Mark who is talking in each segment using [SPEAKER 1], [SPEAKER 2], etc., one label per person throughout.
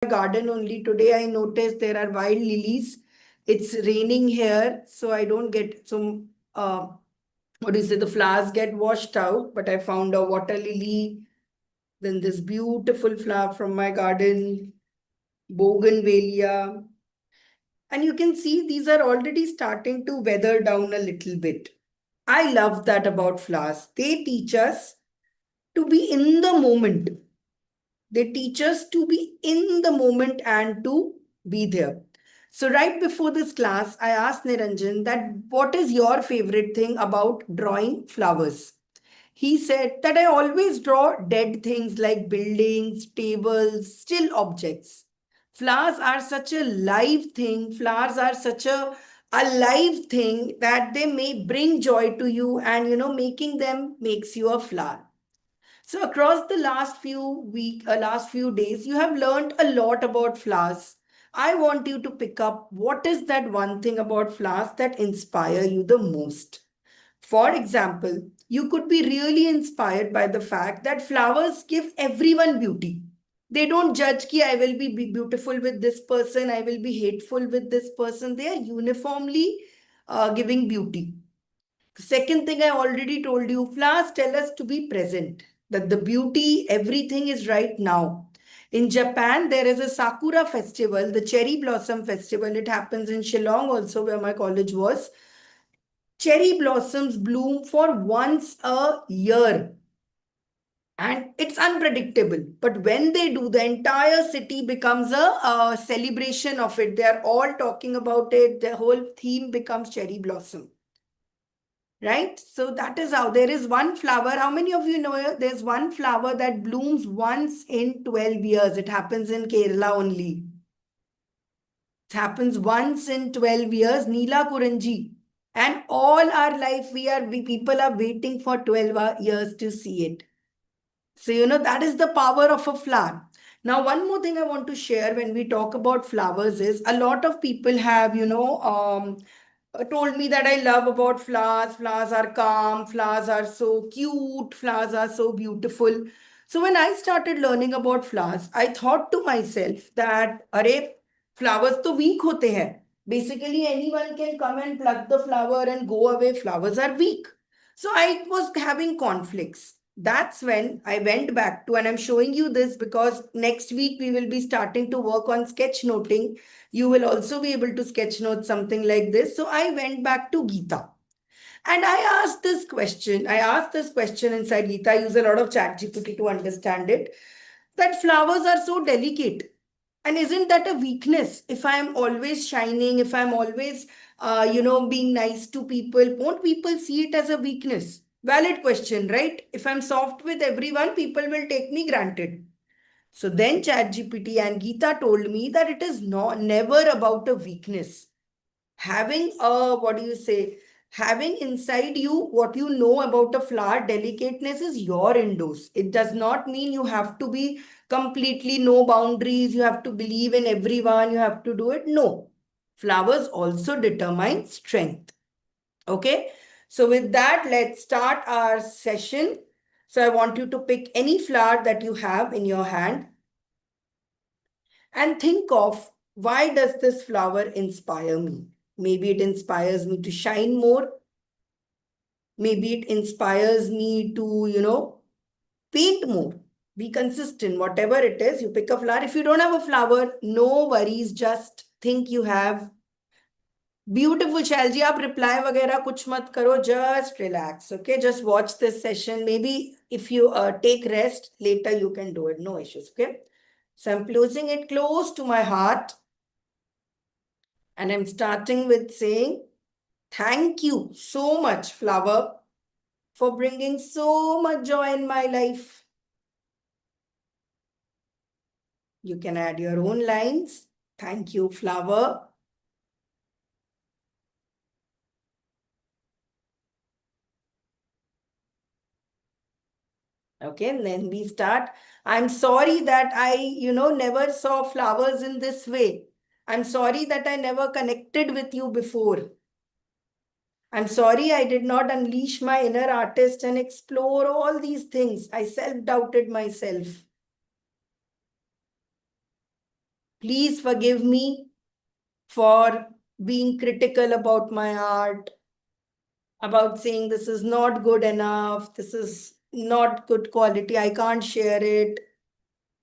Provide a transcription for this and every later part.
[SPEAKER 1] garden only. Today I noticed there are wild lilies. It's raining here, so I don't get some what is it? The flowers get washed out, but I found a water lily, then this beautiful flower from my garden, bougainvillea. And you can see these are already starting to weather down a little bit. I love that about flowers. They teach us to be in the moment. They teach us to be in the moment and to be there. So, right before this class, I asked Niranjan that what is your favorite thing about drawing flowers? He said that I always draw dead things like buildings, tables, still objects. Flowers are such a live thing, flowers are such a alive thing that they may bring joy to you, and making them makes you a flower. So across the last few days, you have learned a lot about flowers. I want you to pick up what is that one thing about flowers that inspire you the most. For example, you could be really inspired by the fact that flowers give everyone beauty. They don't judge ki I will be beautiful with this person, I will be hateful with this person. They are uniformly giving beauty. Second thing I already told you, flowers tell us to be present, that the beauty, everything is right now. In Japan, there is a Sakura festival, the cherry blossom festival. It happens in Shillong also, where my college was. Cherry blossoms bloom for once a year. And it's unpredictable. But when they do, the entire city becomes a celebration of it. They are all talking about it. The whole theme becomes cherry blossom. Right? So that is how there is one flower. How many of you know there's one flower that blooms once in 12 years? It happens in Kerala only. It happens once in 12 years, Neela Kuranji. And all our life, we people are waiting for 12 years to see it. So, that is the power of a flower. Now, one more thing I want to share when we talk about flowers is a lot of people have, told me that I love about flowers. Flowers are calm, flowers are so cute, flowers are so beautiful. So when I started learning about flowers, I thought to myself that, Arey, flowers to weak hote hain. Basically, anyone can come and pluck the flower and go away. Flowers are weak. So I was having conflicts. That's when I went back to, and I'm showing you this because next week we will be starting to work on sketch noting. You will also be able to sketch note something like this. So I went back to Gita and I asked this question. I asked this question inside Gita. I use a lot of chat GPT to understand it. That flowers are so delicate. And isn't that a weakness? If I'm always shining, if I'm always, being nice to people, won't people see it as a weakness? Valid question, right? If I'm soft with everyone, people will take me granted. So then ChatGPT and Geeta told me that it is never about a weakness. Having a, what do you say, having inside you what you know about a flower, delicateness is your indoors. It does not mean you have to be completely no boundaries, you have to believe in everyone, you have to do it. No. Flowers also determine strength. Okay. So with that, let's start our session. So I want you to pick any flower that you have in your hand and think of, why does this flower inspire me? Maybe it inspires me to shine more. Maybe it inspires me to, paint more. Be consistent. Whatever it is, you pick a flower. If you don't have a flower, no worries. Just think you have. Beautiful, Shalji. आप reply वगैरह कुछ मत करो. Just relax. Okay. Just watch this session. Maybe if you take rest later, you can do it. No issues. Okay. So I'm closing it close to my heart. And I'm starting with saying, thank you so much, flower, for bringing so much joy in my life. You can add your own lines. Thank you, flower. Okay, and then we start. I'm sorry that I, never saw flowers in this way. I'm sorry that I never connected with you before. I'm sorry I did not unleash my inner artist and explore all these things. I self-doubted myself. Please forgive me for being critical about my art, about saying this is not good enough, this is not good quality, I can't share it,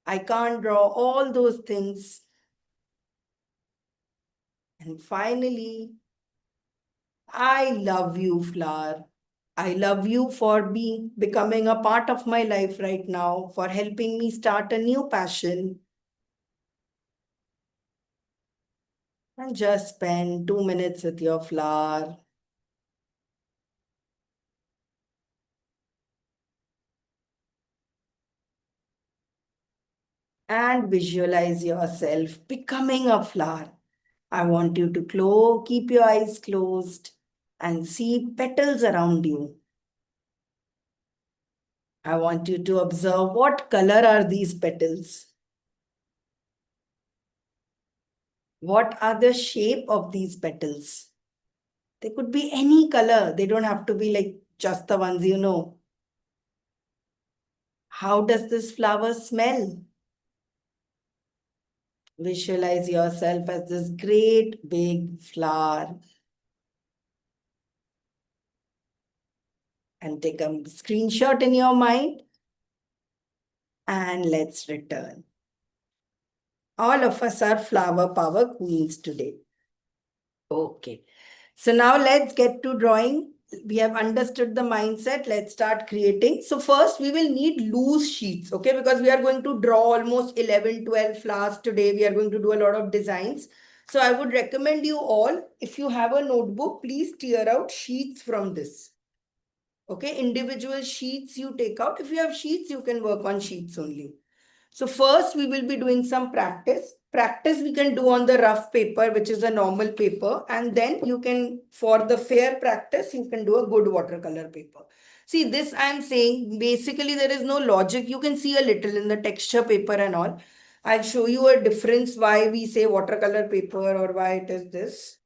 [SPEAKER 1] I can't draw, all those things. And finally, I love you, Flower. I love you for becoming a part of my life right now, for helping me start a new passion. And just spend 2 minutes with your flower and visualize yourself becoming a flower. I want you to keep your eyes closed and see petals around you. I want you to observe what color are these petals? What are the shape of these petals? They could be any color. They don't have to be like just the ones you know. How does this flower smell? Visualize yourself as this great big flower and take a screenshot in your mind and let's return. All of us are flower power queens today. Okay. So now let's get to drawing. We have understood the mindset. Let's start creating. So first we will need loose sheets, okay? Because we are going to draw almost 11, 12 flowers today. We are going to do a lot of designs. So I would recommend you all, if you have a notebook, please tear out sheets from this. Okay, individual sheets you take out. If you have sheets, you can work on sheets only. So first we will be doing some practice. Practice we can do on the rough paper, which is a normal paper. And then you can, for the fair practice, you can do a good watercolor paper. See, this I'm saying, basically there is no logic. You can see a little in the texture paper and all. I'll show you a difference why we say watercolor paper or why it is this.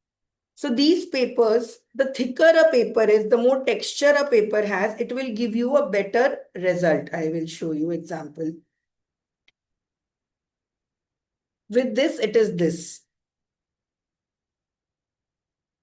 [SPEAKER 1] So these papers, the thicker a paper is, the more texture a paper has, it will give you a better result. I will show you example. With this, it is this.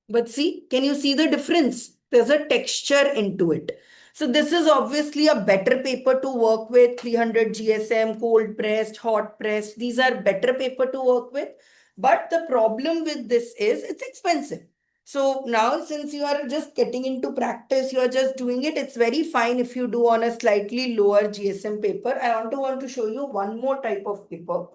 [SPEAKER 1] But see, can you see the difference? There's a texture into it. So this is obviously a better paper to work with, 300 GSM, cold pressed, hot pressed. These are better paper to work with. But the problem with this is it's expensive. So now since you are just getting into practice, you are just doing it, it's very fine if you do on a slightly lower GSM paper. I want to show you one more type of paper.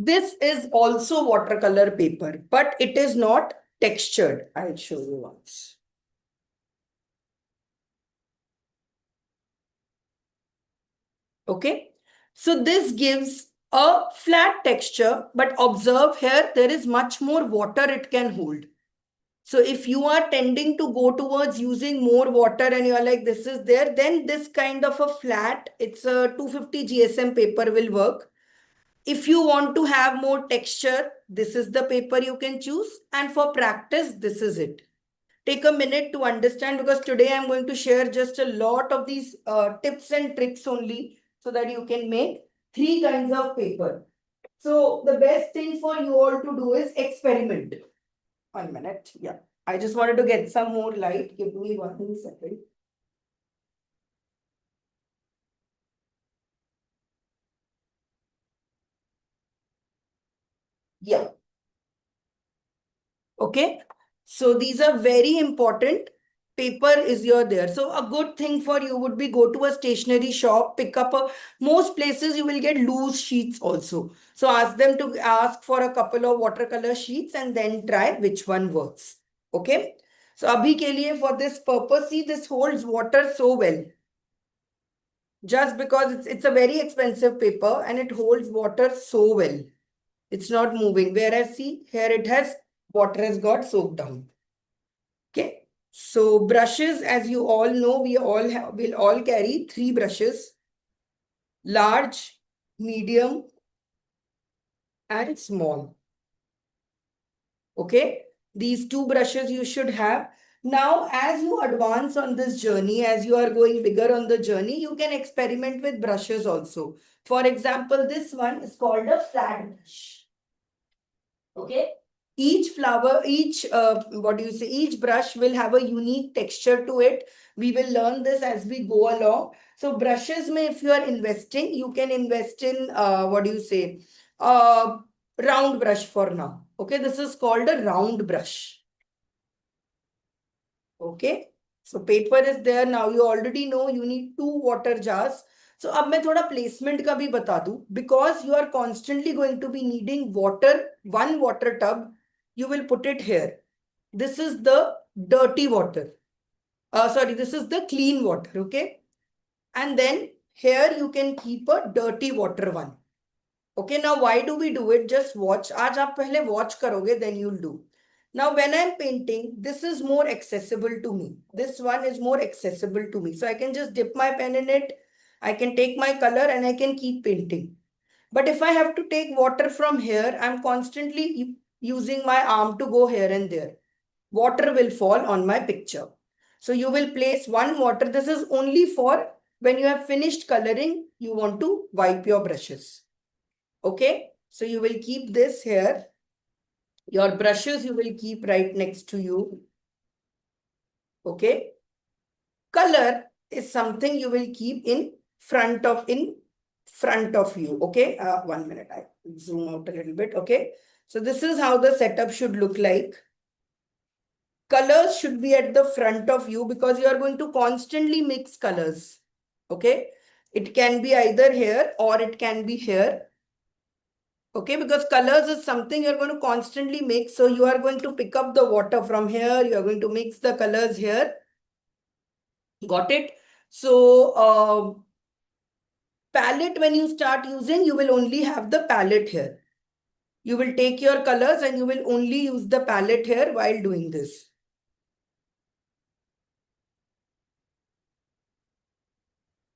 [SPEAKER 1] This is also watercolor paper, but it is not textured. I'll show you once. Okay. So this gives a flat texture, but observe here, there is much more water it can hold. So if you are tending to go towards using more water and you're like, this is there, then this kind of a flat, it's a 250 GSM paper will work. If you want to have more texture, this is the paper you can choose. And for practice, this is it. Take a minute to understand because today I'm going to share just a lot of these tips and tricks only so that you can make three kinds of paper. So the best thing for you all to do is experiment. 1 minute. Yeah. I just wanted to get some more light. Give me 1 second. Yeah. Okay. So these are very important. Paper is your there. So a good thing for you would be go to a stationery shop, pick up most places you will get loose sheets also. So ask them to ask for a couple of watercolor sheets and then try which one works. Okay. So abhi ke liye for this purpose, see this holds water so well. Just because it's a very expensive paper and it holds water so well. It's not moving. Whereas see here it has water has got soaked down. Okay. So brushes, as you all know, will all carry three brushes: large, medium, and small. Okay. These two brushes you should have. Now, as you advance on this journey, as you are going bigger on the journey, you can experiment with brushes also. For example, this one is called a flat brush. Okay. Each flower, what do you say, each brush will have a unique texture to it. We will learn this as we go along. So brushes may, if you are investing, you can invest in, what do you say, uh, round brush for now. Okay, this is called a round brush. Okay, so paper is there now. You already know you need 2 water jars. So अब मैं थोड़ा placement का भी बता दूं, because you are constantly going to be needing water. One water tub, you will put it here. This is the dirty water. Sorry, this is the clean water. Okay, and then here you can keep a dirty water one. Okay, now why do we do it? Just watch. आज आप पहले watch करोगे, then you'll do. Now, when I'm painting, this is more accessible to me. This one is more accessible to me. So I can just dip my pen in it. I can take my color and I can keep painting. But if I have to take water from here, I'm constantly using my arm to go here and there. Water will fall on my picture. So you will place one water. This is only for when you have finished coloring, you want to wipe your brushes. Okay, so you will keep this here. Your brushes you will keep right next to you. Okay, color is something you will keep in front of you. Okay, 1 minute, I zoom out a little bit. Okay, so this is how the setup should look like. Colors should be at the front of you because you are going to constantly mix colors. Okay, it can be either here or it can be here. Okay, because colors is something you're going to constantly mix. So you are going to pick up the water from here. You are going to mix the colors here. Got it? So palette, when you start using, you will only have the palette here. You will take your colors and you will only use the palette here while doing this.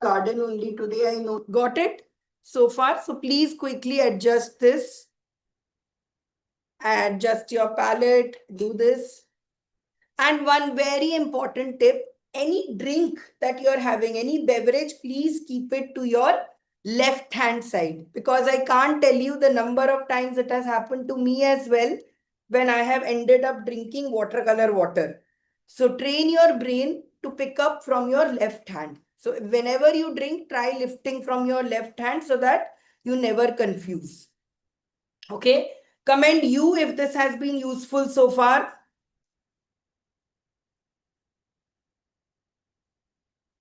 [SPEAKER 1] Garden only today, I know. Got it? So far. So please quickly adjust this. Adjust your palette. Do this. And one very important tip, any drink that you're having, any beverage, please keep it to your left hand side, because I can't tell you the number of times it has happened to me as well when I have ended up drinking watercolor water. So train your brain to pick up from your left hand. So whenever you drink, try lifting from your left hand so that you never confuse. Okay. Comment you if this has been useful so far.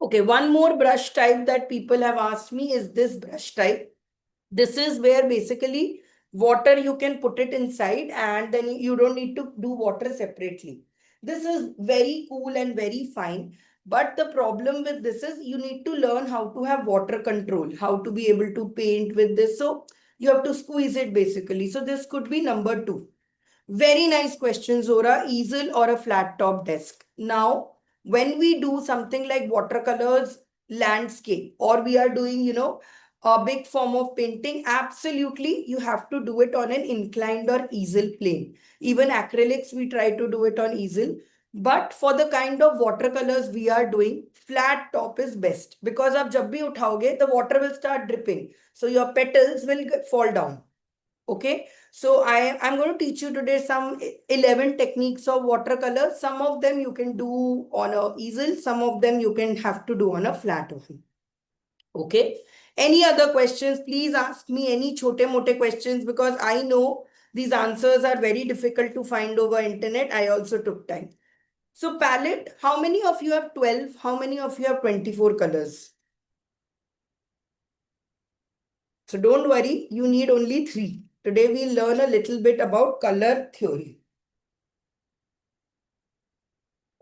[SPEAKER 1] Okay, one more brush type that people have asked me is this brush type. This is where basically water you can put it inside and then you don't need to do water separately. This is very cool and very fine. But the problem with this is you need to learn how to have water control, how to be able to paint with this. So you have to squeeze it basically. So this could be number 2. Very nice question, Zora. Easel or a flat top desk? Now, when we do something like watercolors, landscape, or we are doing, a big form of painting, absolutely, you have to do it on an inclined or easel plane. Even acrylics, we try to do it on easel. But for the kind of watercolors we are doing, flat top is best. Because ab jab bhi uthaoge, the water will start dripping. So your petals will fall down. Okay, so I'm going to teach you today some 11 techniques of watercolor. Some of them you can do on a easel, some of them you can have to do on a flat one. Okay, any other questions? Please ask me any chote mote questions, because I know these answers are very difficult to find over internet. I also took time. So palette, how many of you have 12? How many of you have 24 colors? So don't worry, you need only 3. Today we'll learn a little bit about color theory.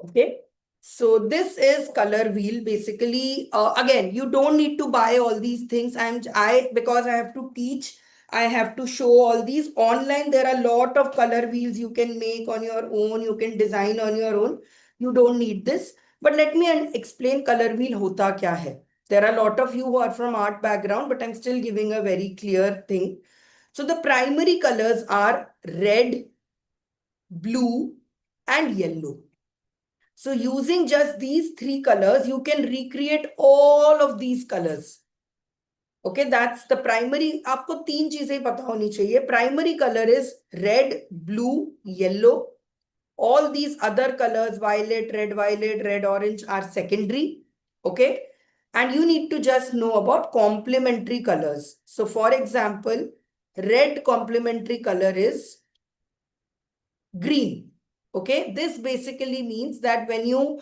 [SPEAKER 1] Okay. So this is color wheel. Basically, again, you don't need to buy all these things. Because I have to teach, I have to show all these. Online, there are a lot of color wheels you can make on your own. You can design on your own. You don't need this. But let me explain color wheel hota kya hai. There are a lot of you who are from art background, but I'm still giving a very clear thing. So the primary colors are red, blue, and yellow. So using just these three colors, you can recreate all of these colors. Okay, that's the primary. आपको तीन चीजें पता होनी चाहिए. Primary color is red, blue, yellow. All these other colors, violet, red, orange, are secondary. Okay, and you need to just know about complementary colors. So for example, red complementary color is green. Okay, this basically means that when you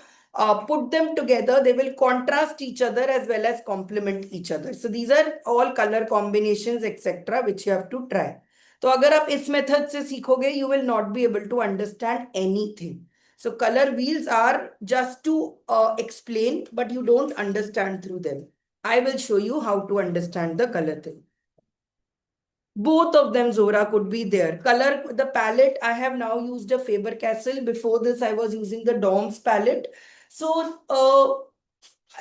[SPEAKER 1] put them together, they will contrast each other as well as complement each other. So these are all color combinations, etc., which you have to try. तो अगर आप इस method से सीखोगे, you will not be able to understand anything. So color wheels are just to explain, but you don't understand through them. I will show you how to understand the color thing. Both of them, Zora, could be there. Color, the palette, I have now used a Faber-Castell. Before this, I was using the Dom's palette. So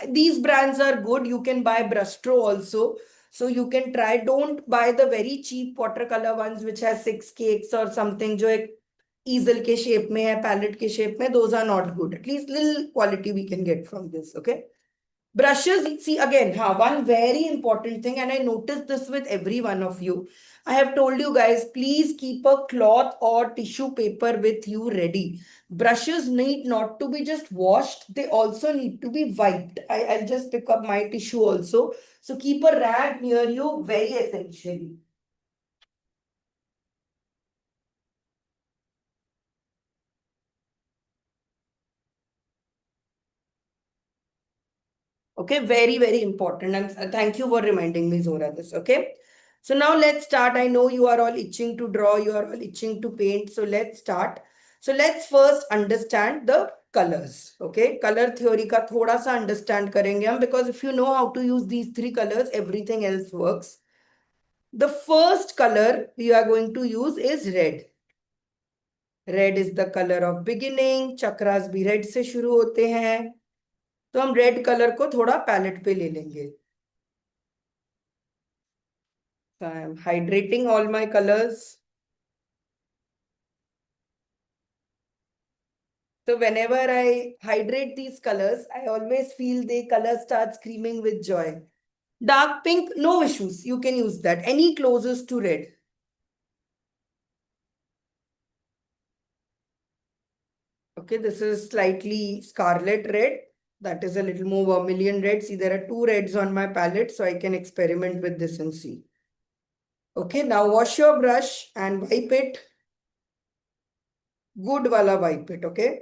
[SPEAKER 1] these brands are good. You can buy Brustro also. So you can try. Don't buy the very cheap watercolor ones which has six cakes or something जो एक easel के shape में है, palette के shape में. Those are not good. At least little quality we can get from this. Okay. Brushes, see again, one very important thing, and I noticed this with every one of you. I have told you guys, please keep a cloth or tissue paper with you ready. Brushes need not to be just washed, they also need to be wiped. I'll just pick up my tissue also. So keep a rag near you, very essentially. Okay, very, very important. And thank you for reminding me, Zora, this. Okay. So now let's start. I know you are all itching to draw, you are all itching to paint. So let's start. So let's first understand the colors. Okay. Color theory ka thoda sa understand karenge hum, because if you know how to use these three colors, everything else works. The first color we are going to use is red. Red is the color of beginning. Chakras भी red से शुरू होते हैं. तो हम red colour को थोड़ा palette पे ले लेंगे. So I am hydrating all my colors. So whenever I hydrate these colors, I always feel the color starts screaming with joy. Dark pink, no issues. You can use that. Any closest to red. Okay, this is slightly scarlet red. That is a little more vermilion red. See, there are two reds on my palette, so I can experiment with this and see. Okay, now wash your brush and wipe it. Good wala wipe it, okay?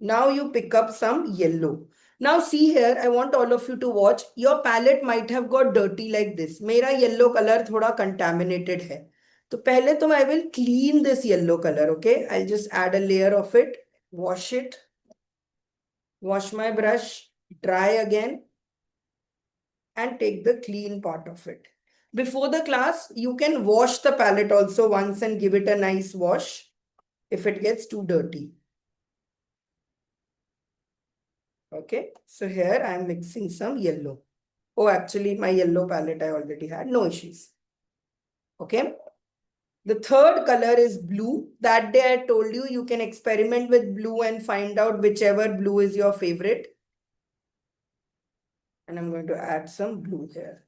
[SPEAKER 1] Now you pick up some yellow. Now see here, I want all of you to watch. Your palette might have got dirty like this. मेरा yellow color थोड़ा contaminated है. तो पहले तो I will clean this yellow color, okay? I'll just add a layer of it, wash it, wash my brush, dry again, and take the clean part of it. Before the class, you can wash the palette also once and give it a nice wash if it gets too dirty. Okay, so here I am mixing some yellow. Oh, actually, my yellow palette I already had. No issues. Okay. The third color is blue. That day I told you, you can experiment with blue and find out whichever blue is your favorite. And I'm going to add some blue here.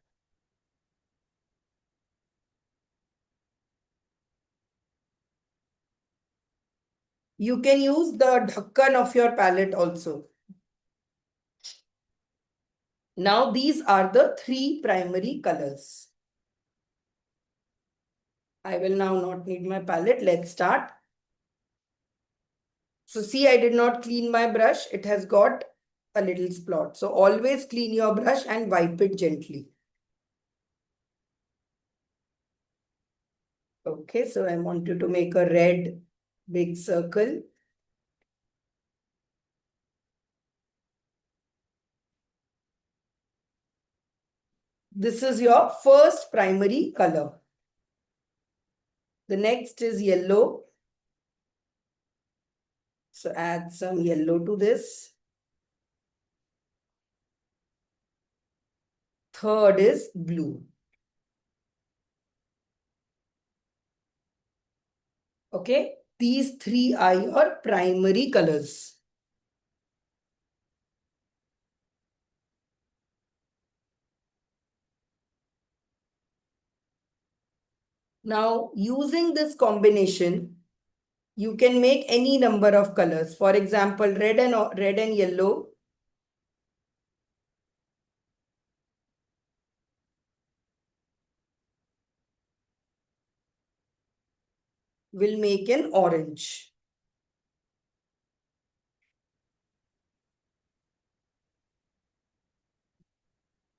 [SPEAKER 1] You can use the dhakkan of your palette also. Now, these are the three primary colors. I will now not need my palette. Let's start. So see, I did not clean my brush. It has got a little spot. So always clean your brush and wipe it gently. Okay, so I want you to make a red big circle. This is your first primary color. The next is yellow. So add some yellow to this. Third is blue. Okay. These three are your primary colors. Now, using this combination, you can make any number of colors. For example, red and yellow will make an orange.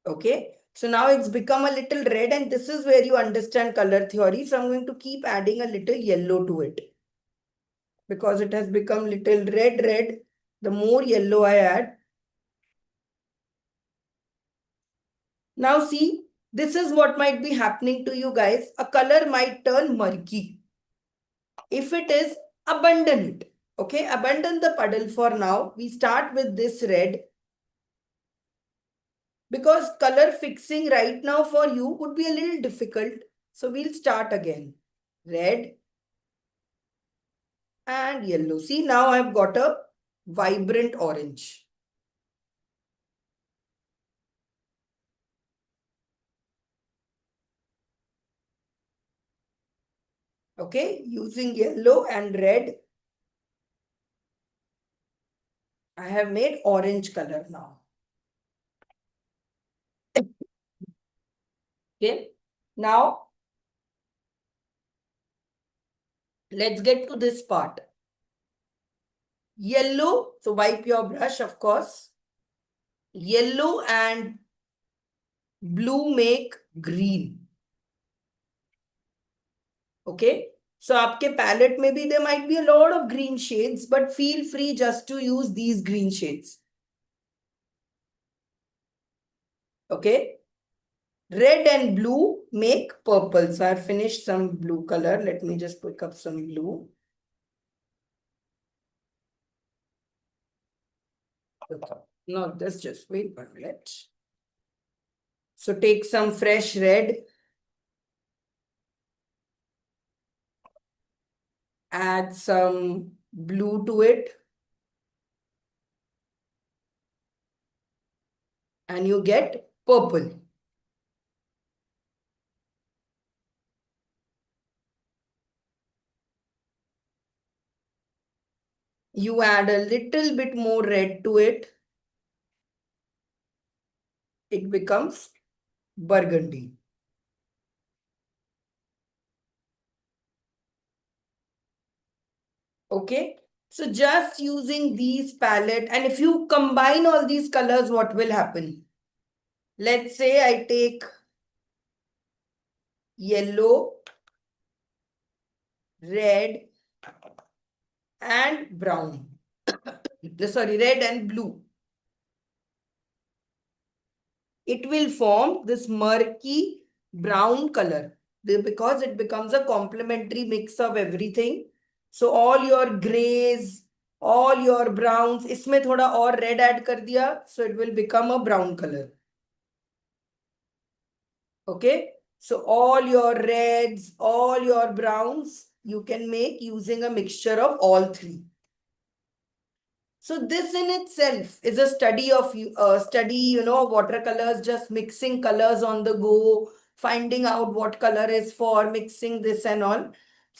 [SPEAKER 1] Okay. So now it's become a little red, and this is where you understand color theory. So I'm going to keep adding a little yellow to it because it has become little red. The more yellow I add. Now see, this is what might be happening to you guys. A color might turn murky. If it is, abandon it. Okay, abandon the puddle for now. We start with this red because color fixing right now for you would be a little difficult. So we'll start again. Red and yellow. See, now I've got a vibrant orange. Okay, using yellow and red, I have made orange color now. Okay, now let's get to this part. Yellow, so wipe your brush, of course. Yellow and blue make green. Okay, so आपके palette में भी there might be a lot of green shades, but feel free just to use these green shades. Okay, red and blue make purple. So I've finished some blue color. Let me just pick up some blue. No, this just wait 1 minute. So take some fresh red. Add some blue to it. And you get purple. You add a little bit more red to it. It becomes burgundy. Okay. So just using these palette, and if you combine all these colors, what will happen? Let's say I take yellow, red, and brown. Sorry, red and blue. It will form this murky brown color because it becomes a complementary mix of everything. So all your grays, all your browns, इसमें थोड़ा और red add कर दिया, so it will become a brown color. Okay, so all your reds, all your browns, you can make using a mixture of all three. So this in itself is a study of watercolors, just mixing colors on the go, finding out what color is for, mixing this and all.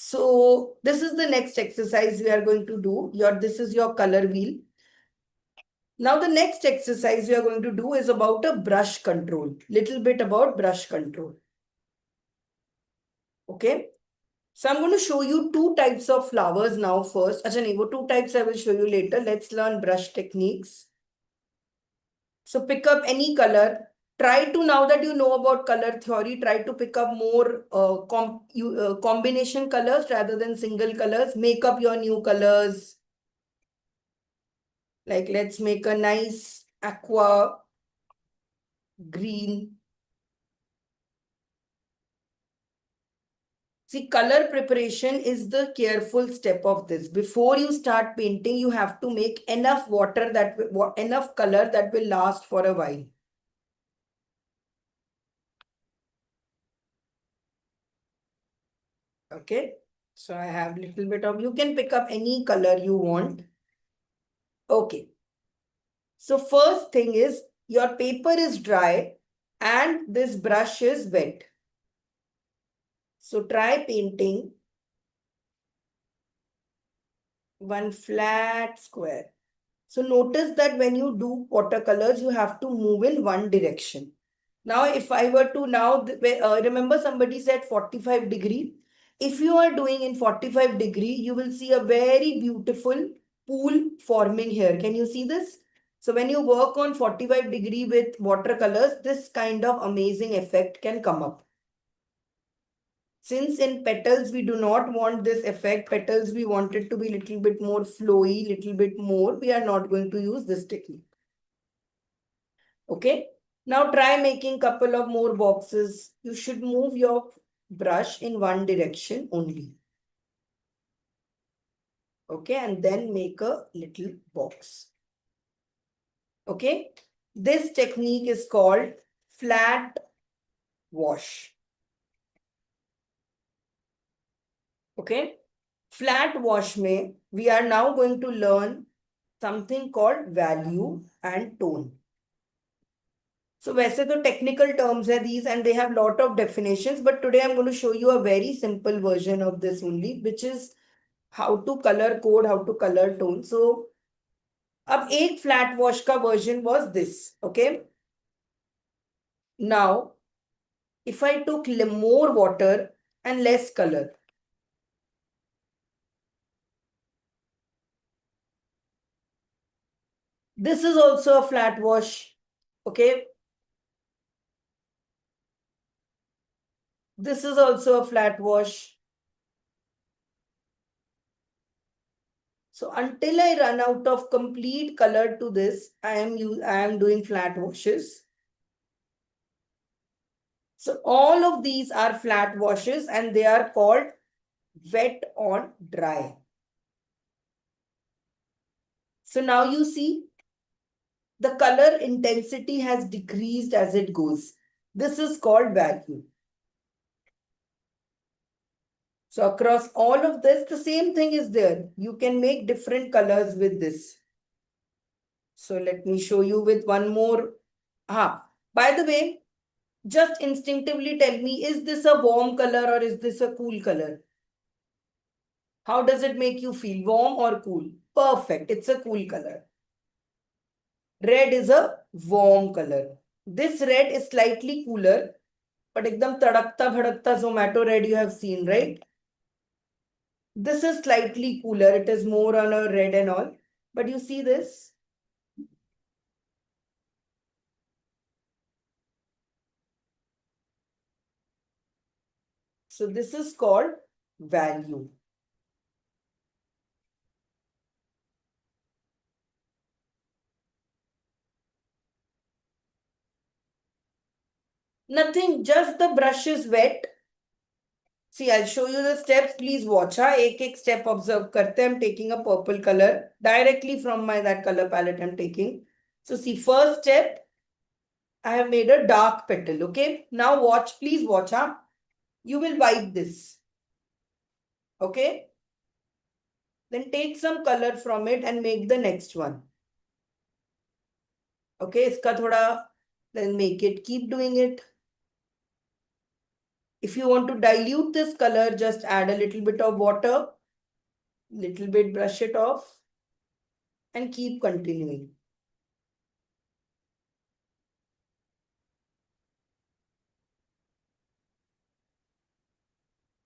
[SPEAKER 1] So this is the next exercise we are going to do. This is your color wheel. Now the next exercise we are going to do is about a brush control. Little bit about brush control. Okay. So I'm going to show you two types of flowers now first. Achha, wo two types I will show you later. Let's learn brush techniques. So pick up any color. Try to, now that you know about color theory, try to pick up more combination colors rather than single colors. Make up your new colors. Like let's make a nice aqua green. See, color preparation is the careful step of this. Before you start painting, you have to make enough water enough color that will last for a while. Okay. So I have little bit of, you can pick up any color you want. Okay. So first thing is your paper is dry and this brush is wet. So try painting one flat square. So notice that when you do watercolors, you have to move in one direction. Now, if I were to now, remember somebody said 45 degree. If you are doing in 45-degree, you will see a very beautiful pool forming here. Can you see this? So when you work on 45-degree with watercolors, this kind of amazing effect can come up. Since in petals, we do not want this effect. Petals, we want it to be little bit more flowy, little bit more. We are not going to use this technique. Okay. Now try making couple of more boxes. You should move your brush in one direction only. Okay. And then make a little box. Okay. This technique is called flat wash. Okay. Flat wash mein, we are now going to learn something called value and tone. So वैसे तो technical terms है these and they have lot of definitions, but today I'm going to show you a very simple version of this only, which is how to color code, how to color tone. So अब एक flat wash का version was this, okay? Now, if I took more water and less color, this is also a flat wash, okay? This is also a flat wash. So until I run out of complete color to this, I am doing flat washes. So all of these are flat washes and they are called wet on dry. So now you see the color intensity has decreased as it goes. This is called value. So across all of this, the same thing is there. You can make different colors with this. So let me show you with one more. By the way, just instinctively tell me, is this a warm color or is this a cool color? How does it make you feel? Warm or cool? Perfect. It's a cool color. Red is a warm color. This red is slightly cooler, but ekdam tadakta bhadakta Zomato red you have seen, right? This is slightly cooler. It is more on a red and all. But you see this? So this is called value. Nothing, just the brush is wet. See, I'll show you the steps. Please watch. Ek step observe karte. I'm taking a purple color directly from that color palette I'm taking. So see, first step, I have made a dark petal. Okay. Now watch, please watch. You will wipe this. Okay. Then take some color from it and make the next one. Okay. Iska thoda, then make it. Keep doing it. If you want to dilute this color, just add a little bit of water, little bit, brush it off and keep continuing.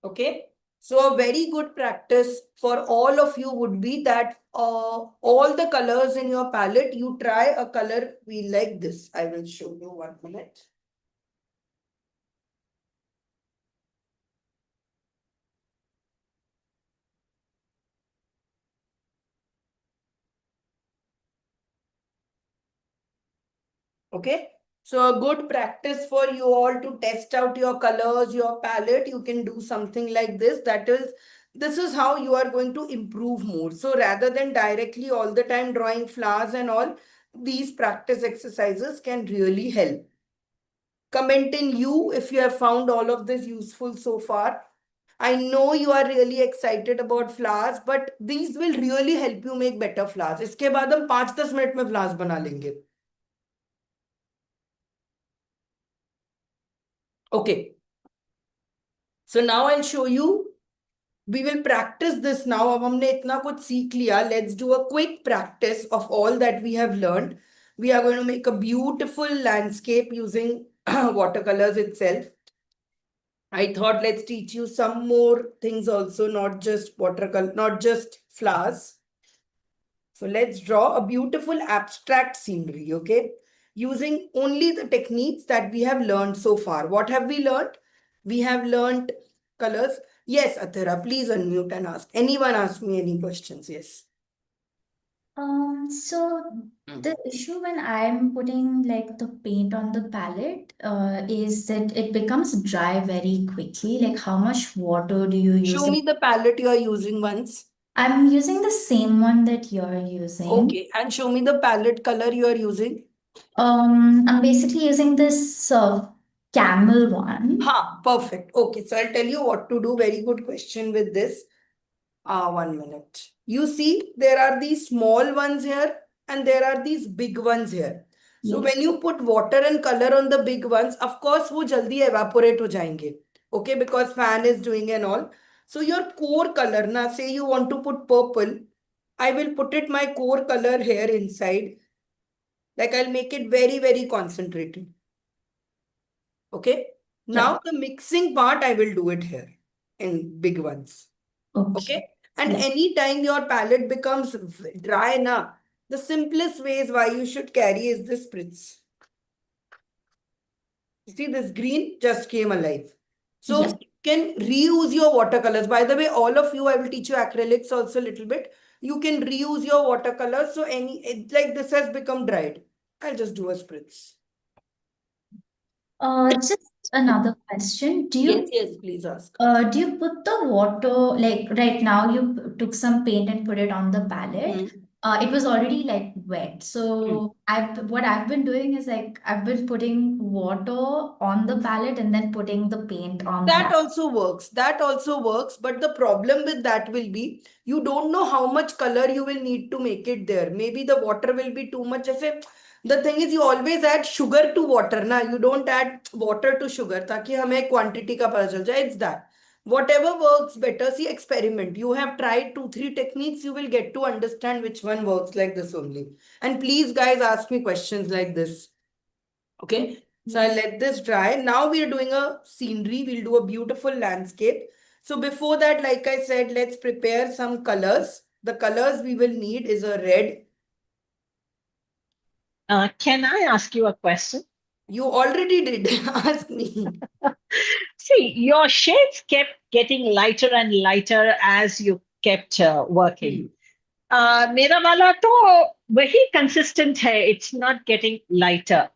[SPEAKER 1] Okay. So a very good practice for all of you would be that all the colors in your palette, you try a color wheel like this. I will show you 1 minute. Okay. So a good practice for you all to test out your colors, your palette. You can do something like this. This is how you are going to improve more. So rather than directly all the time drawing flowers and all, these practice exercises can really help. Comment in you if you have found all of this useful so far. I know you are really excited about flowers, but these will really help you make better flowers. इसके बाद हम 5-10 minute में flowers बना लेंगे. Okay. So now I'll show you. We will practice this now. अब हमने इतना कुछ सीख लिया. Let's do a quick practice of all that we have learned. We are going to make a beautiful landscape using watercolors itself. I thought let's teach you some more things also, not just watercolor, not just flowers. So let's draw a beautiful abstract scenery, okay? Using only the techniques that we have learned so far. What have we learned? We have learned colors. Yes, Athira, please unmute and ask. Anyone ask me any questions? Yes.
[SPEAKER 2] So the issue when I'm putting like the paint on the palette, is that it becomes dry very quickly. Like how much water do you use?
[SPEAKER 1] Show me the palette you are using once.
[SPEAKER 2] I'm using the same one that you're using.
[SPEAKER 1] Okay, and show me the palette color you are using.
[SPEAKER 2] I'm basically using this camel one.
[SPEAKER 1] Ha, perfect. Okay, so I'll tell you what to do. Very good question with this. 1 minute. You see, there are these small ones here and there are these big ones here. So
[SPEAKER 2] Yes.
[SPEAKER 1] when you put water and color on the big ones, of course, वो जल्दी evaporate हो जाएंगे. Okay, because fan is doing and all. So your core color, na, say you want to put purple, I will put it my core color here inside. Like I'll make it very, very concentrated. Okay.
[SPEAKER 2] Yeah.
[SPEAKER 1] Now the mixing part, I will do it here in big ones.
[SPEAKER 2] Okay.
[SPEAKER 1] Okay. And
[SPEAKER 2] Yeah.
[SPEAKER 1] anytime your palette becomes dry, na, the simplest ways why you should carry is this spritz. You see, this green just came alive. So
[SPEAKER 2] Yes.
[SPEAKER 1] you can reuse your watercolors. By the way, all of you, I will teach you acrylics also a little bit. You can reuse your watercolors. So like this has become dried. I'll just do a spritz.
[SPEAKER 2] Just another question.
[SPEAKER 1] Yes, yes, please ask.
[SPEAKER 2] Do you put the water, like right now you took some paint and put it on the palette?
[SPEAKER 1] Hmm.
[SPEAKER 2] It was already like wet.
[SPEAKER 1] Hmm.
[SPEAKER 2] So what I've been doing is like I've been putting water on the palette and then putting the paint on
[SPEAKER 1] That
[SPEAKER 2] that.
[SPEAKER 1] also works. That also works. But the problem with that will be you don't know how much color you will need to make it there. Maybe the water will be too much. As the thing is, you always add sugar to water. Na? You don't add water to sugar. ताकि हमें quantity का पता चल जाए. It's that. Whatever works better, see, experiment. You have tried 2, 3 techniques, you will get to understand which one works like this only. And please, guys, ask me questions like this. Okay. So I'll let this dry. Now we are doing a scenery. We'll do a beautiful landscape. So before that, like I said, let's prepare some colors. The colors we will need is a red.
[SPEAKER 3] Can I ask you a question?
[SPEAKER 1] You already did. Ask me.
[SPEAKER 3] See, your shades kept getting lighter and lighter as you kept working. मेरा वाला तो वही consistent है. It's not getting lighter.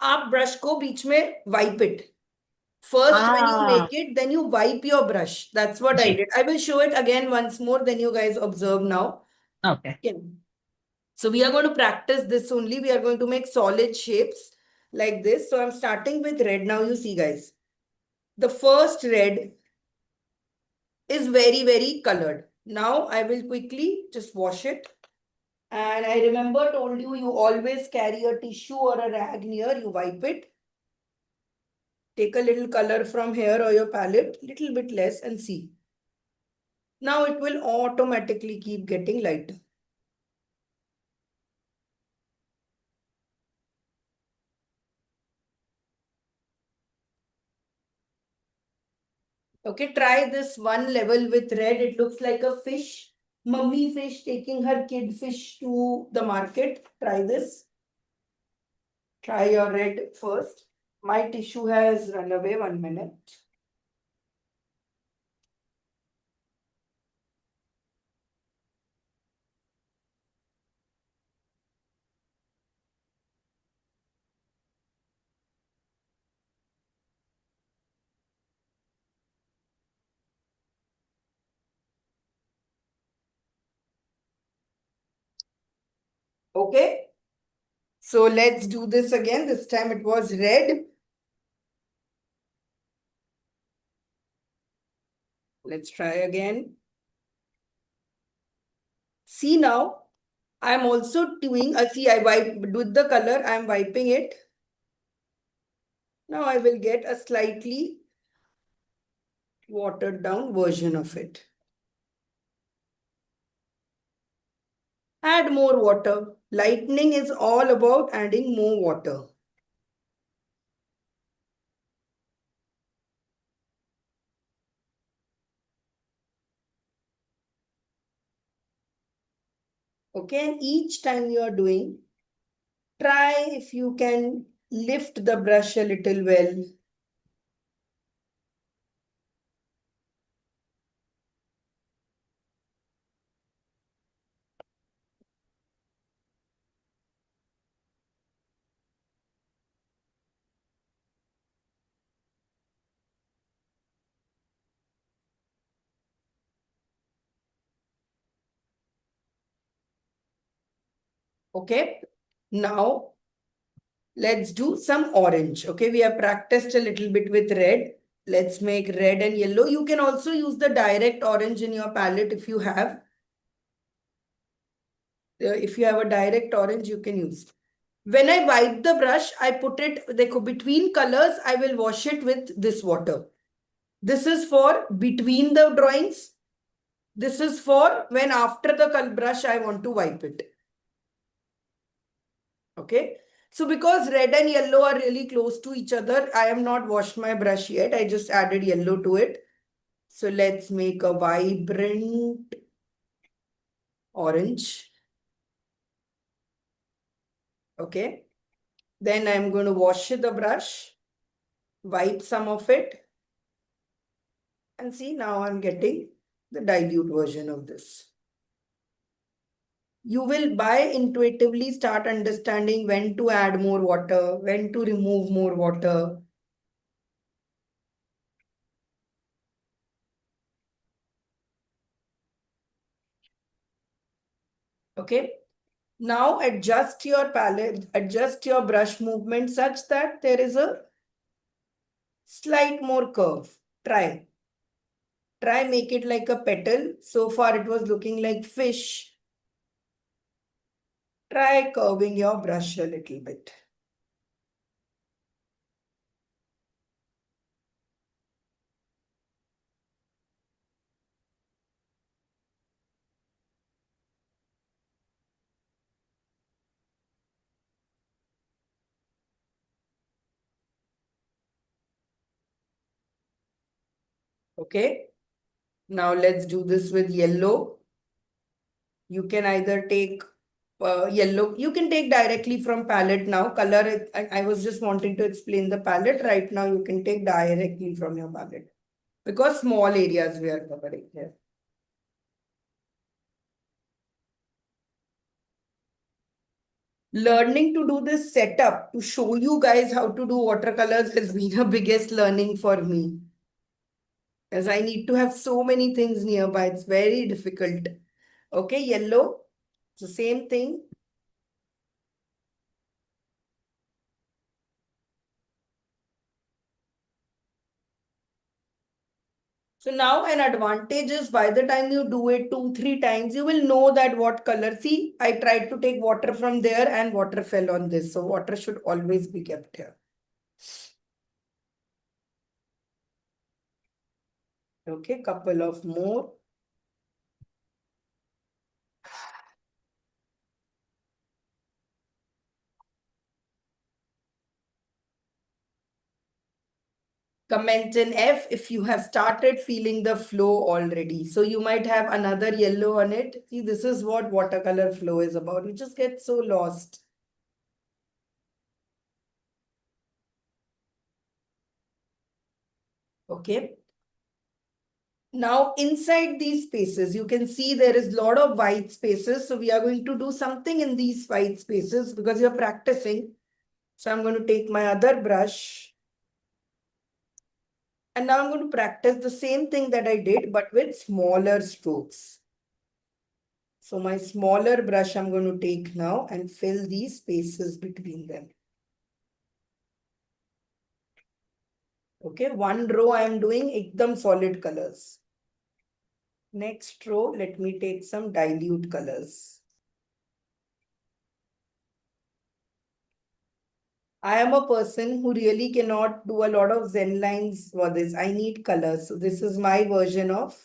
[SPEAKER 1] आप brush को बीच में wipe it. First, when you make it, then you wipe your brush. That's what I
[SPEAKER 3] ji.
[SPEAKER 1] did. I will show it again once more. Then you guys observe now.
[SPEAKER 3] Okay.
[SPEAKER 1] Yeah. So we are going to practice this only. We are going to make solid shapes like this. So I'm starting with red. Now you see, guys. The first red is very, very colored. Now I will quickly just wash it. And I remember told you, you always carry a tissue or a rag near. You wipe it. Take a little color from here or your palette, little bit less and see. Now it will automatically keep getting lighter. Okay, try this one level with red. It looks like a fish. Mummy fish taking her kid fish to the market. Try this. Try your red first. My tissue has run away. 1 minute. Okay. So let's do this again. This time it was red. Let's try again. See now, I'm also doing, see, I wipe with the color, I'm wiping it. Now I will get a slightly watered down version of it. Add more water. Lightning is all about adding more water. Okay, and each time you are doing, try if you can lift the brush a little well. Okay, now let's do some orange. Okay, we have practiced a little bit with red. Let's make red and yellow. You can also use the direct orange in your palette if you have. If you have a direct orange, you can use. When I wipe the brush, I put it between colors. I will wash it with this water. This is for between the drawings. This is for when after the brush I want to wipe it. Okay. So because red and yellow are really close to each other, I have not washed my brush yet. I just added yellow to it. So let's make a vibrant orange. Okay. Then I'm going to wash the brush, wipe some of it. And see, now I'm getting the dilute version of this. You will by intuitively start understanding when to add more water, when to remove more water. Okay. Now adjust your palette, adjust your brush movement such that there is a slight more curve. Try. Try make it like a petal. So far it was looking like fish. Try curving your brush a little bit. Okay. Now let's do this with yellow. You can either take yellow. You can take directly from palette now. Color, I was just wanting to explain the palette. Right now you can take directly from your palette. Because small areas we are covering here. Learning to do this setup to show you guys how to do watercolors has been the biggest learning for me. As I need to have so many things nearby. It's very difficult. Okay, yellow. It's the same thing. So now an advantage is by the time you do it 2-3 times, you will know that what color. See, I tried to take water from there and water fell on this. So water should always be kept here. Okay, couple of more. Comment in F if you have started feeling the flow already. So you might have another yellow on it. See, this is what watercolor flow is about. You just get so lost. Okay. Now inside these spaces, you can see there is a lot of white spaces. So we are going to do something in these white spaces because you're practicing. So I'm going to take my other brush. And now I'm going to practice the same thing that I did, but with smaller strokes. So my smaller brush I'm going to take now and fill these spaces between them. Okay, one row I am doing ekdam solid colors. Next row, let me take some dilute colors. I am a person who really cannot do a lot of Zen lines for this. I need colors. So this is my version of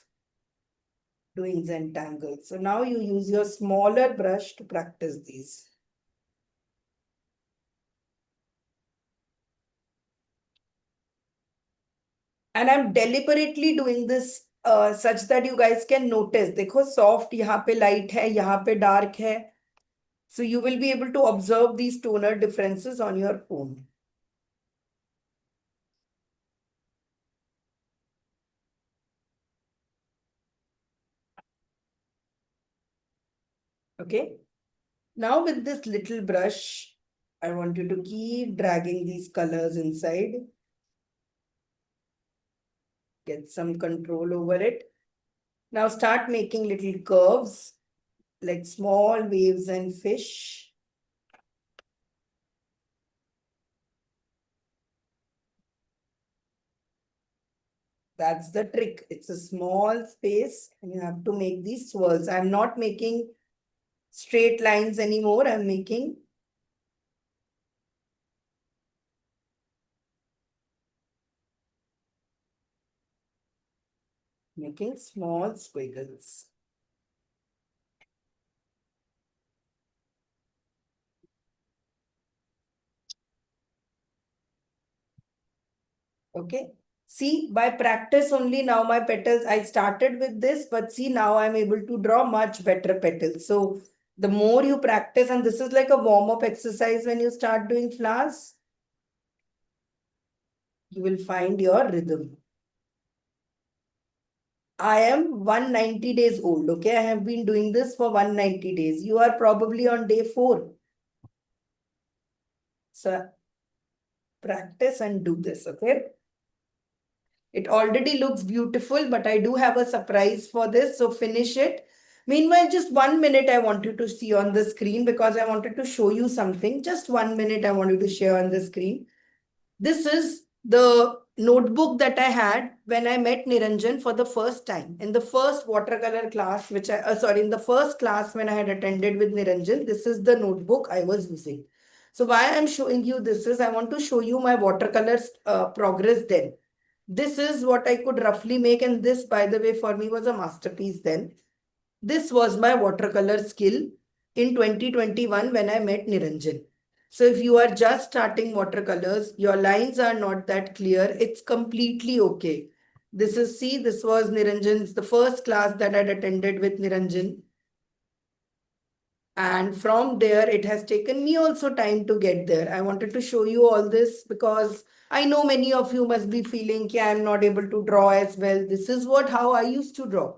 [SPEAKER 1] doing Zen tangles. So now you use your smaller brush to practice these. And I'm deliberately doing this such that you guys can notice. देखो soft यहाँ पे light है, यहाँ पे dark है. So you will be able to observe these toner differences on your own. Okay. Now with this little brush, I want you to keep dragging these colors inside. Get some control over it. Now start making little curves, like small waves and fish. That's the trick. It's a small space and you have to make these swirls. I'm not making straight lines anymore. I'm making small squiggles. Okay. See, by practice only now my petals, I started with this, but see now I'm able to draw much better petals. So the more you practice, and this is like a warm-up exercise when you start doing flowers, you will find your rhythm. I am 190 days old, okay? I have been doing this for 190 days. You are probably on day 4. So practice and do this, okay? It already looks beautiful, but I do have a surprise for this. So finish it. Meanwhile, just 1 minute I want you to see on the screen because I wanted to show you something. Just 1 minute I want you to share on the screen. This is the notebook that I had when I met Niranjan for the first time. In the first watercolor class, in the first class when I had attended with Niranjan, this is the notebook I was using. So why I'm showing you this is I want to show you my watercolor progress then. This is what I could roughly make, and this, by the way, for me was a masterpiece then. This was my watercolor skill in 2021 when I met Niranjan. So if you are just starting watercolors, your lines are not that clear, it's completely okay. This was Niranjan's, the first class that I'd attended with Niranjan. And from there, it has taken me also time to get there. I wanted to show you all this because I know many of you must be feeling, yeah, I'm not able to draw as well. This is how I used to draw.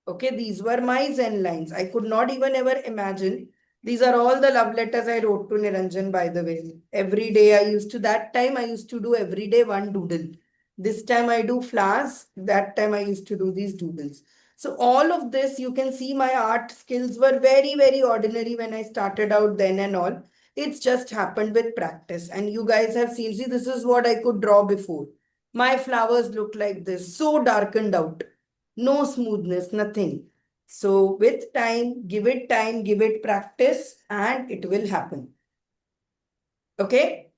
[SPEAKER 1] Okay, these were my Zen lines. I could not even ever imagine. These are all the love letters I wrote to Niranjan, by the way. Every day that time I used to do every day one doodle. This time I do flowers. That time I used to do these doodles. So all of this, you can see my art skills were very, very ordinary when I started out then and all. It's just happened with practice. And you guys have seen, see, this is what I could draw before. My flowers look like this, so darkened out. No smoothness, nothing. So with time, give it practice, and it will happen. Okay.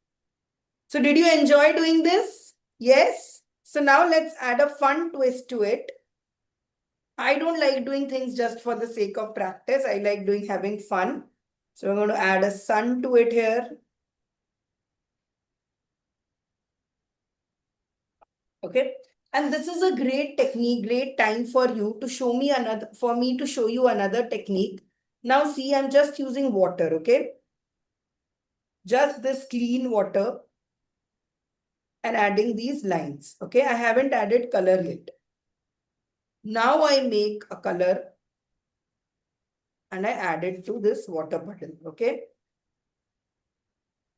[SPEAKER 1] So did you enjoy doing this? Yes. So now let's add a fun twist to it. I don't like doing things just for the sake of practice. I like having fun. So I'm going to add a sun to it here. Okay. And this is a great technique, great time for you to show me for me to show you another technique. Now see, I'm just using water, okay? Just this clean water and adding these lines, okay? I haven't added color yet. Now I make a color and I add it to this water puddle, okay?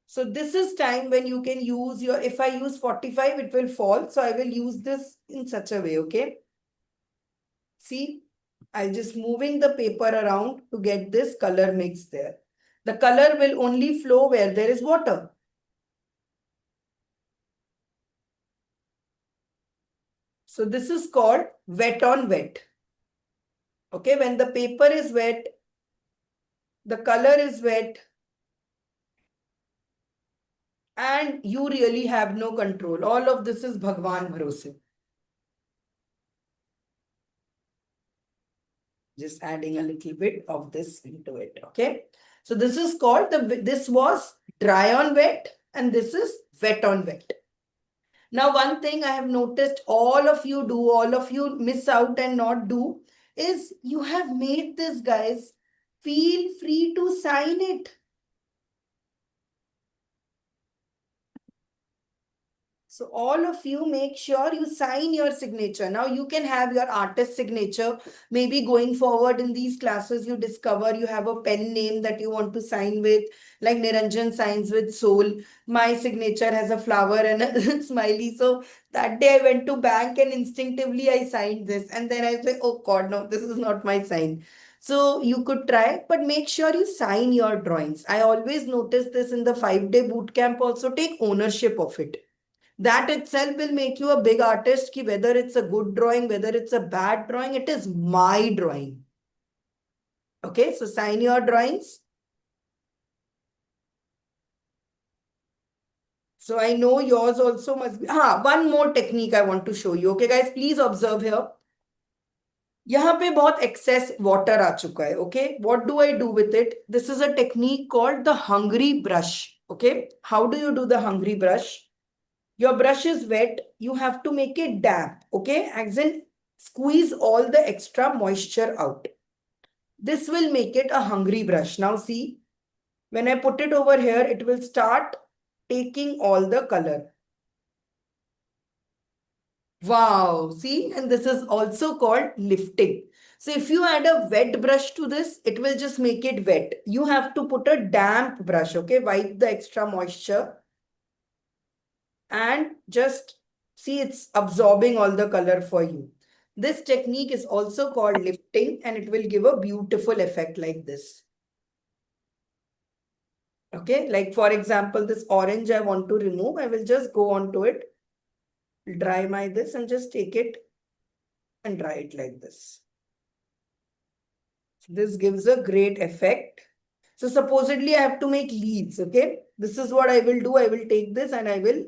[SPEAKER 1] So this is time when you can use if I use 45, it will fall. So I will use this in such a way, okay? See, I'm just moving the paper around to get this color mix there. The color will only flow where there is water. So this is called wet on wet. Okay, when the paper is wet, the color is wet, and you really have no control. All of this is Bhagwan Bharose. Just adding a little bit of this into it. Okay. So this is called this was dry on wet, and this is wet on wet. Now, one thing I have noticed all of you do, all of you miss out and not do, is you have made this, guys. Feel free to sign it. So all of you make sure you sign your signature. Now you can have your artist signature. Maybe going forward in these classes, you discover you have a pen name that you want to sign with, like Niranjan signs with Soul. My signature has a flower and a smiley. So that day I went to bank and instinctively I signed this. And then I was like, oh God, no, this is not my sign. So you could try, but make sure you sign your drawings. I always notice this in the 5-day boot camp also. Take ownership of it. That itself will make you a big artist. Ki whether it's a good drawing, whether it's a bad drawing, it is my drawing. Okay, so sign your drawings. So I know yours also must be. One more technique I want to show you. Okay, guys, please observe here. यहाँ पे बहुत excess water आ चुका है. Okay, what do I do with it? This is a technique called the hungry brush. Okay, how do you do the hungry brush? Your brush is wet, you have to make it damp, okay? As in, squeeze all the extra moisture out. This will make it a hungry brush. Now see, when I put it over here, it will start taking all the color. Wow, see, and this is also called lifting. So if you add a wet brush to this, it will just make it wet. You have to put a damp brush, okay? Wipe the extra moisture and just see it's absorbing all the color for you. This technique is also called lifting, and it will give a beautiful effect like this. Okay, like for example, this orange I want to remove. I will just go on to it, dry my this and just take it and dry it like this. This gives a great effect. So supposedly I have to make leaves, okay? This is what I will do. I will take this and I will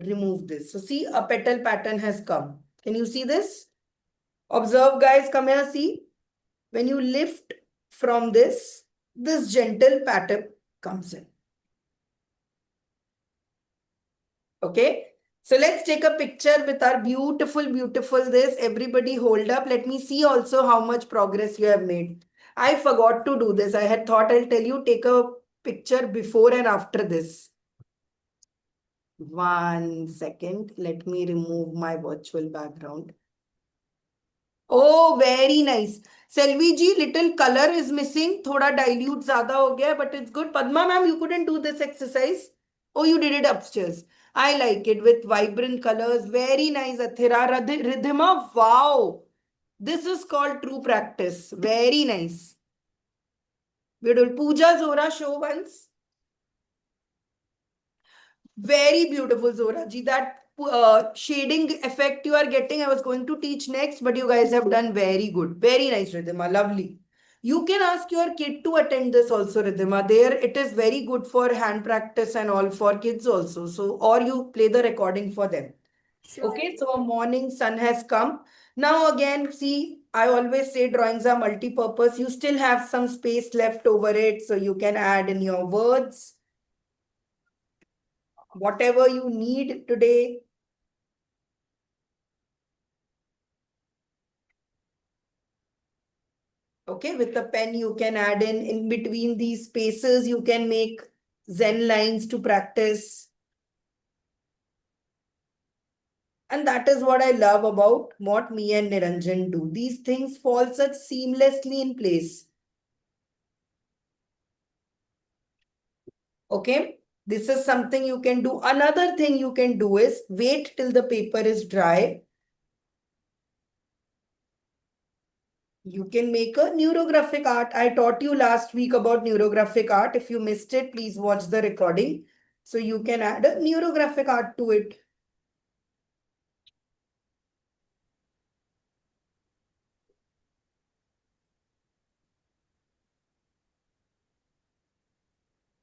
[SPEAKER 1] remove this. So see, a petal pattern has come. Can you see this? Observe, guys, come here, see. When you lift from this gentle pattern comes in. Okay. So let's take a picture with our beautiful, beautiful this. Everybody hold up. Let me see also how much progress you have made. I forgot to do this. I had thought I'll tell you, take a picture before and after this. 1 second. Let me remove my virtual background. Oh, very nice. Selvi ji, little color is missing. Thoda dilute zyada ho gaya, but it's good. Padma ma'am, you couldn't do this exercise. Oh, you did it upstairs. I like it with vibrant colors. Very nice, Athira. Ridhima, wow. This is called true practice. Very nice. Beautiful. Pooja Zora, show once. Very beautiful, Zora ji. That shading effect you are getting, I was going to teach next, but you guys have done very good. Very nice, Ridhima. Lovely. You can ask your kid to attend this also, Ridhima. There, it is very good for hand practice and all for kids also. So, or you play the recording for them.
[SPEAKER 2] Sure.
[SPEAKER 1] Okay, so a morning sun has come. Now again, see, I always say drawings are multi-purpose. You still have some space left over it, so you can add in your words whatever you need today. Okay, with the pen, you can add in between these spaces, you can make Zen lines to practice. And that is what I love about what me and Niranjan do. These things fall such seamlessly in place. Okay, this is something you can do. Another thing you can do is wait till the paper is dry. You can make a neurographic art. I taught you last week about neurographic art. If you missed it, please watch the recording. So you can add a neurographic art to it.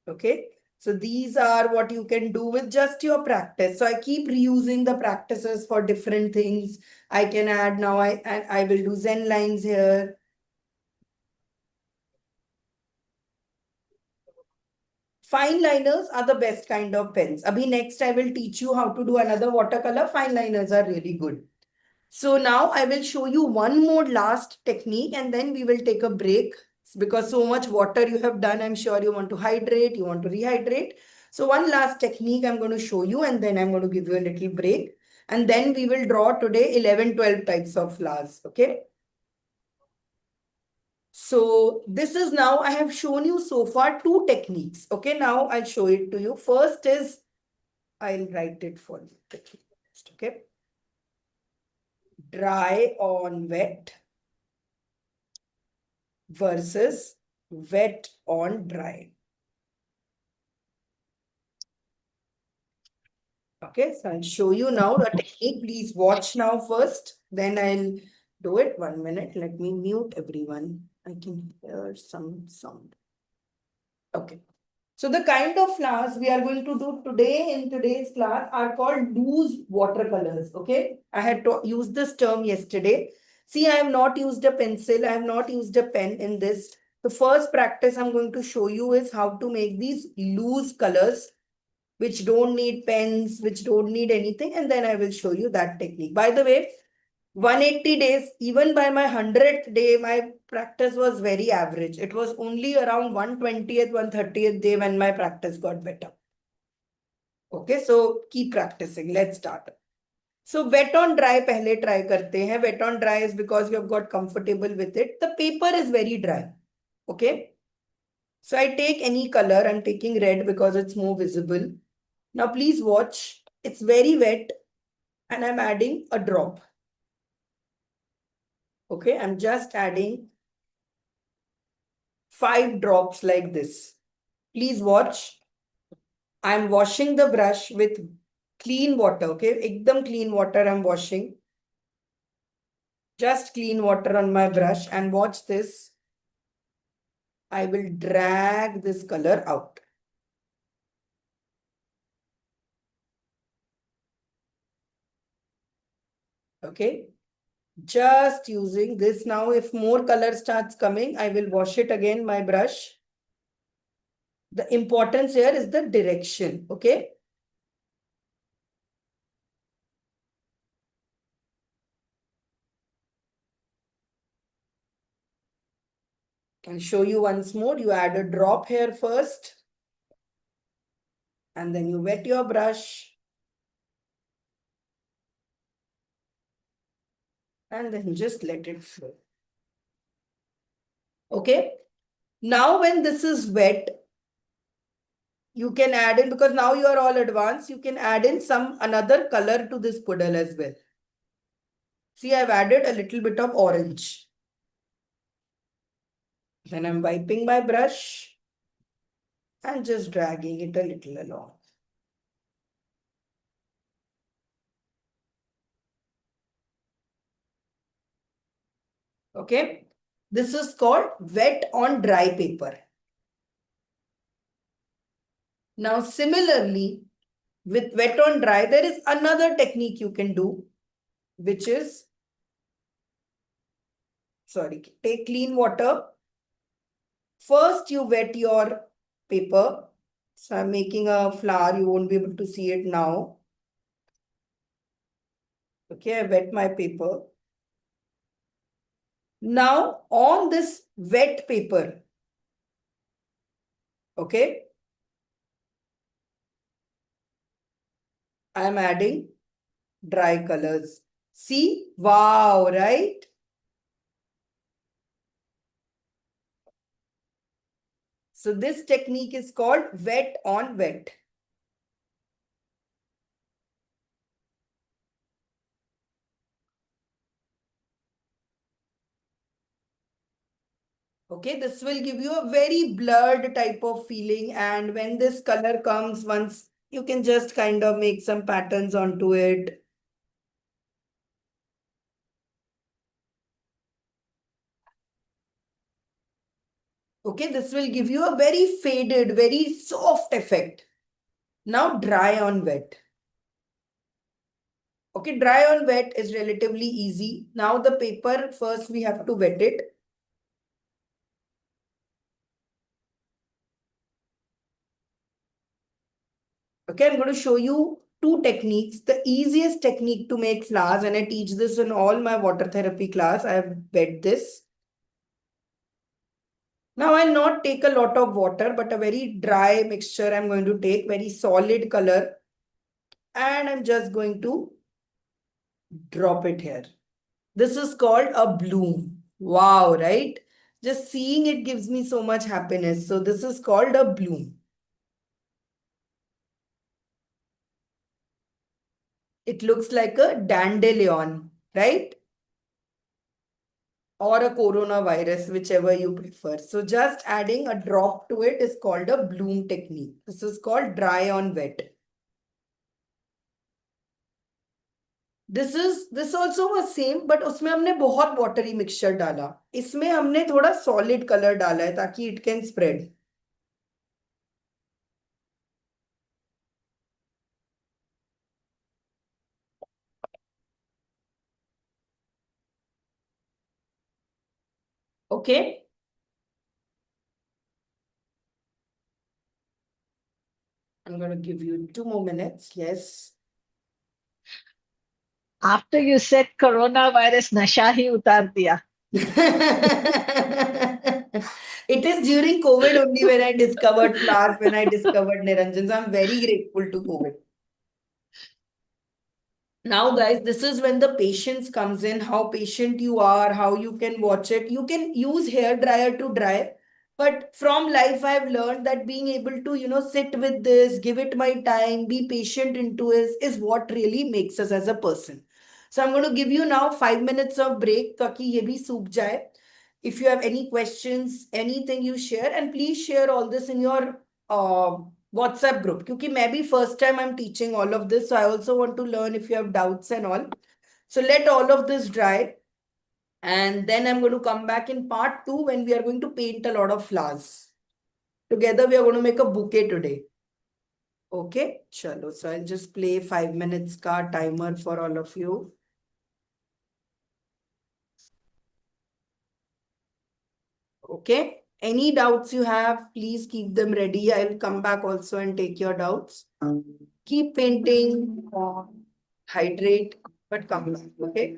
[SPEAKER 1] Okay. So these are what you can do with just your practice. So I keep reusing the practices for different things. I can add now, I will do Zen lines here. Fine liners are the best kind of pens. Abhi next I will teach you how to do another watercolor. Fine liners are really good. So now I will show you one more last technique and then we will take a break because so much water you have done. I'm sure you want to hydrate, you want to rehydrate. So one last technique I'm going to show you and then I'm going to give you a little break. And then we will draw today 11, 12 types of flowers. Okay. So this is now, I have shown you so far two techniques. Okay. Now I'll show it to you. First is, I'll write it for you. Okay. Dry on wet versus wet on dry. Okay, so I'll show you now the technique. Please watch now first, then I'll do it. 1 minute. Let me mute everyone. I can hear some sound. Okay. So the kind of flowers we are going to do today in today's class are called loose watercolors. Okay. I had to use this term yesterday. See, I have not used a pencil. I have not used a pen in this. The first practice I'm going to show you is how to make these loose colors, which don't need pens, which don't need anything. And then I will show you that technique. By the way, 180 days, even by my 100th day, my practice was very average. It was only around 120th, 130th day when my practice got better. Okay, so keep practicing. Let's start. So wet on dry pehle try karte hain. Wet on dry is because you have got comfortable with it. The paper is very dry. Okay. So I take any color. I'm taking red because it's more visible. Now please watch. It's very wet and I'm adding a drop. Okay, I'm just adding 5 drops like this. Please watch. I'm washing the brush with clean water. Okay, ekdam clean water I'm washing. Just clean water on my brush and watch this. I will drag this color out. Okay, just using this now. If more color starts coming, I will wash it again, my brush. The importance here is the direction. Okay. I'll show you once more. You add a drop here first. And then you wet your brush. And then just let it flow. Okay. Now when this is wet, you can add in, because now you are all advanced, you can add in some another color to this puddle as well. See, I've added a little bit of orange. Then I'm wiping my brush and just dragging it a little along. Okay. This is called wet on dry paper. Now, similarly, with wet on dry, there is another technique you can do, which is, sorry, take clean water. First, you wet your paper. So I'm making a flower. You won't be able to see it now. Okay, I wet my paper. Now, on this wet paper, okay, I'm adding dry colors. See? Wow, right? So this technique is called wet on wet. Okay, this will give you a very blurred type of feeling. And when this color comes, once you can just kind of make some patterns onto it. Okay, this will give you a very faded, very soft effect. Now dry on wet. Okay, dry on wet is relatively easy. Now the paper, first we have to wet it. Okay, I'm going to show you two techniques. The easiest technique to make flowers, and I teach this in all my water therapy class. I have wet this. Now I'll not take a lot of water, but a very dry mixture I'm going to take, very solid color. And I'm just going to drop it here. This is called a bloom. Wow, right? Just seeing it gives me so much happiness. So this is called a bloom. It looks like a dandelion, right? Or a coronavirus, whichever you prefer. So just adding a drop to it is called a bloom technique. This is called dry on wet. This also was same, but उसमें हमने बहुत watery mixture डाला. इसमें हमने थोड़ा solid color डाला है ताकि it can spread. Okay. I'm going to give you 2 more minutes. Yes.
[SPEAKER 3] After you said coronavirus, nasha hi utar diya.
[SPEAKER 1] It is during COVID only when I discovered flowers, when I discovered Niranjan. So I'm very grateful to COVID. Now, guys, this is when the patience comes in, how patient you are, how you can watch it. You can use hair dryer to dry. But from life, I've learned that being able to, sit with this, give it my time, be patient into it is what really makes us as a person. So I'm going to give you now 5 minutes of break, ताकि ये भी सूख जाए. If you have any questions, anything you share, and please share all this in your WhatsApp group. क्योंकि मैं भी first time I'm teaching all of this, so I also want to learn if you have doubts and all. So let all of this dry. And then I'm going to come back in part 2 when we are going to paint a lot of flowers. Together, we are going to make a bouquet today. Okay, chalo. So I'll just play 5 minutes ka timer for all of you. Okay. Any doubts you have, please keep them ready. I'll come back also and take your doubts. Keep painting, hydrate, but come back. Okay.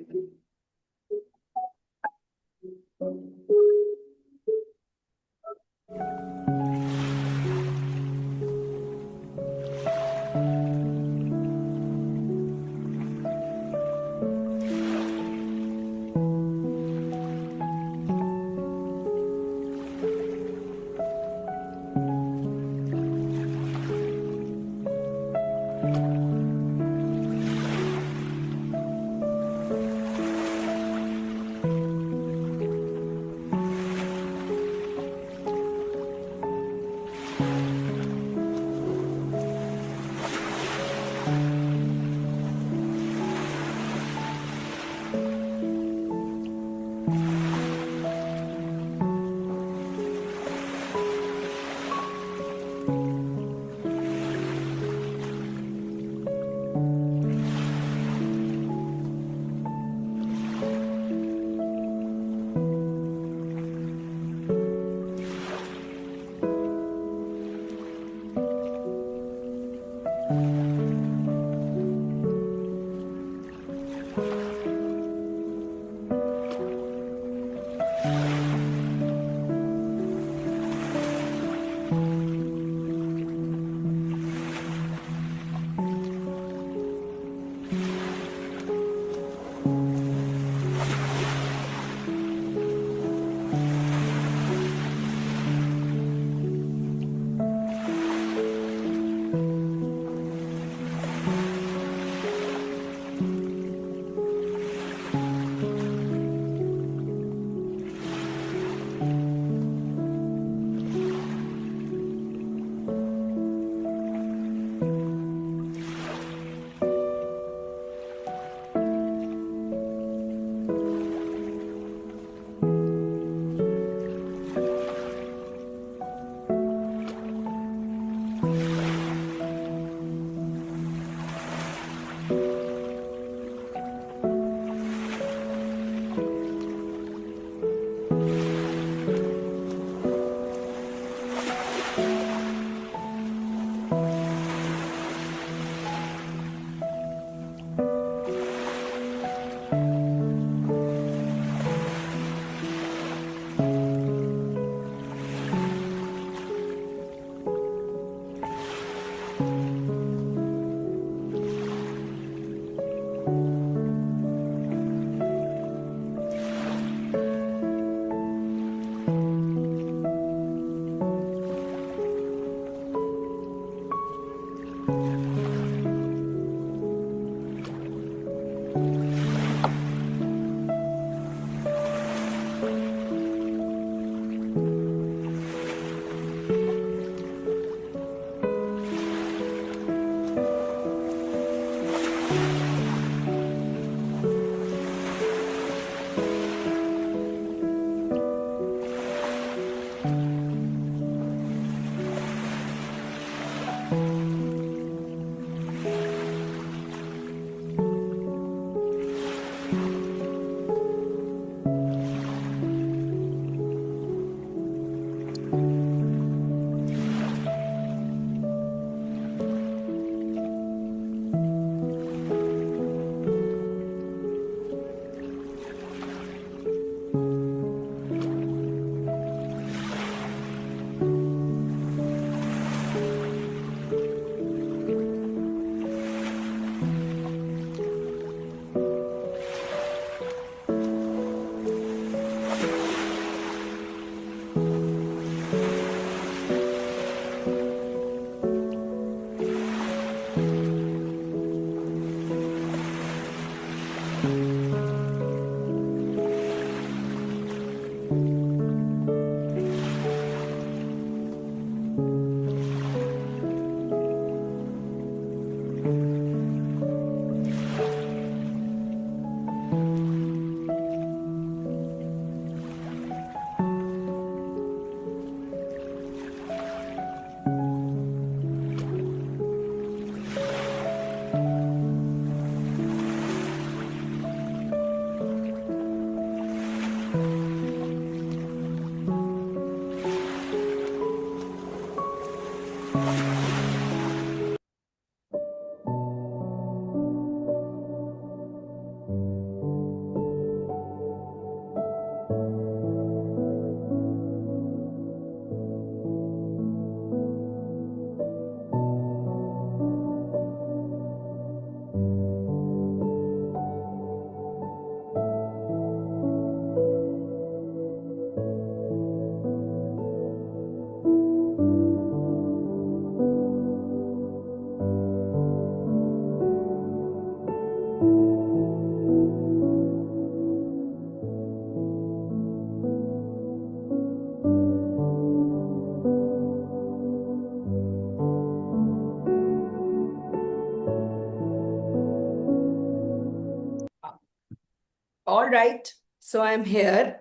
[SPEAKER 1] All right, so I'm here.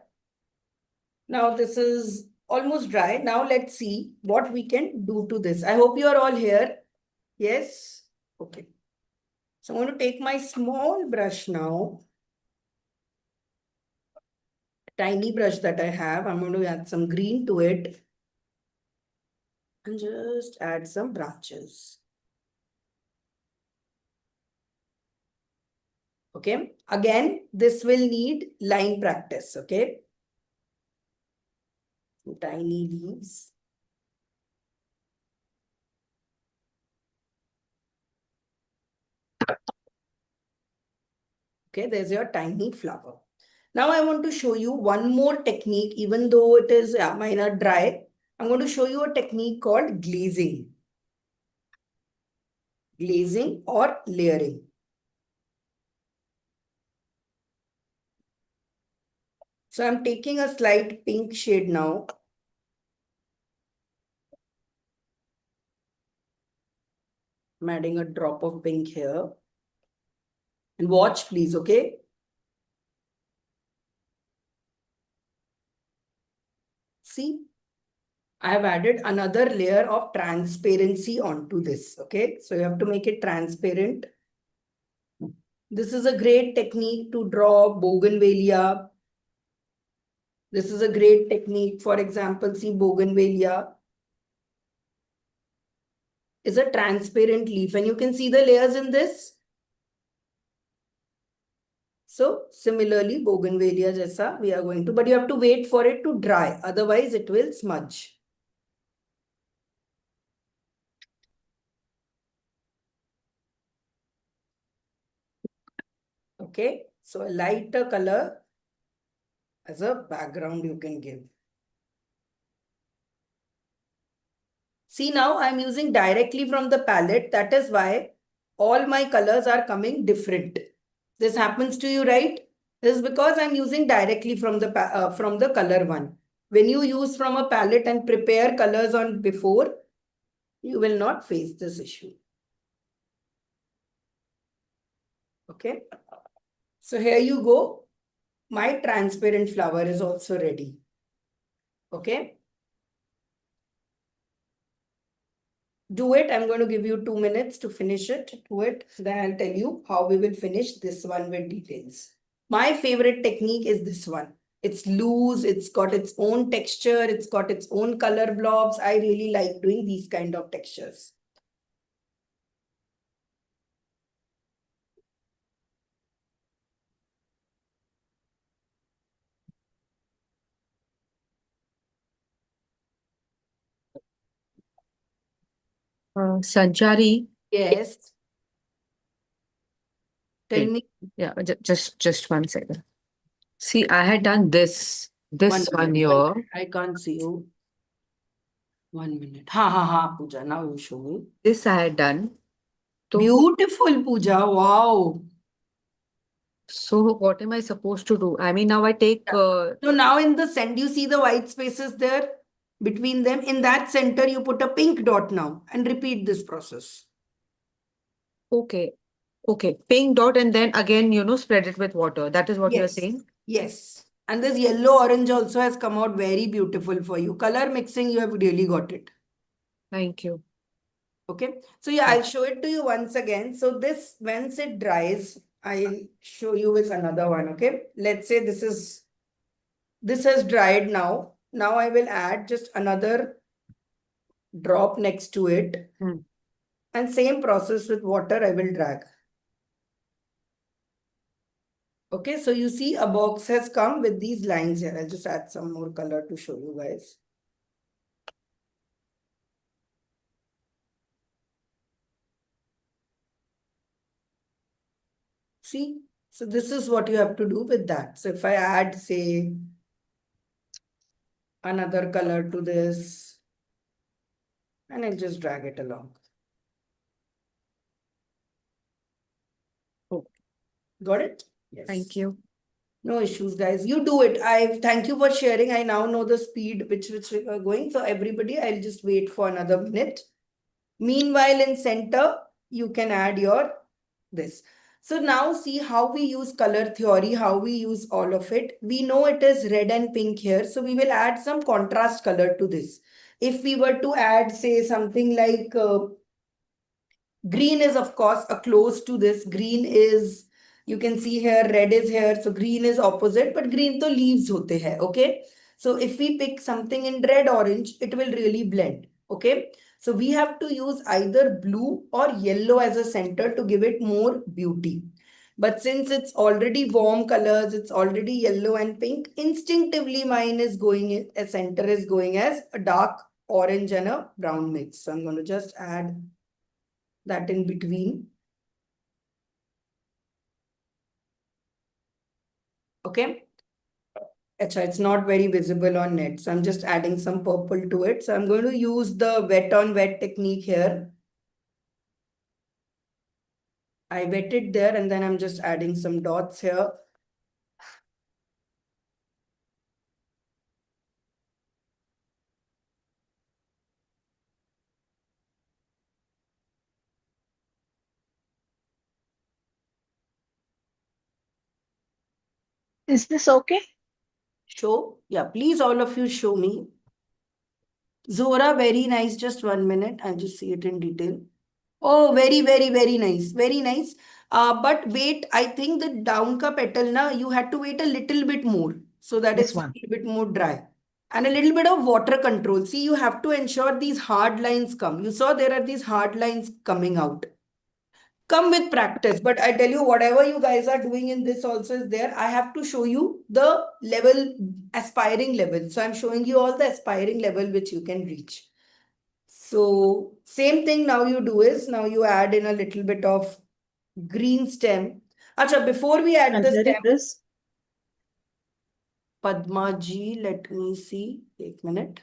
[SPEAKER 1] Now this is almost dry. Now let's see what we can do to this. I hope you are all here. Yes? Okay. So I'm going to take my small brush now. Tiny brush that I have. I'm going to add some green to it. And just add some branches. Okay. Again, this will need line practice. Okay. Tiny leaves. Okay, there's your tiny flower. Now I want to show you one more technique, even though it is mine are dry. I'm going to show you a technique called glazing. Glazing or layering. So I'm taking a slight pink shade now. I'm adding a drop of pink here. And watch, please, okay? See, I have added another layer of transparency onto this, okay? So you have to make it transparent. This is a great technique to draw bougainvillea. This is a great technique. For example, see bougainvillea is a transparent leaf and you can see the layers in this. So similarly, bougainvillea jaisa we are going to, but you have to wait for it to dry. Otherwise it will smudge. Okay. So a lighter color as a background you can give. See, now I'm using directly from the palette. That is why all my colors are coming different. This happens to you, right? This is because I'm using directly from the color one. When you use from a palette and prepare colors on before, you will not face this issue. Okay. So here you go. My transparent flower is also ready. Okay. Do it. I'm going to give you 2 minutes to finish it. Do it. Then I'll tell you how we will finish this one with details. My favorite technique is this one. It's loose. It's got its own texture. It's got its own color blobs. I really like doing these kind of textures.
[SPEAKER 4] Sanchari.
[SPEAKER 1] Yes. Tell
[SPEAKER 4] Wait.
[SPEAKER 1] me.
[SPEAKER 4] Yeah, just 1 second. See, I had done this one
[SPEAKER 1] minute.
[SPEAKER 4] here.
[SPEAKER 1] I can't see you. 1 minute. Ha, Pooja. Now you show me.
[SPEAKER 4] This I had done.
[SPEAKER 1] Beautiful, Pooja. Wow.
[SPEAKER 4] So what am I supposed to do? I mean, now I take.
[SPEAKER 1] So now in the send, you see the white spaces there between them. In that center, you put a pink dot now and repeat this process.
[SPEAKER 4] Okay. Pink dot and then again, spread it with water. That is what you're saying?
[SPEAKER 1] Yes. And this yellow orange also has come out very beautiful for you. Color mixing, you have really got it.
[SPEAKER 4] Thank you.
[SPEAKER 1] Okay. So yeah, I'll show it to you once again. So this, once it dries, I'll show you with another one. Okay. Let's say this has dried now. Now I will add just another drop next to it. And same process with water, I will drag. Okay, so you see a box has come with these lines here. I'll just add some more color to show you guys. See, so this is what you have to do with that. So if I add, say, another color to this, and I'll just drag it along.
[SPEAKER 4] Oh.
[SPEAKER 1] Got it? Yes.
[SPEAKER 4] Thank you.
[SPEAKER 1] No issues, guys. You do it. I thank you for sharing. I now know the speed which we are going. So everybody, I'll just wait for another minute. Meanwhile, in center, you can add your this. So now see how we use color theory, how we use all of it. We know it is red and pink here. So we will add some contrast color to this. If we were to add, say, something like green is, of course, a close to this. Green is, you can see here, red is here. So green is opposite, but green to leaves hote hai, okay? So if we pick something in red orange, it will really blend, okay? So we have to use either blue or yellow as a center to give it more beauty. But since it's already warm colors, it's already yellow and pink, instinctively mine is going, a center is going as a dark orange and a brown mix. So I'm going to just add that in between. Okay. Achha, it's not very visible on net. So I'm just adding some purple to it. So I'm going to use the wet on wet technique here. I wet it there and then I'm just adding some dots here.
[SPEAKER 3] Is this okay?
[SPEAKER 1] Show. Yeah, please all of you show me. Zora, very nice. Just 1 minute. I'll just see it in detail. Oh, very, very, very nice. Very nice. But wait, I think the down ka petal na, you had to wait a little bit more so that
[SPEAKER 3] This
[SPEAKER 1] it's a
[SPEAKER 3] one.
[SPEAKER 1] little bit more dry. And a little bit of water control. See, you have to ensure these hard lines come. You saw there are these hard lines coming out. Come with practice. But I tell you, whatever you guys are doing in this also is there. I have to show you the level, aspiring level. So I'm showing you all the aspiring level which you can reach. So same thing now you do is, now you add in a little bit of green stem. Acha, before we add the stem,
[SPEAKER 3] This?
[SPEAKER 1] Padma ji, let me see. 1 minute.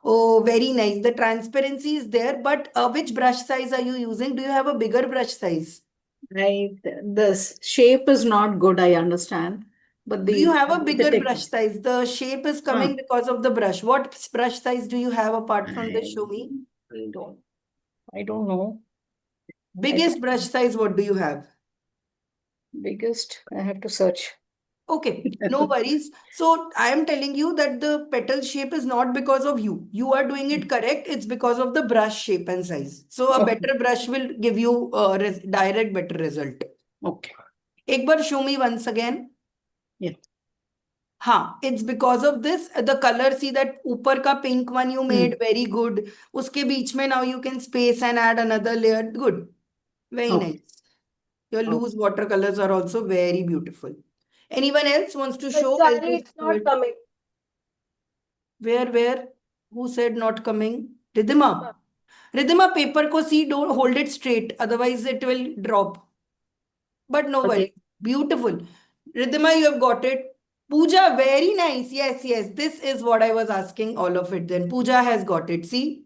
[SPEAKER 1] Oh, very nice. The transparency is there, but which brush size are you using? Do you have a bigger brush size?
[SPEAKER 5] The shape is not good, I understand. But
[SPEAKER 1] Do you have a
[SPEAKER 5] the
[SPEAKER 1] bigger
[SPEAKER 5] technique.
[SPEAKER 1] brush size? The shape is coming because of the brush. What brush size do you have apart from this? Show me.
[SPEAKER 5] I don't know.
[SPEAKER 1] Biggest brush size, what do you have?
[SPEAKER 5] Biggest, I have to search.
[SPEAKER 1] Okay, no worries. So I am telling you that the petal shape is not because of you. You are doing it correct. It's because of the brush shape and size. So a better brush will give you a direct better result.
[SPEAKER 5] Okay.
[SPEAKER 1] एक बार show me once again.
[SPEAKER 5] Yeah.
[SPEAKER 1] हाँ, it's because of this. The color, see that ऊपर का pink one you made, very good. उसके बीच में now you can space and add another layer. Good. Very nice. Your loose watercolors are also very beautiful. Anyone else wants to show?
[SPEAKER 6] Sorry, it's not coming.
[SPEAKER 1] Where? Who said not coming? Ridhima. Ridhima, paper ko see, don't hold it straight. Otherwise it will drop. But no worry. Beautiful. Ridhima, you have got it. Pooja, very nice. Yes, yes. This is what I was asking all of it then. Pooja has got it. See?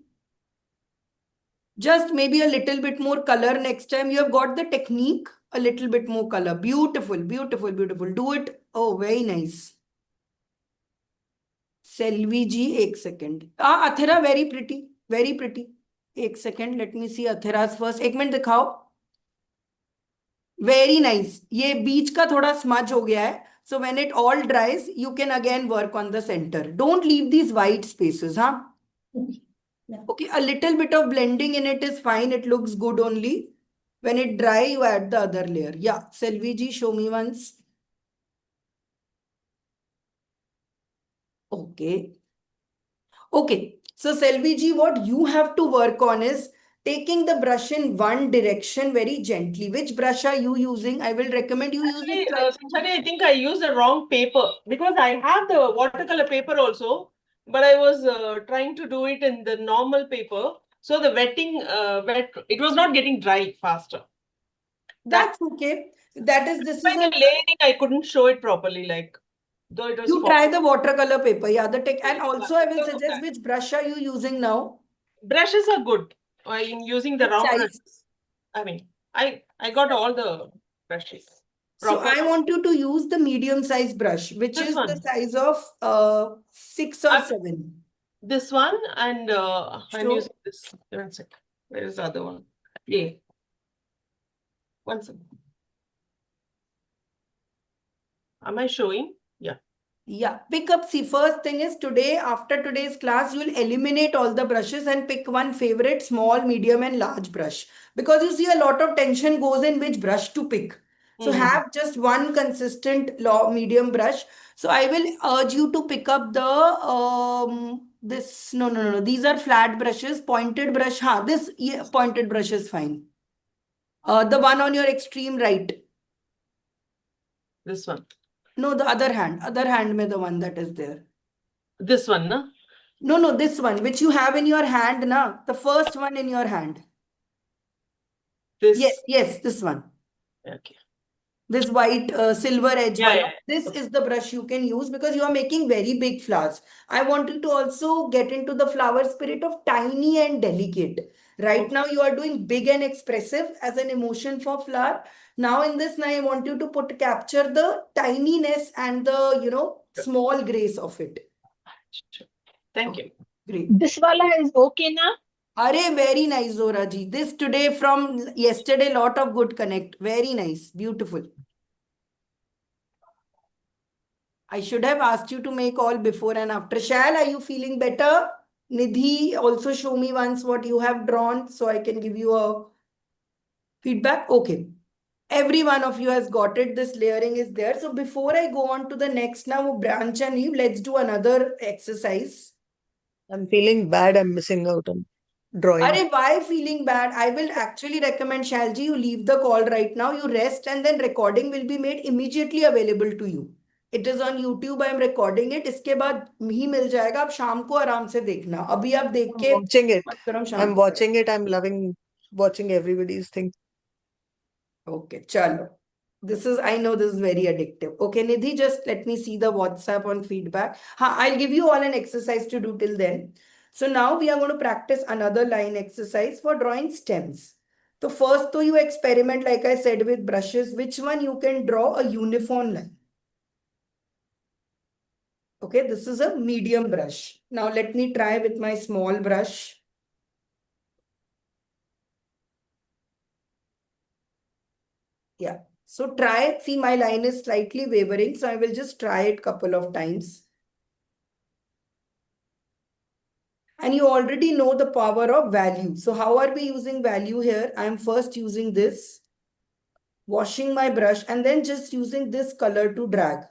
[SPEAKER 1] Just maybe a little bit more color next time. You have got the technique. A little bit more color. Beautiful, beautiful, beautiful. Do it. Oh, very nice. Selvi ji, 1 second. Athira, very pretty. Very pretty. 1 second. Let me see Athira's first. 1 minute दिखाओ. Very nice. ये बीच का थोड़ा smudge हो गया है. So when it all dries, you can again work on the center. Don't leave these white spaces, huh? Okay, a little bit of blending in it is fine. It looks good only. When it dry, you add the other layer. Yeah, Selvi ji, show me once. Okay. Okay. So Selvi ji, what you have to work on is taking the brush in one direction very gently. Which brush are you using? I will recommend you use it.
[SPEAKER 6] Sanchari, I think I used the wrong paper because I have the watercolor paper also, but I was trying to do it in the normal paper. So the it was not getting dry faster.
[SPEAKER 1] That's okay. This is
[SPEAKER 6] By the layering, I couldn't show it properly, like though it was.
[SPEAKER 1] You try the watercolor paper. Yeah, and
[SPEAKER 6] Yeah,
[SPEAKER 1] also I will
[SPEAKER 6] because of
[SPEAKER 1] suggest
[SPEAKER 6] that.
[SPEAKER 1] which brush are you using now?
[SPEAKER 6] Brushes are good. I'm using the
[SPEAKER 1] Which
[SPEAKER 6] round
[SPEAKER 1] size?
[SPEAKER 6] brushes. I mean, I got all the brushes.
[SPEAKER 1] So
[SPEAKER 6] Proper.
[SPEAKER 1] I want you to use the medium size brush, which
[SPEAKER 6] This
[SPEAKER 1] is the
[SPEAKER 6] one.
[SPEAKER 1] size of 6 or 7.
[SPEAKER 6] This one, and I'm
[SPEAKER 1] Sure.
[SPEAKER 6] using this. One second. Where is the other one? Yeah. One second. Am I showing? Yeah.
[SPEAKER 1] Yeah, pick up. See, first thing is today, after today's class, you'll eliminate all the brushes and pick one favorite small, medium, and large brush. Because you see, a lot of tension goes in which brush to pick. So have just one consistent medium brush. So I will urge you to pick up the this. No. These are flat brushes. Pointed brush. This pointed brush is fine. The one on your extreme right.
[SPEAKER 6] This one.
[SPEAKER 1] No, the other hand. Other hand mein the one that is there.
[SPEAKER 6] This one, no?
[SPEAKER 1] No, this one, which you have in your hand, na? The first one in your hand.
[SPEAKER 6] This.
[SPEAKER 1] Yes, this one.
[SPEAKER 6] Okay.
[SPEAKER 1] This white silver edge
[SPEAKER 6] Yeah,
[SPEAKER 1] one.
[SPEAKER 6] yeah.
[SPEAKER 1] This is the brush you can use because you are making very big flowers. I want you to also get into the flower spirit of tiny and delicate. Right now, you are doing big and expressive as an emotion for flower. Now, in this, now I want you to capture the tininess and the small grace of it.
[SPEAKER 6] Sure. Thank you.
[SPEAKER 1] Great.
[SPEAKER 3] This wala is okay now?
[SPEAKER 1] Arey, very nice, Zora ji. This today from yesterday, lot of good connect. Very nice. Beautiful. I should have asked you to make all before and after. Shall, are you feeling better? Nidhi, also show me once what you have drawn so I can give you a feedback. Okay. Every one of you has got it. This layering is there. So before I go on to the next now, branch and leaf, let's do another exercise.
[SPEAKER 7] I'm feeling bad. I'm missing out on drawing.
[SPEAKER 1] Arey, why feeling bad? I will actually recommend Shalji, you leave the call right now, you rest, and then recording will be made immediately available to you. It is on YouTube. I am recording it. इसके बाद ही मिल जाएगा. आप शाम को आराम से देखना. अभी आप देख
[SPEAKER 7] I'm
[SPEAKER 1] के
[SPEAKER 7] watching it.
[SPEAKER 1] मत करो, शाम
[SPEAKER 7] I'm
[SPEAKER 1] को करो.
[SPEAKER 7] watching it. I'm loving watching everybody's thing.
[SPEAKER 1] Okay, chalo. I know this is very addictive. Okay, Nidhi, just let me see the WhatsApp on feedback. I'll give you all an exercise to do till then. So now we are going to practice another line exercise for drawing stems. So first, you experiment, like I said, with brushes. Which one you can draw a uniform line? Okay, this is a medium brush. Now let me try with my small brush. Yeah. So try it. See, my line is slightly wavering. So I will just try it couple of times. And you already know the power of value. So how are we using value here? I'm first using this, washing my brush, and then just using this color to drag.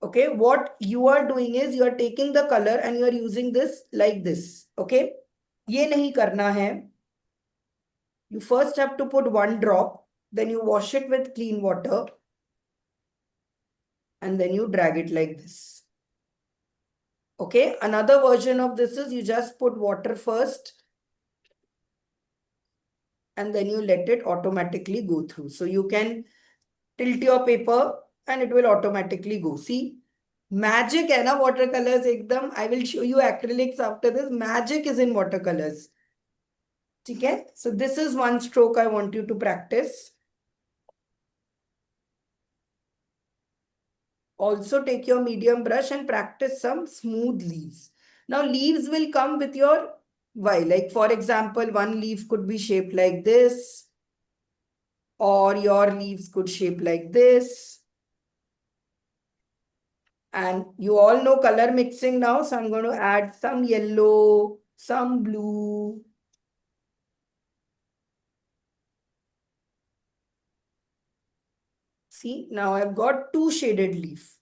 [SPEAKER 1] Okay, what you are doing is you are taking the color and you are using this like this. Okay, ये नहीं करना है. You first have to put one drop, then you wash it with clean water, and then you drag it like this. Okay, another version of this is you just put water first and then you let it automatically go through. So you can tilt your paper and it will automatically go. See, magic hai na watercolors ekdam. I will show you acrylics after this. Magic is in watercolors. Okay, so this is one stroke I want you to practice. Also take your medium brush and practice some smooth leaves. Now leaves will come with your why. Like for example, one leaf could be shaped like this, or your leaves could shape like this. And you all know color mixing now. So I'm going to add some yellow, some blue. See, now I've got two shaded leaf.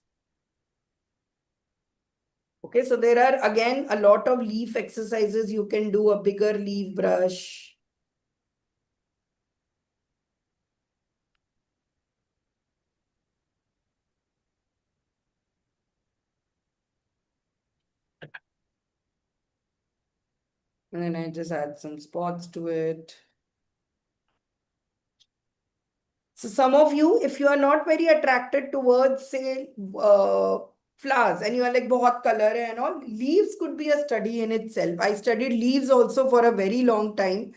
[SPEAKER 1] Okay, so there are again a lot of leaf exercises you can do, a bigger leaf brush. And then I just add some spots to it. So some of you, if you are not very attracted towards, say, flowers, and you are like, bahut color hai and all, leaves could be a study in itself. I studied leaves also for a very long time.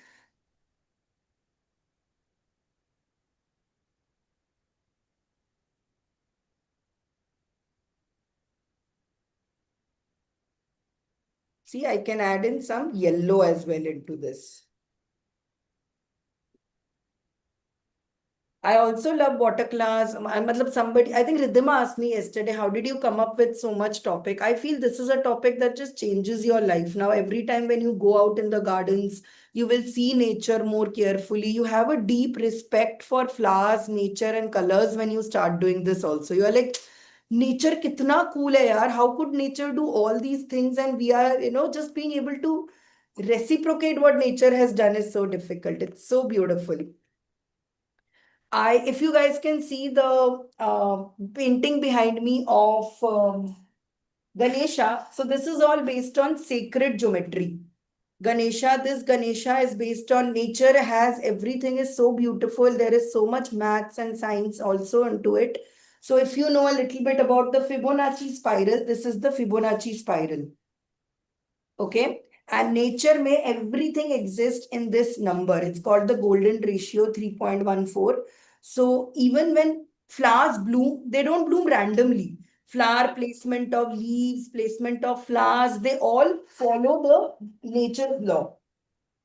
[SPEAKER 1] See, I can add in some yellow as well into this. I also love watercolors. Somebody, I think Ridhima asked me yesterday, how did you come up with so much topic? I feel this is a topic that just changes your life. Now, every time when you go out in the gardens, you will see nature more carefully. You have a deep respect for flowers, nature, and colors when you start doing this also. You are like, nature kitna cool hai yaar. How could nature do all these things? And we are, just being able to reciprocate what nature has done is so difficult. It's so beautiful. If you guys can see the painting behind me of Ganesha, so this is all based on sacred geometry. This Ganesha is based on nature, has everything is so beautiful. There is so much maths and science also into it. So if you know a little bit about the Fibonacci spiral, this is the Fibonacci spiral. Okay. And nature may everything exist in this number. It's called the golden ratio 3.14. So even when flowers bloom, they don't bloom randomly. Flower placement of leaves, placement of flowers, they all follow the nature's law.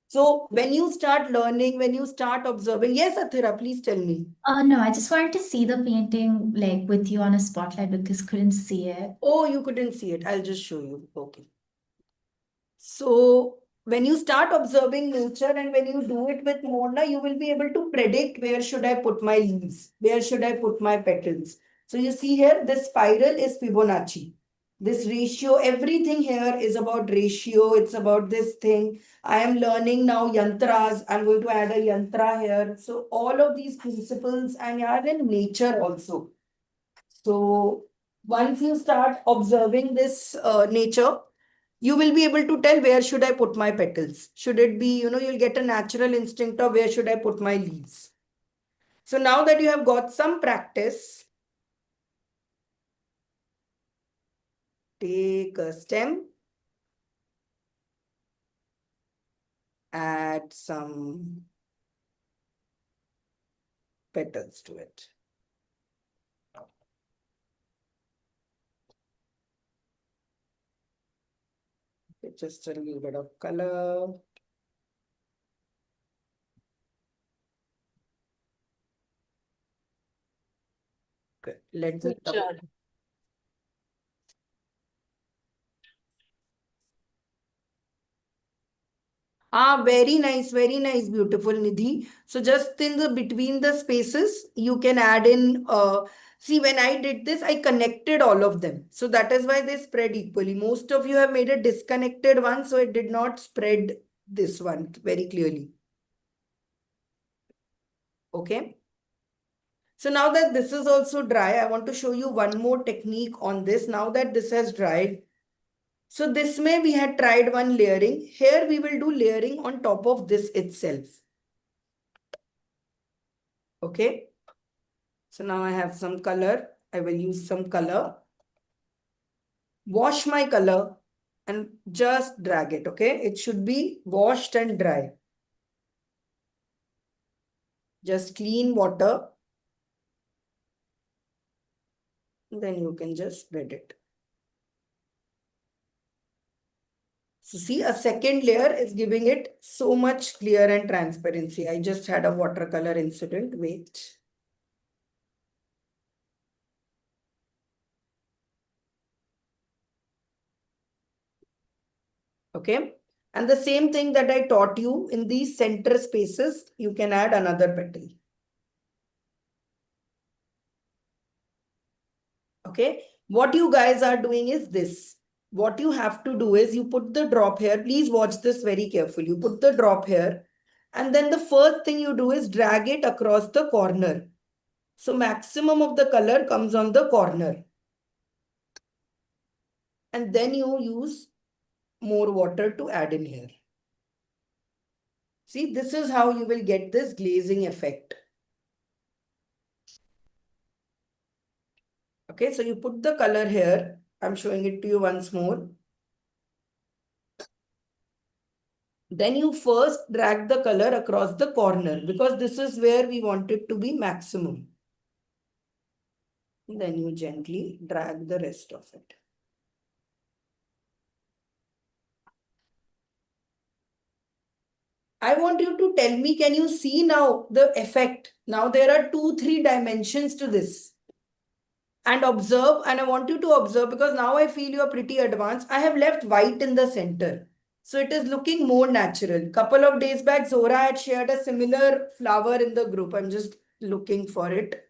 [SPEAKER 1] So when you start learning, when you start observing, yes, Athira, please tell me.
[SPEAKER 2] No, I just wanted to see the painting like with you on a spotlight because couldn't see it.
[SPEAKER 1] Oh, you couldn't see it. I'll just show you. Okay. So when you start observing nature and when you do it with Mona, you will be able to predict where should I put my leaves, where should I put my petals. So you see here, this spiral is Fibonacci. This ratio, everything here is about ratio. It's about this thing. I am learning now yantras. I'm going to add a yantra here. So all of these principles and are in nature also. So once you start observing this nature, you will be able to tell where should I put my petals. Should it be, you'll get a natural instinct of where should I put my leaves. So now that you have got some practice, take a stem, add some petals to it. Just a little bit of color. Good. Let me
[SPEAKER 6] Good.
[SPEAKER 1] Very nice, beautiful Nidhi. So just in the between the spaces, you can add in, see when I did this, I connected all of them. So that is why they spread equally. Most of you have made a disconnected one, so it did not spread this one very clearly. Okay. So now that this is also dry, I want to show you one more technique on this. Now that this has dried, so this way we had tried one layering. Here we will do layering on top of this itself. Okay. So now I have some color. I will use some color. Wash my color and just drag it. Okay. It should be washed and dry. Just clean water. Then you can just spread it. So see, a second layer is giving it so much clear and transparency. I just had a watercolor incident. Wait. Okay. And the same thing that I taught you in these center spaces, you can add another petal. Okay. What you guys are doing is this. what you have to do is you put the drop here. Please watch this very carefully. You put the drop here, and then the first thing you do is drag it across the corner. So maximum of the color comes on the corner. And then you use more water to add in here. See, this is how you will get this glazing effect. Okay, so you put the color here. I'm showing it to you once more. Then you first drag the color across the corner because this is where we want it to be maximum. Then you gently drag the rest of it. I want you to tell me, can you see now the effect? Now there are 2-3 dimensions to this. And observe, and I want you to observe because now I feel you're pretty advanced. I have left white in the center. So it is looking more natural. Couple of days back, Zora had shared a similar flower in the group. I'm just looking for it.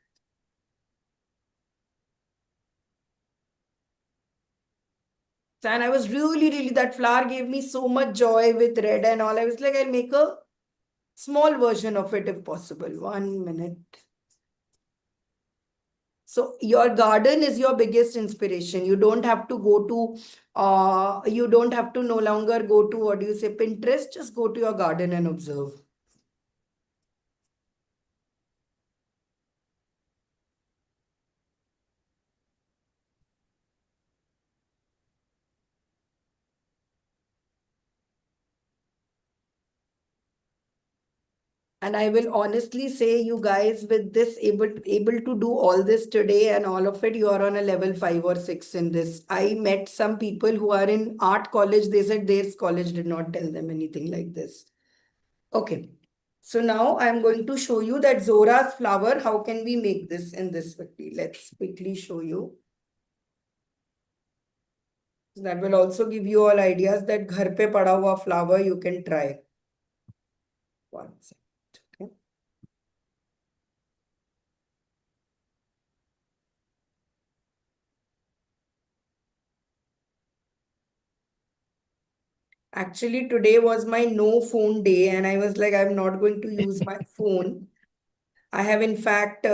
[SPEAKER 1] And I was really, that flower gave me so much joy with red and all. I was like, I'll make a small version of it if possible. 1 minute. So your garden is your biggest inspiration. You don't have to go to, you don't have to no longer go to, what do you say, Pinterest. Just go to your garden and observe. And I will honestly say, you guys, with this able to do all this today and all of it, you are on a level 5 or 6 in this. I met some people who are in art college. They said their college did not tell them anything like this. Okay. So now I'm going to show you that Zora's flower. How can we make this in this quickly? Let's quickly show you. That will also give you all ideas that ghar pe pada hua flower you can try. 1 second. Okay. Actually, today was my no phone day, and I was like, I'm not going to use my phone. I have, in fact,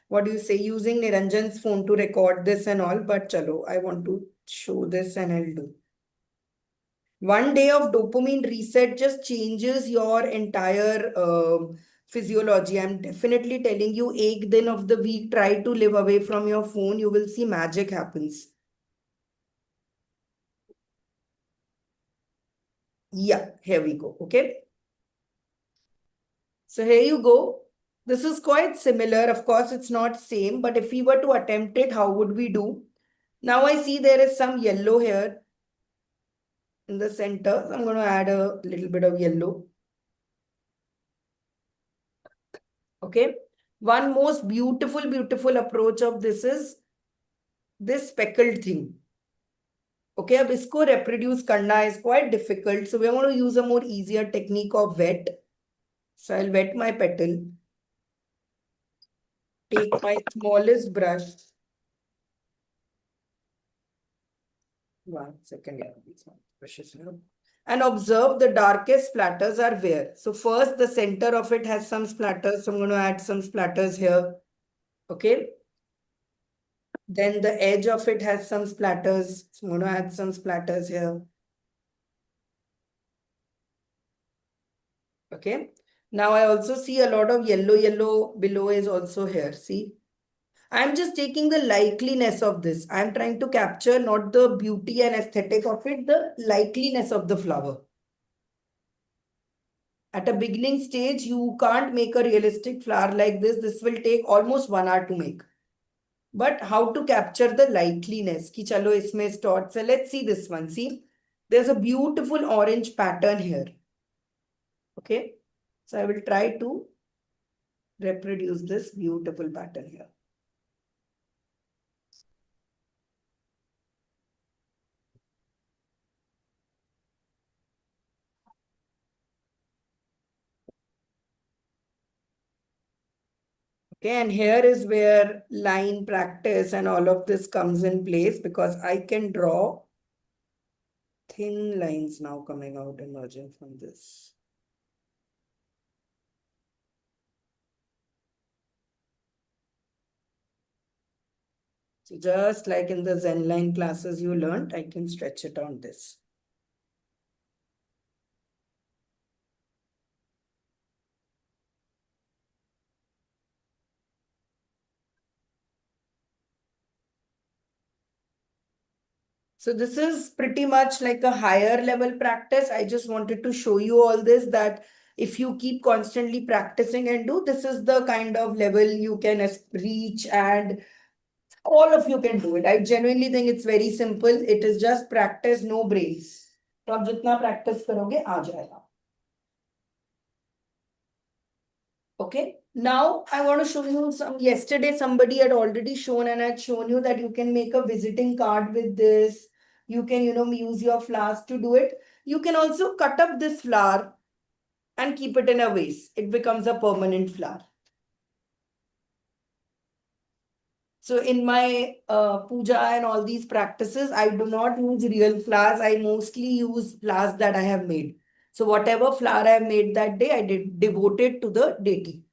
[SPEAKER 1] what do you say, using Niranjan's phone to record this and all, but chalo, I want to show this and I'll do. 1 day of dopamine reset just changes your entire physiology. I'm definitely telling you, ek din of the week, try to live away from your phone. You will see magic happens. Yeah, here we go. Okay. So here you go. This is quite similar. Of course, it's not same, but if we were to attempt it, how would we do? Now I see there is some yellow here in the center. So I'm going to add a little bit of yellow. Okay. One most beautiful approach of this is this speckled thing. Okay, अब इसको reproduce करना is quite difficult. So we're going to use a more easier technique of wet. So I'll wet my petal. Take my smallest brush. 1 second, yeah, these brushes here. And observe the darkest splatters are where. So first the center of it has some splatters. So I'm going to add some splatters here. Okay. Then the edge of it has some splatters. So I'm going to add some splatters here. Okay. Now I also see a lot of yellow below is also here. See, I'm just taking the likeliness of this. I'm trying to capture not the beauty and aesthetic of it, the likeliness of the flower. At a beginning stage, you can't make a realistic flower like this. This will take almost 1 hour to make. But how to capture the likeliness? Ki chalo isme start. So let's see this one. See, there's a beautiful orange pattern here. Okay. So I will try to reproduce this beautiful pattern here. Okay, and here is where line practice and all of this comes in place because I can draw thin lines now coming out, emerging from this. So just like in the Zen line classes you learned, I can stretch it on this. So this is pretty much like a higher level practice. I just wanted to show you all this, that if you keep constantly practicing and do, this is the kind of level you can reach, and all of you can do it. I genuinely think it's very simple. It is just practice, no brains. तो आप जितना practice करोगे आ जाएगा. Okay. Now I want to show you some. Yesterday, somebody had already shown, and I'd shown you that you can make a visiting card with this. You can, use your flowers to do it. You can also cut up this flower and keep it in a vase. It becomes a permanent flower. So in my puja and all these practices, I do not use real flowers. I mostly use flowers that I have made. So whatever flower I made that day, I did devote it to the deity.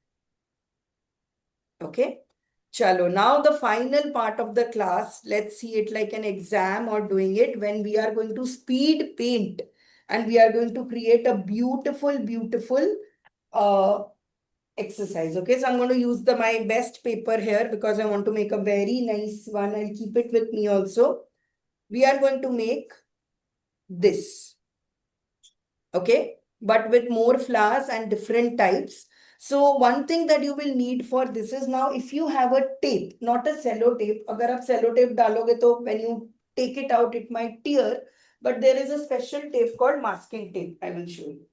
[SPEAKER 1] Okay. Chalo, now the final part of the class, let's see it like an exam or doing it when we are going to speed paint and we are going to create a beautiful, beautiful exercise. Okay, so I'm going to use my best paper here because I want to make a very nice one. I'll keep it with me also. We are going to make this. Okay, but with more flowers and different types. So one thing that you will need for this is, now if you have a tape, not a cello tape, agar aap cello tape daloge to when you take it out, it might tear, but there is a special tape called masking tape. I will show you.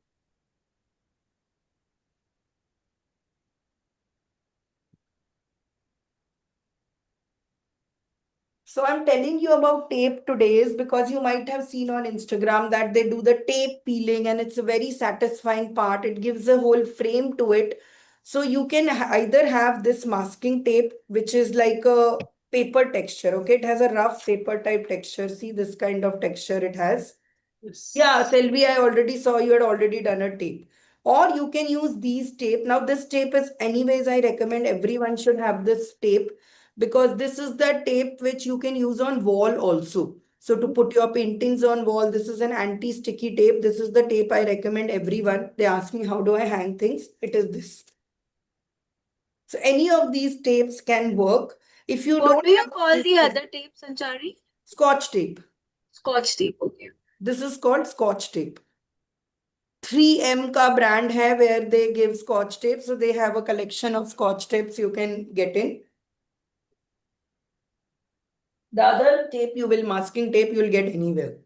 [SPEAKER 1] So I'm telling you about tape today is because you might have seen on Instagram that they do the tape peeling and it's a very satisfying part. It gives a whole frame to it. So you can either have this masking tape, which is like a paper texture. Okay, it has a rough paper type texture. See this kind of texture it has.
[SPEAKER 6] Yes.
[SPEAKER 1] Yeah, Selvi, I already saw you had already done a tape. Or you can use these tape. Now this tape is, anyways, I recommend everyone should have this tape because this is the tape which you can use on wall also. So to put your paintings on wall, this is an anti-sticky tape. This is the tape I recommend everyone. They ask me, how do I hang things? It is this. So any of these tapes can work. If you
[SPEAKER 8] What
[SPEAKER 1] don't
[SPEAKER 8] do you
[SPEAKER 1] have
[SPEAKER 8] call
[SPEAKER 1] this
[SPEAKER 8] the
[SPEAKER 1] tape,
[SPEAKER 8] other tape, Sanchari?
[SPEAKER 1] Scotch tape.
[SPEAKER 8] Scotch tape, okay.
[SPEAKER 1] This is called Scotch tape. 3M ka brand hai where they give Scotch tape. So they have a collection of Scotch tapes you can get in. The other tape you will, masking tape, you will get anywhere.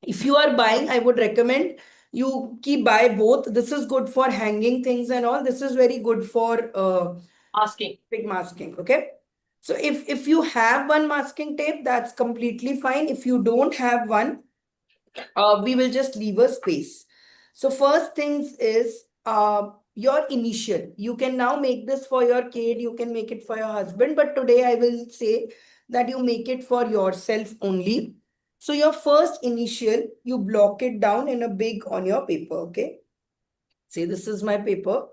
[SPEAKER 1] If you are buying, I would recommend you buy both. This is good for hanging things and all. This is very good for
[SPEAKER 6] Asking.
[SPEAKER 1] big masking. Okay. So if you have one masking tape, that's completely fine. If you don't have one, we will just leave a space. So first things is your initial. You can now make this for your kid, you can make it for your husband, but today I will say that you make it for yourself only. So your first initial, you block it down in a big on your paper, okay? Say this is my paper.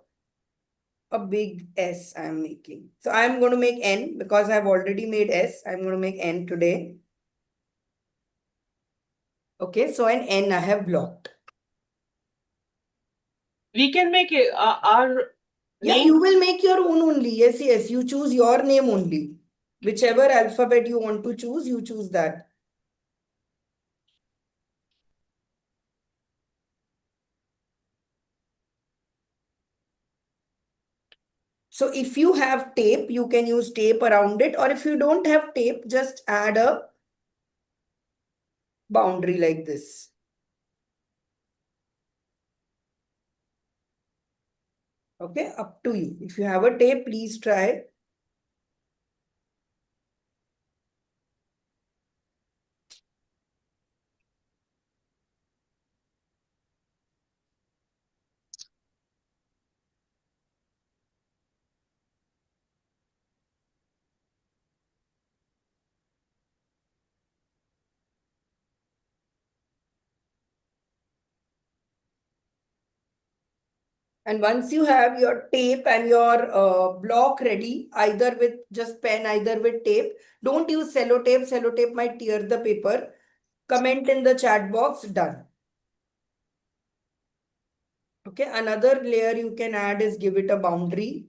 [SPEAKER 1] A big S I'm making. So I'm going to make N because I've already made S. I'm going to make N today. Okay, so an N I have blocked.
[SPEAKER 6] We can make our
[SPEAKER 1] Yeah,
[SPEAKER 6] name.
[SPEAKER 1] you will make your own only. Yes, yes. You choose your name only. Whichever alphabet you want to choose, you choose that. So if you have tape, you can use tape around it. Or if you don't have tape, just add a boundary like this. Okay, up to you. If you have a tape, please try. And once you have your tape and your block ready, either with just pen, either with tape, don't use sellotape. Sellotape might tear the paper. Comment in the chat box, done. Okay, another layer you can add is give it a boundary.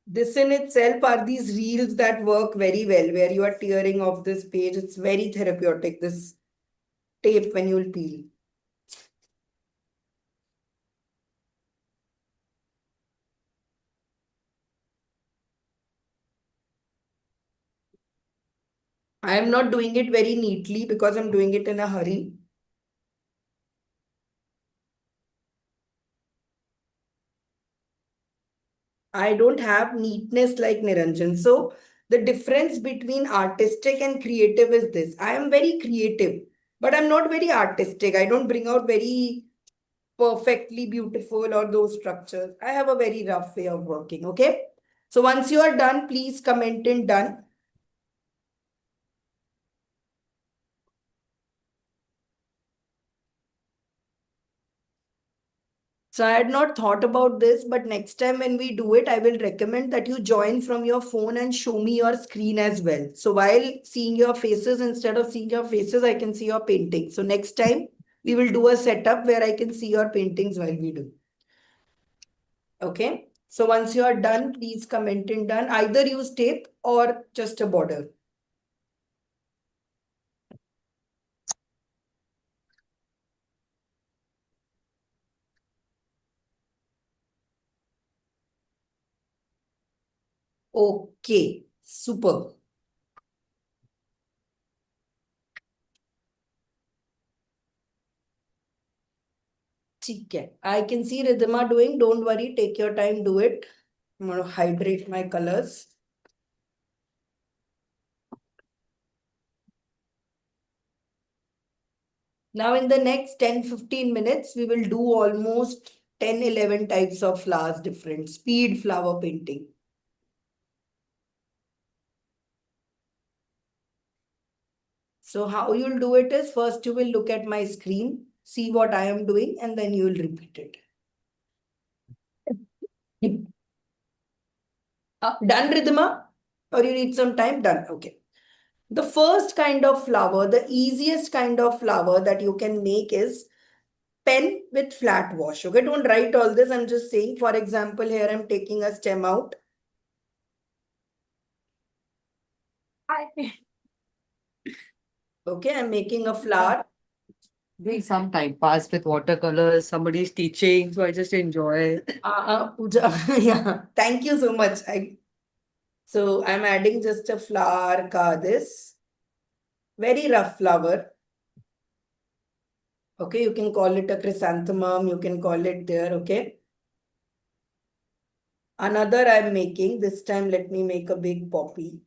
[SPEAKER 1] This in itself are these reels that work very well, where you are tearing off this page. It's very therapeutic, this tape when you'll peel. I am not doing it very neatly because I'm doing it in a hurry. I don't have neatness like Niranjan. So the difference between artistic and creative is this. I am very creative, but I'm not very artistic. I don't bring out very perfectly beautiful or those structures. I have a very rough way of working. Okay. So once you are done, please comment in done. So I had not thought about this, but next time when we do it, I will recommend that you join from your phone and show me your screen as well. So while seeing your faces, instead of seeing your faces, I can see your painting. So next time we will do a setup where I can see your paintings while we do. Okay. So once you are done, please comment in done. Either use tape or just a border. Okay, super. I can see Ridhima doing. Don't worry, take your time, do it. I'm going to hydrate my colors. Now in the next 10-15 minutes, we will do almost 10-11 types of flowers, different speed flower painting. So how you'll do it is first you will look at my screen, see what I am doing, and then you will repeat it. Done, Ridhima? Or you need some time? Done. Okay. The first kind of flower, the easiest kind of flower that you can make is pen with flat wash. Okay, don't write all this. I'm just saying, for example, here I'm taking a stem out. Okay, I'm making a flower.
[SPEAKER 4] Doing some time pass with watercolors, somebody's teaching, so I just enjoy.
[SPEAKER 1] Pooja, yeah, thank you so much. So I'm adding just a flower, this very rough flower. Okay, you can call it a chrysanthemum, you can call it there, okay. Another I'm making, this time let me make a big poppy.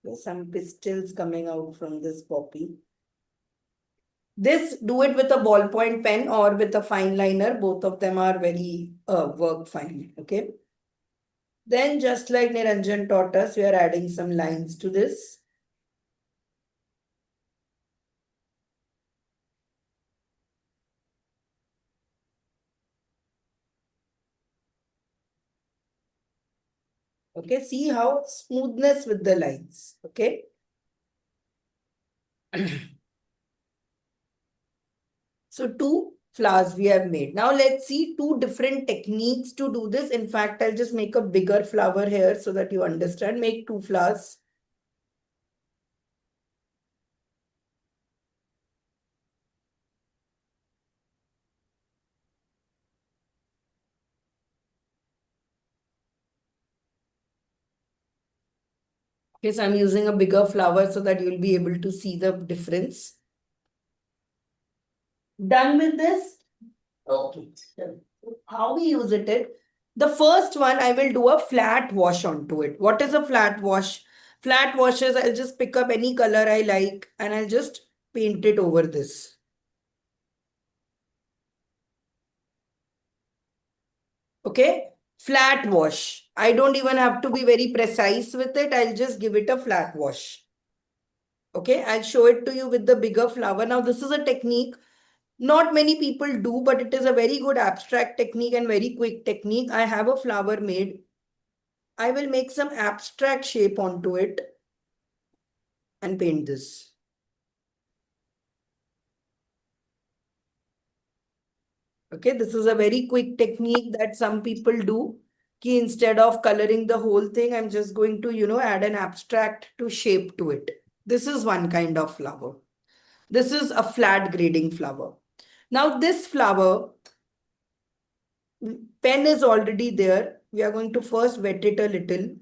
[SPEAKER 1] There's some pistils coming out from this poppy. This, do it with a ballpoint pen or with a fine liner. Both of them are very work fine, okay. Then just like Niranjan taught us, we are adding some lines to this. Okay, see how smoothness with the lines, okay. So two flowers we have made. Now let's see two different techniques to do this. In fact, I'll just make a bigger flower here so that you understand. Make two flowers. Okay, so I'm using a bigger flower so that you'll be able to see the difference. Done with this? Okay. How we use it is, the first one I will do a flat wash onto it. What is a flat wash? Flat washes, I'll just pick up any color I like and I'll just paint it over this. Okay, flat wash. I don't even have to be very precise with it. I'll just give it a flat wash. Okay, I'll show it to you with the bigger flower. Now, this is a technique not many people do, but it is a very good abstract technique and very quick technique. I have a flower made. I will make some abstract shape onto it and paint this. Okay, this is a very quick technique that some people do. Ki instead of coloring the whole thing, I'm just going to, add an abstract to shape to it. This is one kind of flower. This is a flat grading flower. Now this flower, pen is already there. We are going to first wet it a little.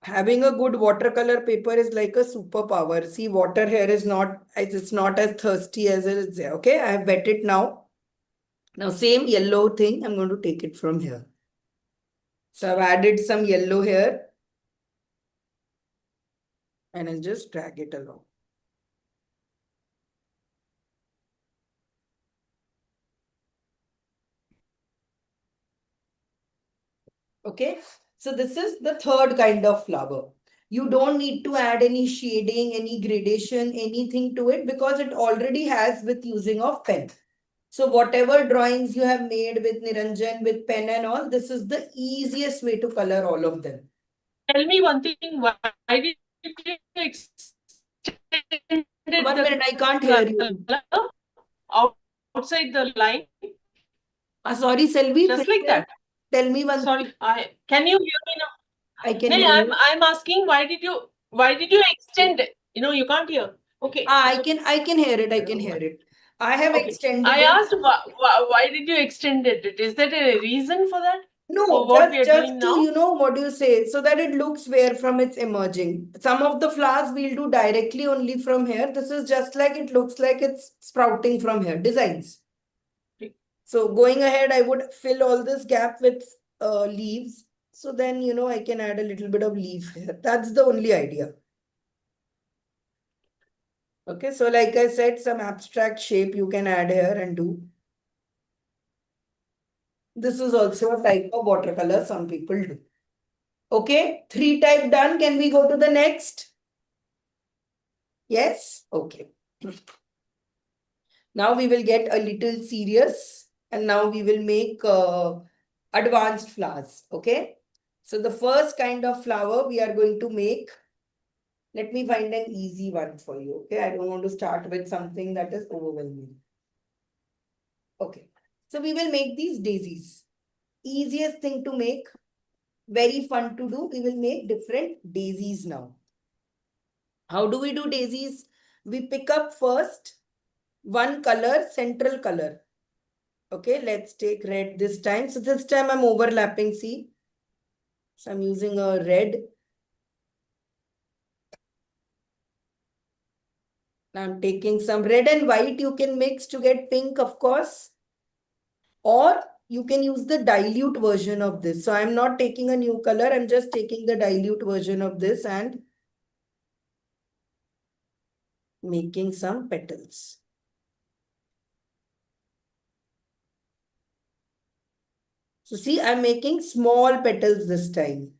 [SPEAKER 1] Having a good watercolor paper is like a superpower. See, water here is not, it's not as thirsty as it is there. Okay, I have wet it now. Now, same yellow thing, I'm going to take it from here. So I've added some yellow here and I'll just drag it along. Okay, so this is the third kind of flower. You don't need to add any shading, any gradation, anything to it because it already has with using of pen. So whatever drawings you have made with Niranjan, with pen and all, this is the easiest way to color all of them.
[SPEAKER 6] Tell me one thing, why did you extend
[SPEAKER 1] 1 minute, I can't hear you.
[SPEAKER 6] Outside the line?
[SPEAKER 1] Sorry, Selvi.
[SPEAKER 6] Just like that.
[SPEAKER 1] Tell me one.
[SPEAKER 6] Sorry, can you hear me now?
[SPEAKER 1] I can hear you.
[SPEAKER 6] I'm asking why did you extend it? You can't hear. Okay.
[SPEAKER 1] I can hear it. I can hear it. I have extended
[SPEAKER 6] I
[SPEAKER 1] it.
[SPEAKER 6] asked why did you extend it? Is there a reason for that?
[SPEAKER 1] No,
[SPEAKER 6] for what we are
[SPEAKER 1] just
[SPEAKER 6] doing
[SPEAKER 1] to,
[SPEAKER 6] now?
[SPEAKER 1] what do you say, so that it looks where from it's emerging. Some of the flowers we'll do directly only from here. This is just like it looks like it's sprouting from here. Designs. So going ahead, I would fill all this gap with leaves. So then, I can add a little bit of leaf here. That's the only idea. Okay, so like I said, some abstract shape you can add here and do. This is also a type of watercolor some people do. Okay, 3 type done. Can we go to the next? Yes? Okay. Now we will get a little serious and now we will make advanced flowers. Okay. So the first kind of flower we are going to make. Let me find an easy one for you. Okay. I don't want to start with something that is overwhelming. Okay. So we will make these daisies. Easiest thing to make. Very fun to do. We will make different daisies now. How do we do daisies? We pick up first one color, central color. Okay, let's take red this time. So this time I'm overlapping, see. So I'm using a red. I'm taking some red and white. You can mix to get pink, of course. Or you can use the dilute version of this. So I'm not taking a new color. I'm just taking the dilute version of this and making some petals. So see, I'm making small petals this time.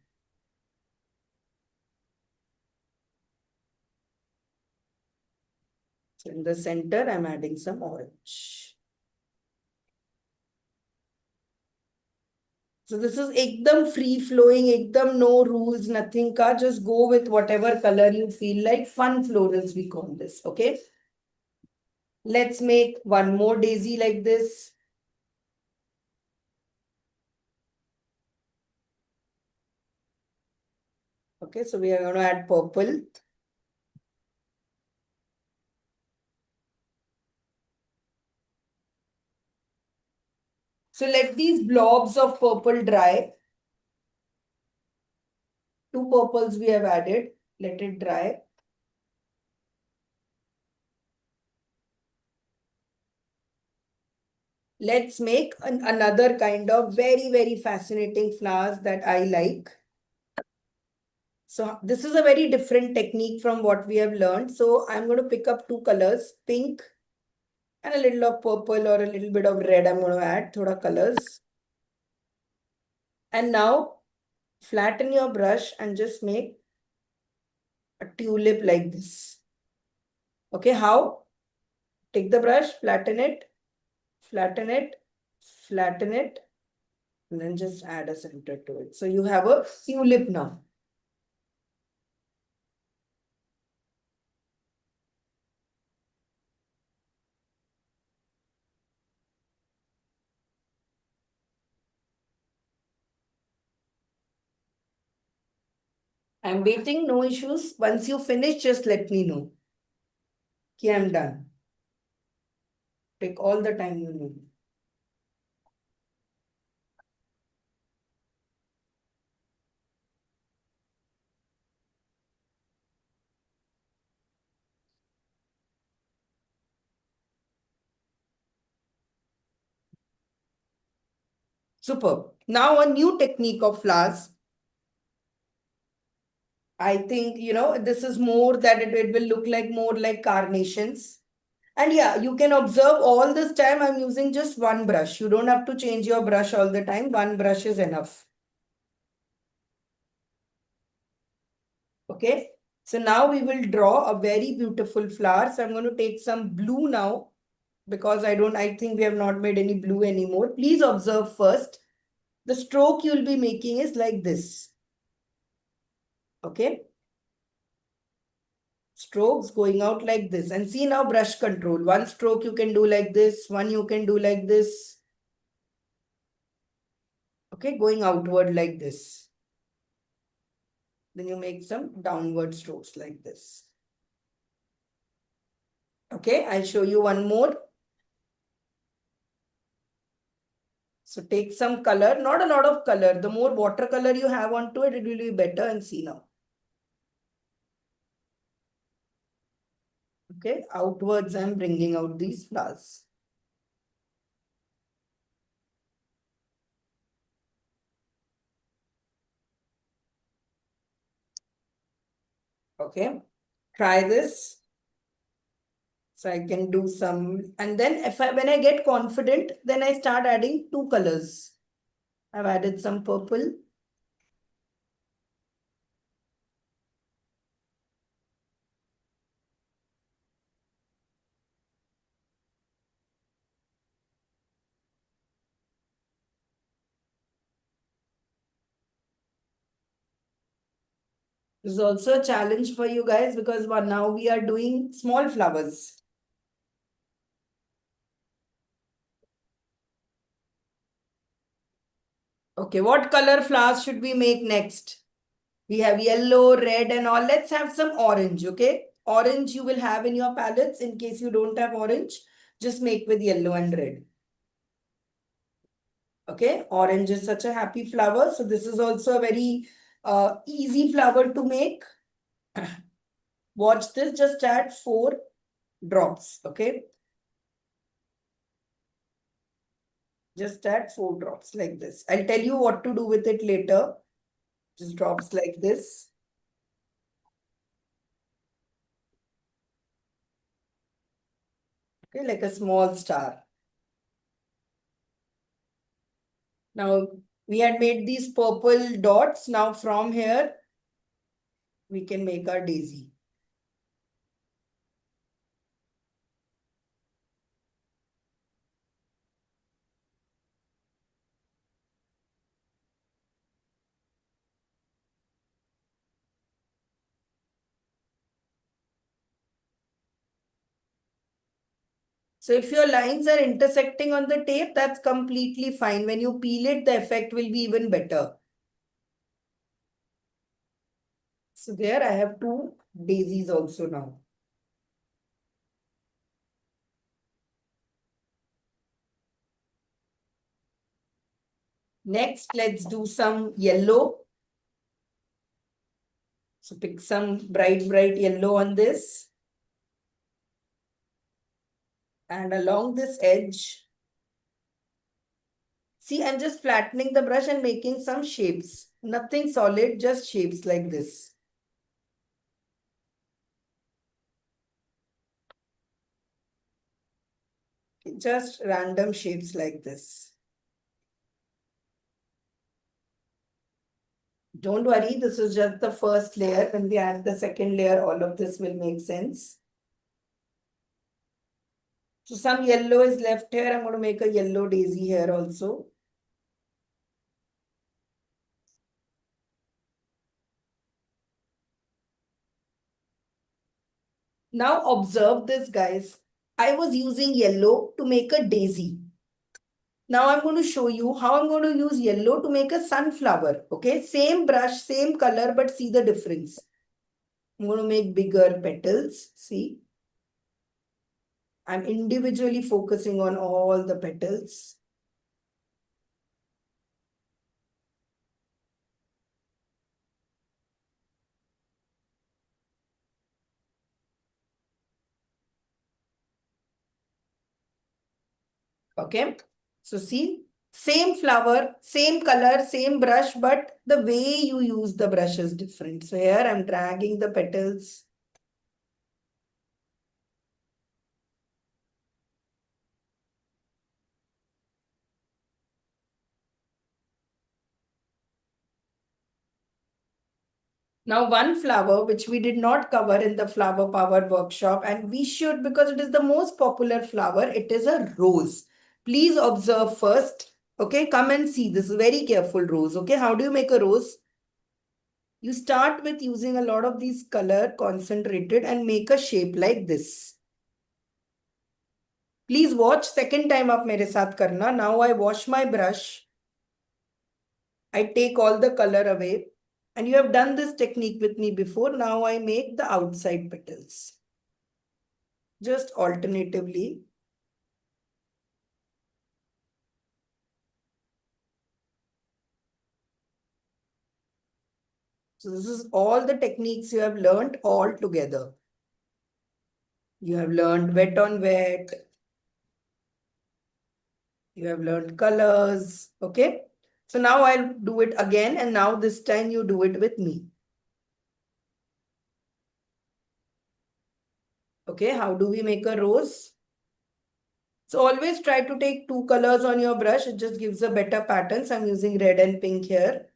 [SPEAKER 1] So in the center, I'm adding some orange. So this is ekdam free flowing, ekdam no rules, nothing ka. Just go with whatever color you feel like. Fun florals we call this, okay? Let's make one more daisy like this. Okay, so we are going to add purple. So let these blobs of purple dry. 2 purples we have added. Let it dry. Let's make another kind of very, very fascinating flowers that I like. So this is a very different technique from what we have learned. So I'm going to pick up 2 colors, pink And a little of purple or a little bit of red I'm going to add, thoda colors. And now flatten your brush and just make a tulip like this. Okay, how? Take the brush, flatten it, flatten it, flatten it, and then just add a center to it. So you have a tulip now. I'm waiting, no issues. Once you finish, just let me know. Okay, I'm done. Take all the time you need. Superb. Now a new technique of flowers. I think, this is more that it will look like more like carnations. And yeah, you can observe all this time I'm using just one brush. You don't have to change your brush all the time. One brush is enough. Okay. So now we will draw a very beautiful flower. So I'm going to take some blue now because I think we have not made any blue anymore. Please observe first. The stroke you'll be making is like this. Okay. Strokes going out like this. And see now brush control. One stroke you can do like this. One you can do like this. Okay. Going outward like this. Then you make some downward strokes like this. Okay. I'll show you one more. So take some color, not a lot of color. The more watercolor you have onto it, it will be better. And see now. Okay, outwards I'm bringing out these flowers. Okay, try this. So I can do some, and then when I get confident, then I start adding two colors. I've added some purple. This is also a challenge for you guys because now we are doing small flowers. Okay, what color flowers should we make next? We have yellow, red and all. Let's have some orange, okay? Orange you will have in your palettes. In case you don't have orange, just make with yellow and red. Okay, orange is such a happy flower. So this is also a very easy flower to make. Watch this, just add 4 drops, okay? Just add 4 drops like this. I'll tell you what to do with it later. Just drops like this. Okay, like a small star. Now, we had made these purple dots. Now, from here, we can make our daisy. So if your lines are intersecting on the tape, that's completely fine. When you peel it, the effect will be even better. So there I have 2 daisies also now. Next, let's do some yellow. So pick some bright yellow on this. And along this edge, see, I'm just flattening the brush and making some shapes. Nothing solid, just shapes like this. just random shapes like this. Don't worry, this is just the first layer. When we add the second layer, all of this will make sense. So some yellow is left here. I'm going to make a yellow daisy here also. Now observe this, guys. I was using yellow to make a daisy. Now I'm going to show you how I'm going to use yellow to make a sunflower. Okay, same brush, same color, but see the difference. I'm going to make bigger petals. See, I'm individually focusing on all the petals. Okay, so see, same flower, same color, same brush, but the way you use the brush is different. So here I'm dragging the petals. Now, one flower which we did not cover in the flower power workshop, and we should because it is the most popular flower, it is a rose. Please observe first. Okay, come and see. This is very careful rose. Okay, how do you make a rose? You start with using a lot of these color concentrated and make a shape like this. Please watch second time up mere saath karna. Now I wash my brush. I take all the color away. And you have done this technique with me before. Now I make the outside petals. Just alternatively. So this is all the techniques you have learned all together. You have learned wet on wet. You have learned colors. Okay. So now I'll do it again. And now this time you do it with me. Okay. How do we make a rose? So always try to take two colors on your brush. It just gives a better pattern. So I'm using red and pink here.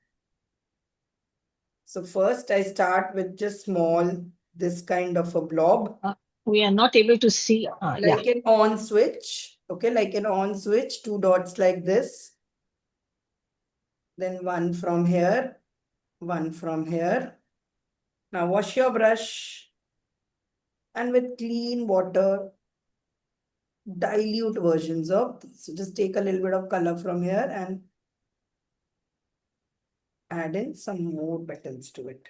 [SPEAKER 1] So first I start with just small, this kind of a blob.
[SPEAKER 3] We are not able to see.
[SPEAKER 1] Like an on switch. Okay, like an on switch, two dots like this. Then one from here, one from here. Now wash your brush and with clean water, dilute versions of these. So just take a little bit of color from here and add in some more petals to it.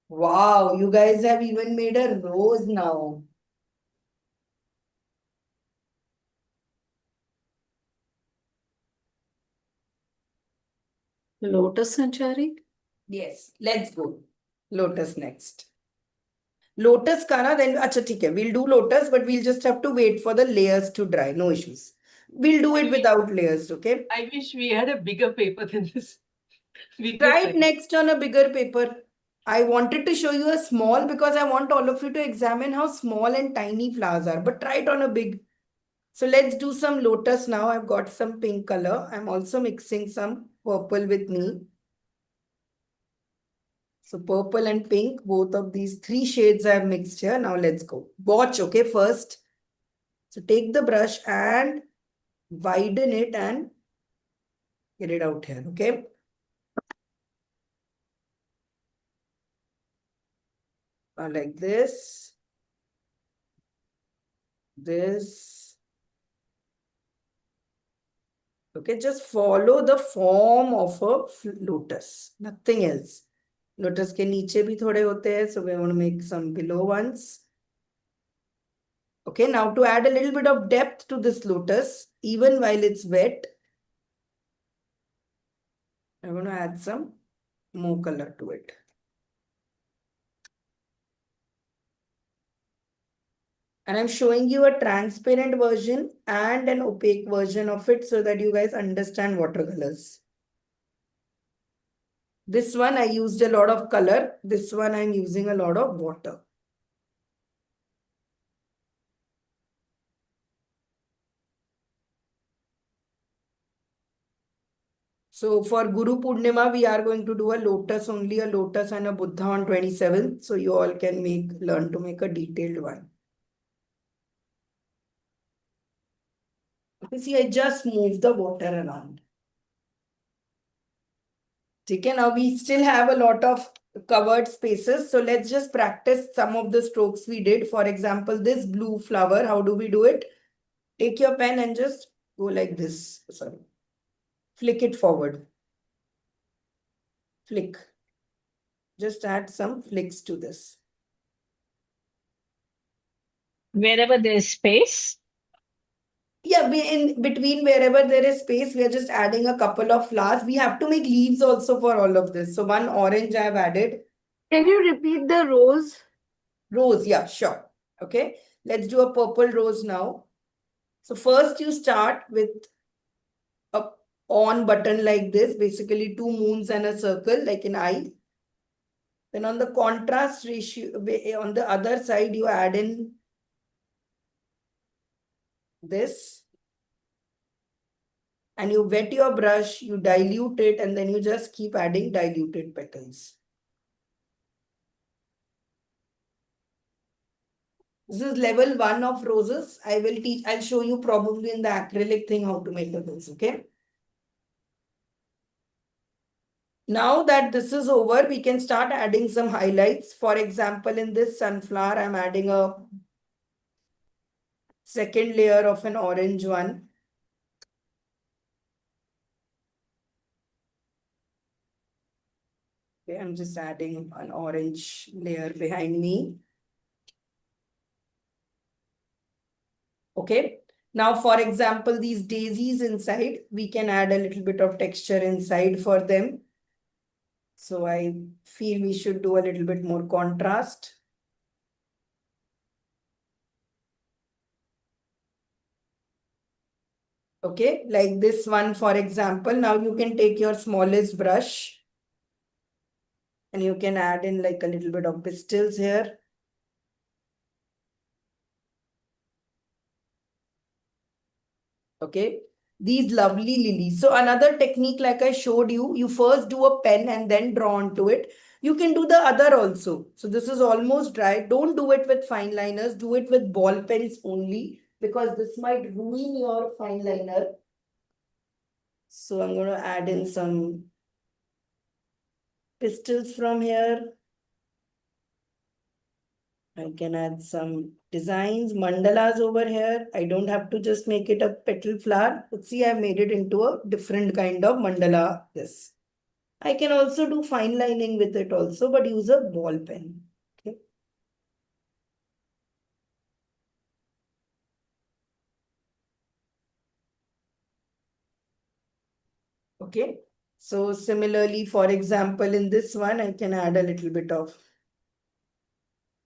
[SPEAKER 1] Wow, you guys have even made a rose now.
[SPEAKER 5] Lotus, Sanchari?
[SPEAKER 1] Yes, let's go. Lotus next. Lotus ka na, then acha theek hai. We'll do lotus, but we'll just have to wait for the layers to dry. No issues. We'll do it without layers, okay?
[SPEAKER 6] I wish we had a bigger paper than this.
[SPEAKER 1] Try it next on a bigger paper. I wanted to show you a small because I want all of you to examine how small and tiny flowers are, but try it on a big. So let's do some lotus now. I've got some pink color. I'm also mixing some purple with me. So purple and pink, both of these three shades I have mixed here. Now let's go. Watch, okay, first. So take the brush and widen it and get it out here, okay? Like this. This. Okay, just follow the form of a lotus. Nothing else. Lotus के नीचे भी थोड़े होते हैं, so we want to make some below ones. Okay, now to add a little bit of depth to this lotus, even while it's wet, I'm going to add some more color to it. And I'm showing you a transparent version and an opaque version of it so that you guys understand watercolors. This one I used a lot of color. This one I'm using a lot of water. So for Guru Purnima, we are going to do a lotus only, a lotus and a Buddha on 27th. So you all can learn to make a detailed one. You see, I just move the water around. Okay, now we still have a lot of covered spaces. So let's just practice some of the strokes we did. For example, this blue flower, how do we do it? Take your pen and just go like this. Sorry. Flick it forward. Flick. Just add some flicks to this.
[SPEAKER 3] Wherever there's space.
[SPEAKER 1] Yeah, in between wherever there is space, we are just adding a couple of flowers. We have to make leaves also for all of this. So one orange I have added.
[SPEAKER 8] Can you repeat the rows?
[SPEAKER 1] Rose, yeah, sure. Okay, let's do a purple rose now. So first you start with a on button like this, basically two moons and a circle like an eye. Then on the contrast ratio, on the other side, you add in this. And you wet your brush, you dilute it, and then you just keep adding diluted petals. This is level 1 of roses. I'll show you probably in the acrylic thing how to make those, okay? Now that this is over, we can start adding some highlights. For example, in this sunflower, I'm adding a second layer of an orange one. Okay, I'm just adding an orange layer behind me. Okay. Now, for example, these daisies inside, we can add a little bit of texture inside for them. So I feel we should do a little bit more contrast. Okay, like this one, for example. Now you can take your smallest brush and you can add in like a little bit of pistils here. Okay, these lovely lilies. So another technique, like I showed you, you first do a pen and then draw onto it. You can do the other also. So this is almost dry. Don't do it with fine liners. Do it with ball pens only, because this might ruin your fine liner. So I'm going to add in some pistils from here. I can add some designs, mandalas over here. I don't have to just make it a petal flower. But see, I've made it into a different kind of mandala. This. I can also do fine lining with it also, but use a ball pen. Okay. Okay. So similarly, for example, in this one, I can add a little bit of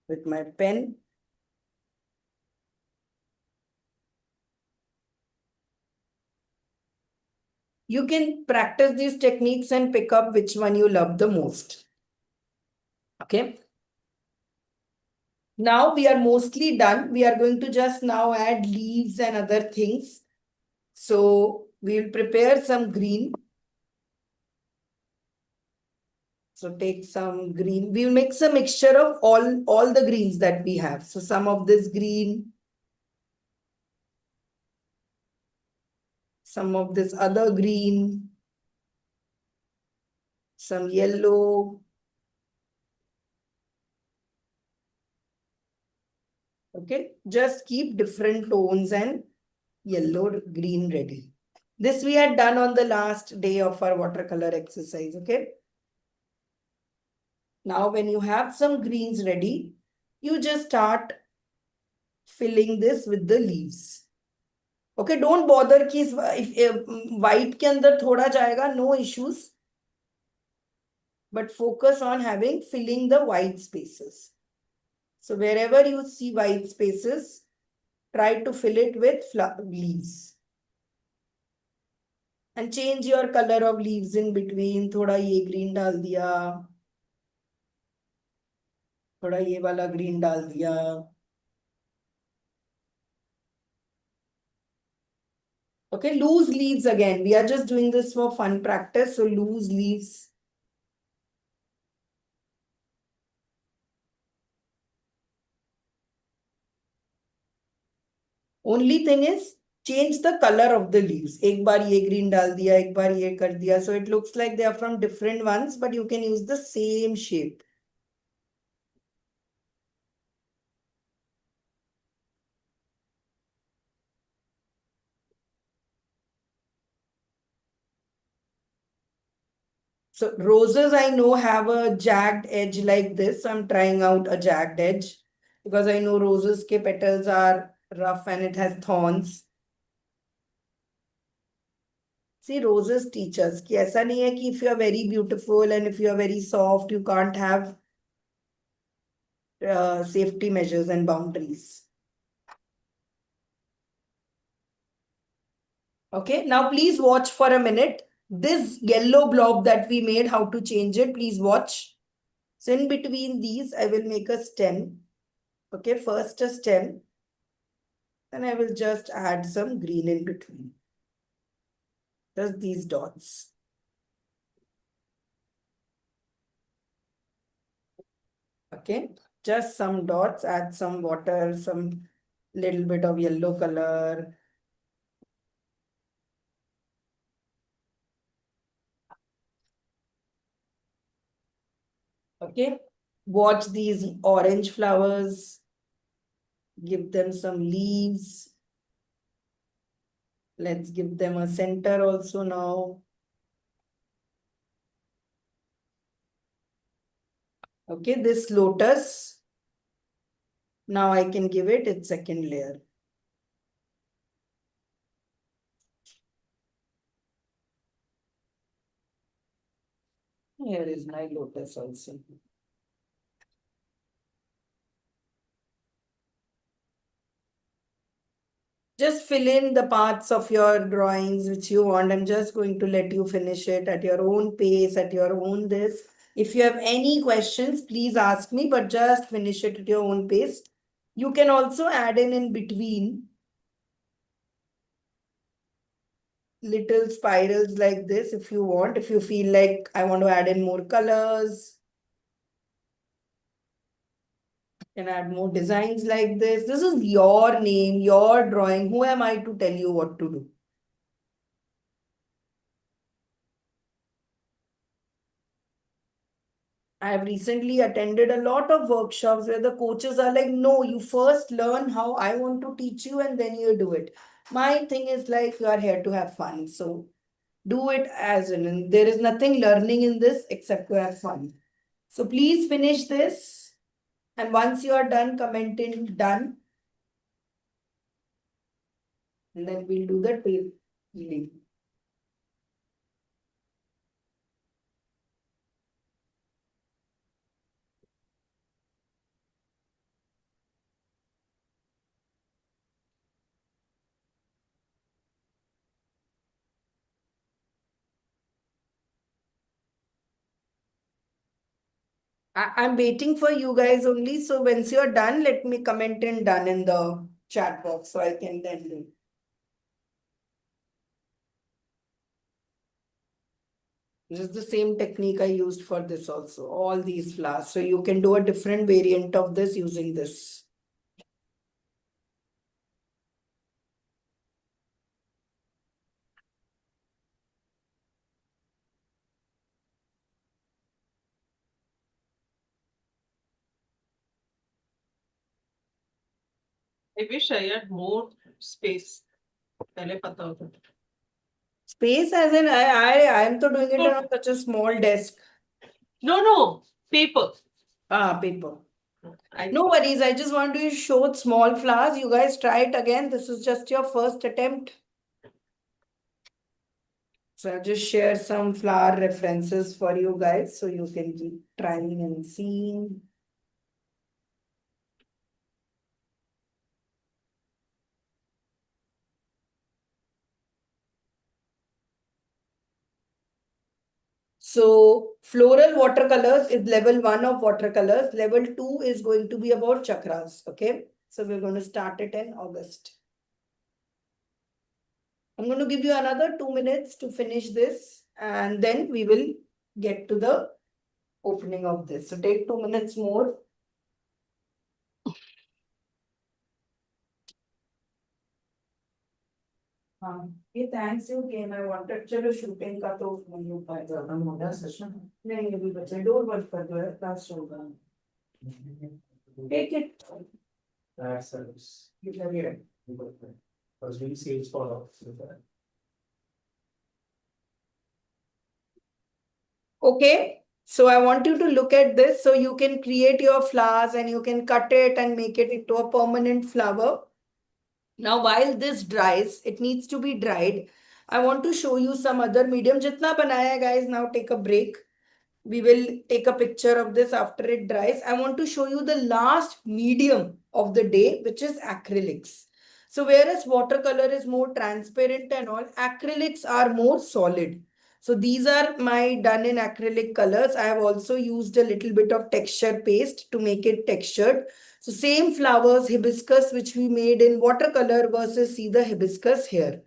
[SPEAKER 1] with my pen. You can practice these techniques and pick up which one you love the most. Okay. Now we are mostly done. We are going to just now add leaves and other things. So we'll prepare some green. So take some green. We'll mix a mixture of all the greens that we have. So some of this green, some of this other green, some yellow. Okay, just keep different tones and yellow, green ready. This we had done on the last day of our watercolor exercise. Okay. Now, when you have some greens ready, you just start filling this with the leaves. Okay, don't bother कि if white के अंदर थोड़ा जाएगा, no issues. But focus on filling the white spaces. So wherever you see white spaces, try to fill it with leaves. And change your color of leaves in between. थोड़ा ये green डाल दिया, थोड़ा ये वाला green डाल दिया. Okay, loose leaves again. We are just doing this for fun practice. So loose leaves. Only thing is change the color of the leaves. एक बार ये green डाल दिया, एक बार ये कर दिया. So it looks like they are from different ones, but you can use the same shape. So roses I know have a jagged edge like this. So I'm trying out a jagged edge because I know roses ke petals are rough and it has thorns. See, roses teach us कि ऐसा नहीं है कि if you are very beautiful and if you are very soft, you can't have safety measures and boundaries. Okay, now please watch for a minute. This yellow blob that we made, how to change it, please watch. So in between these, I will make a stem. Okay, first a stem. Then I will just add some green in between. Just these dots. Okay, just some dots, add some water, some little bit of yellow color. Okay, watch these orange flowers. Give them some leaves. Let's give them a center also now. Okay, this lotus. Now I can give it its second layer. Here is my lotus also. Just fill in the parts of your drawings which you want. I'm just going to let you finish it at your own pace, at your own this. If you have any questions, please ask me, but just finish it at your own pace. You can also add in between little spirals like this if you want. If you feel like I want to add in more colors, you can add more designs like this. This is your name, your drawing. Who am I to tell you what to do? I have recently attended a lot of workshops where the coaches are like, no, you first learn how I want to teach you and then you do it. My thing is like, you are here to have fun. So do it as in. There is nothing learning in this except to have fun. So please finish this. And once you are done, comment in done. And then we'll do the tape healing. I'm waiting for you guys only. So once you're done, let me comment in done in the chat box so I can then do. This is the same technique I used for this also, all these flowers. So you can do a different variant of this using this.
[SPEAKER 6] I wish I had more space. पहले पता होता.
[SPEAKER 1] Space as in, I am to doing it on such a small desk.
[SPEAKER 6] No, paper.
[SPEAKER 1] Paper. No worries. I just want to show small flowers. You guys try it again. This is just your first attempt. So I'll just share some flower references for you guys so you can keep trying and seeing. So floral watercolors is level 1 of watercolors. Level 2 is going to be about chakras. Okay. So we're going to start it in August. I'm going to give you another 2 minutes to finish this, and then we will get to the opening of this. So take 2 minutes more. ये thanks you came. I wanted चलो shooting का तो नहीं हो पाएगा ना मोटा session नहीं अभी बच्चे डोर बंद कर दो क्लास होगा take it
[SPEAKER 9] service.
[SPEAKER 1] मतलब ये
[SPEAKER 9] Because we sales follow.
[SPEAKER 1] okay. So I want you to look at this so you can create your flowers and you can cut it and make it into a permanent flower. Now, while this dries, it needs to be dried. I want to show you some other medium. Jitna banaya hai, guys, now take a break. We will take a picture of this after it dries. I want to show you the last medium of the day, which is acrylics. So whereas watercolor is more transparent and all, acrylics are more solid. So these are my done in acrylic colors. I have also used a little bit of texture paste to make it textured. So same flowers, hibiscus, which we made in watercolor versus see the hibiscus here.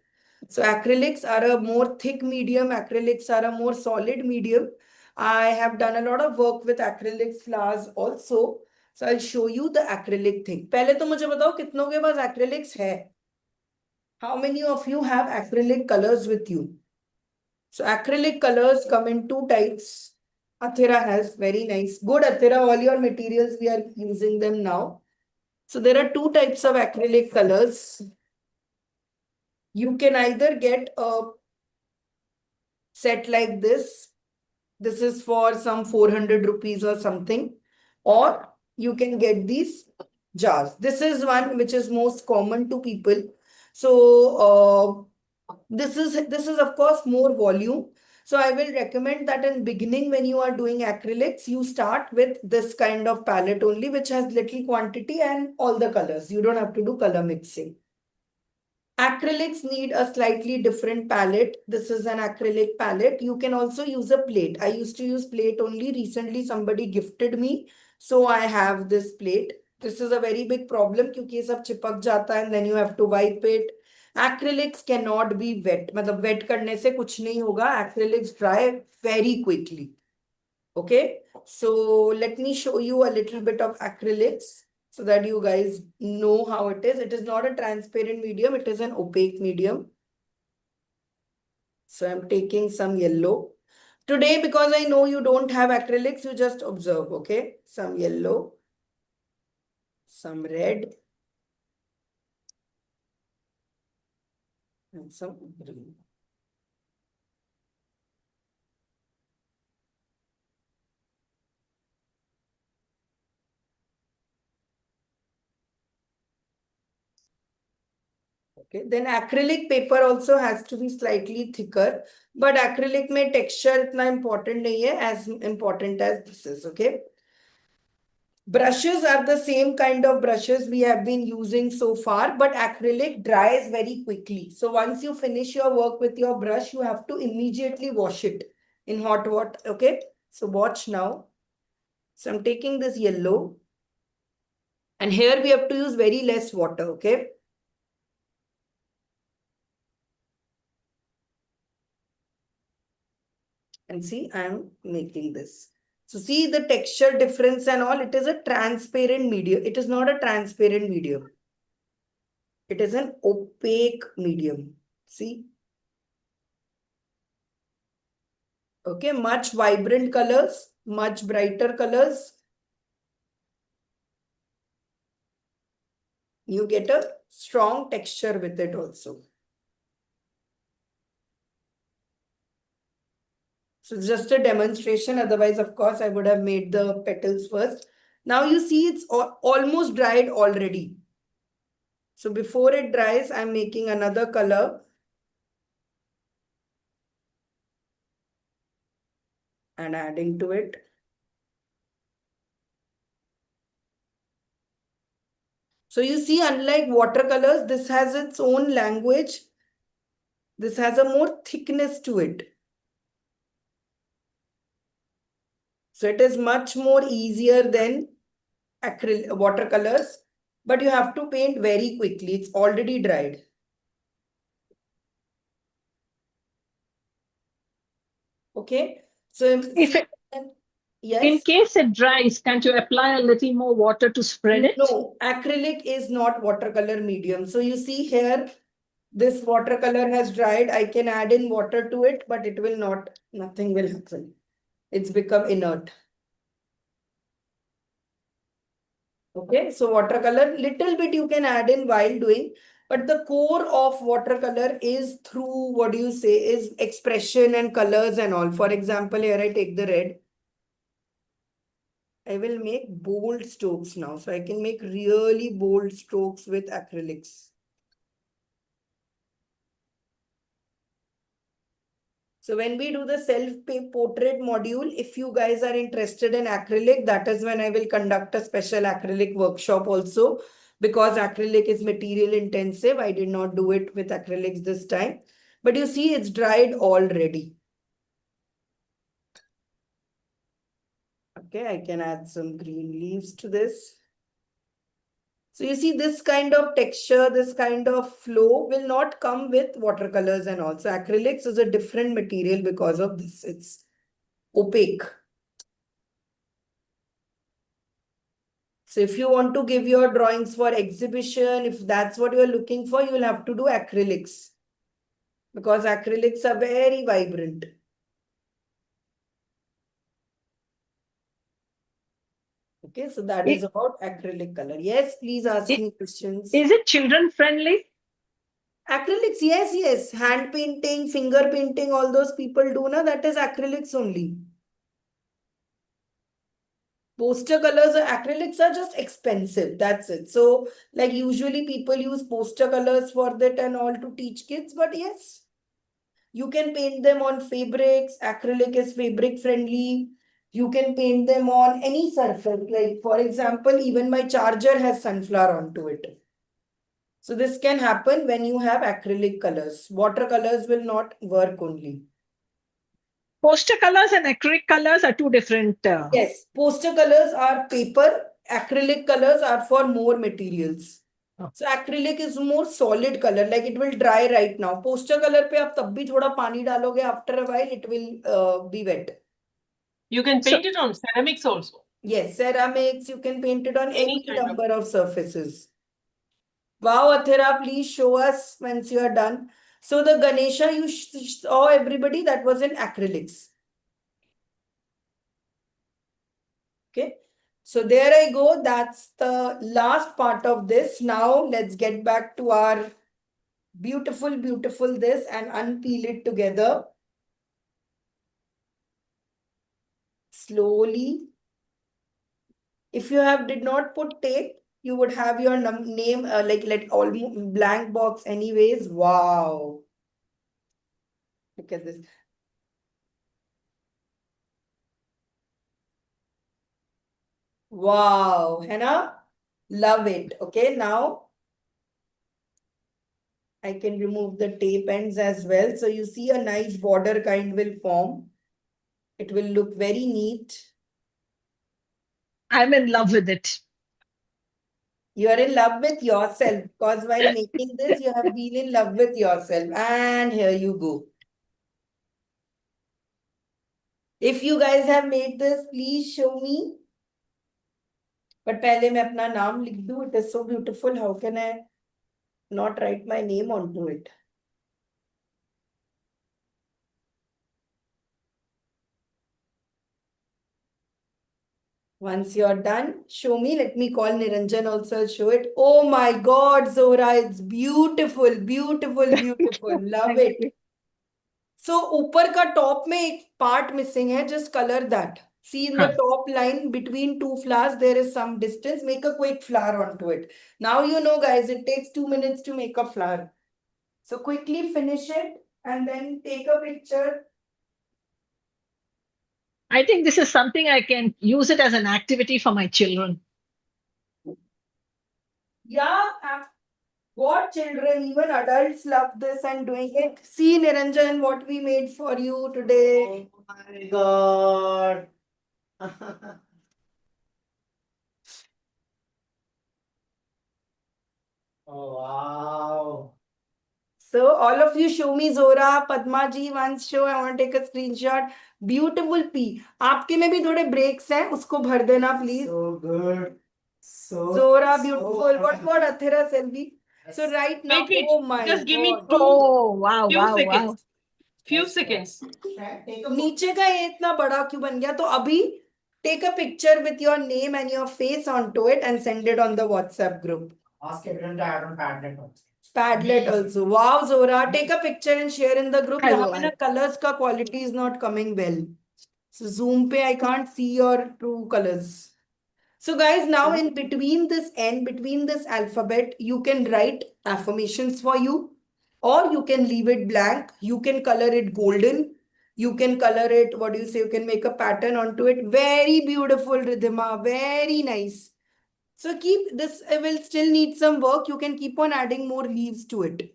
[SPEAKER 1] So acrylics are a more thick medium. Acrylics are a more solid medium. I have done a lot of work with acrylics flowers also. So I'll show you the acrylic thing. पहले तो मुझे बताओ कितनों के पास acrylics है? How many of you have acrylic colors with you? So acrylic colors come in 2 types. Athira has very nice. Good Athira, all your materials we are using them now. So there are 2 types of acrylic colors. You can either get a set like this. This is for some 400 rupees or something. Or you can get these jars. This is one which is most common to people. So this is of course more volume. So I will recommend that in beginning when you are doing acrylics, you start with this kind of palette only, which has little quantity and all the colors. You don't have to do color mixing. Acrylics need a slightly different palette. This is an acrylic palette. You can also use a plate. I used to use plate only. Recently, somebody gifted me. So I have this plate. This is a very big problem because ये सब चिपक जाता है and then you have to wipe it. Acrylics cannot be wet. मतलब wet करने से कुछ नहीं होगा. Acrylics dry very quickly. Okay. So let me show you a little bit of acrylics, so that you guys know how it is. It is not a transparent medium, it is an opaque medium. So I'm taking some yellow. Today, because I know you don't have acrylics, you just observe, okay? Some yellow, some red, and some green. Okay, then acrylic paper also has to be slightly thicker, but acrylic में texture इतना important नहीं है, as important as this is, okay? Brushes are the same kind of brushes we have been using so far, but acrylic dries very quickly. So once you finish your work with your brush, you have to immediately wash it in hot water, okay? So watch now. So I'm taking this yellow, and here we have to use very less water, okay? And see, I'm making this. So see the texture difference and all, it is a transparent medium. It is not a transparent medium. It is an opaque medium. See? Okay, much vibrant colors, much brighter colors. You get a strong texture with it also. So it's just a demonstration. Otherwise, of course, I would have made the petals first. Now you see it's almost dried already. So before it dries, I'm making another color. And adding to it. So you see, unlike watercolors, this has its own language. This has a more thickness to it. So it is much more easier than watercolors, but you have to paint very quickly. It's already dried. Okay. So
[SPEAKER 3] If it, in
[SPEAKER 1] yes.
[SPEAKER 3] case it dries, can't you apply a little more water to spread it?
[SPEAKER 1] No, acrylic is not watercolor medium. So you see here, this watercolor has dried. I can add in water to it, but it will not, nothing will happen. It's become inert. Okay, so watercolor, little bit you can add in while doing, but the core of watercolor is through, what do you say, is expression and colors and all. For example, here I take the red. I will make bold strokes now. So I can make really bold strokes with acrylics. So when we do the self-portrait module, if you guys are interested in acrylic, that is when I will conduct a special acrylic workshop also, because acrylic is material intensive. I did not do it with acrylics this time, but you see it's dried already. Okay, I can add some green leaves to this. So you see this kind of texture, this kind of flow will not come with watercolors and all. So acrylics is a different material because of this. It's opaque. So if you want to give your drawings for exhibition, if that's what you're looking for, you will have to do acrylics. Because acrylics are very vibrant. Okay, so that is about acrylic color. Yes, please ask me questions.
[SPEAKER 3] Is it children friendly?
[SPEAKER 1] Acrylics, yes, yes. Hand painting, finger painting, all those people do, na, that is acrylics only. Poster colors, acrylics are just expensive. That's it. So, like usually people use poster colors for that and all to teach kids. But yes, you can paint them on fabrics. Acrylic is fabric friendly. You can paint them on any surface. Like for example, even my charger has sunflower onto it. So this can happen when you have acrylic colors. Watercolors will not work only.
[SPEAKER 3] Poster colors and acrylic colors are two different.
[SPEAKER 1] Yes, poster colors are paper. Acrylic colors are for more materials. So acrylic is more solid color, like it will dry right now. Poster color पे आप तब भी थोड़ा पानी डालोगे, after a while it will be wet.
[SPEAKER 6] You can paint it on ceramics also.
[SPEAKER 1] Yes, ceramics, you can paint it on any
[SPEAKER 6] kind
[SPEAKER 1] number of surfaces. Wow, Athira, please show us once you are done. So the Ganesha you saw everybody, that was in acrylics. Okay. So there I go. That's the last part of this. Now let's get back to our beautiful, beautiful this and unpeel it together. Slowly. If you have did not put tape, you would have your name like let all blank box anyways. Wow. Look at this. Wow, Hannah, love it. Okay, now I can remove the tape ends as well. So you see a nice border kind will form. It will look very neat.
[SPEAKER 3] I'm in love with it.
[SPEAKER 1] You are in love with yourself because while making this, you have been in love with yourself. And here you go. If you guys have made this, please show me. But पहले मैं अपना नाम लिख दूँ. It is so beautiful. How can I not write my name onto it? Once you're done, show me. Let me call Niranjan also, show it. Oh my God, Zora, it's beautiful, beautiful, beautiful. Love it. So, ऊपर का top में एक part missing है. Just color that. See in the top line between two flowers, there is some distance. Make a quick flower onto it. Now you know, guys, it takes 2 minutes to make a flower. So quickly finish it and then take a picture.
[SPEAKER 3] I think this is something I can use it as an activity for my children.
[SPEAKER 1] Yeah, what children, even adults love this and doing it. See, Niranjan, what we made for you today.
[SPEAKER 9] Oh my God. Oh, wow.
[SPEAKER 1] So all of you show me Zora, Padma ji once show. I want to take a screenshot. Beautiful P. आपके में भी थोड़े breaks हैं, उसको भर देना please.
[SPEAKER 9] So good. So
[SPEAKER 1] Zora,
[SPEAKER 9] so
[SPEAKER 1] beautiful.
[SPEAKER 9] fun.
[SPEAKER 1] What Athira Selvi? So right now,
[SPEAKER 6] Wait,
[SPEAKER 1] oh my
[SPEAKER 6] just give me
[SPEAKER 1] God.
[SPEAKER 3] Oh, wow,
[SPEAKER 6] few
[SPEAKER 3] wow, wow.
[SPEAKER 6] seconds. Few
[SPEAKER 9] Yes,
[SPEAKER 6] seconds.
[SPEAKER 9] Take a
[SPEAKER 1] नीचे का ये इतना बड़ा क्यों बन गया? तो अभी take a picture with your name and your face onto it and send it on the WhatsApp group.
[SPEAKER 9] Ask everyone to add on Padlet also.
[SPEAKER 1] Padlet also. Wow, Zora. Take a picture and share in the group.
[SPEAKER 3] I
[SPEAKER 1] यहाँ
[SPEAKER 3] will,
[SPEAKER 1] पे ना colors का quality is not coming well. So Zoom पे I can't see your true colors. So guys, now in between this N, between this alphabet, you can write affirmations for you, or you can leave it blank. You can color it golden. You can color it, what do you say? You can make a pattern onto it. Very beautiful, Ridhima. Very nice. So keep this, will still need some work. You can keep on adding more leaves to it.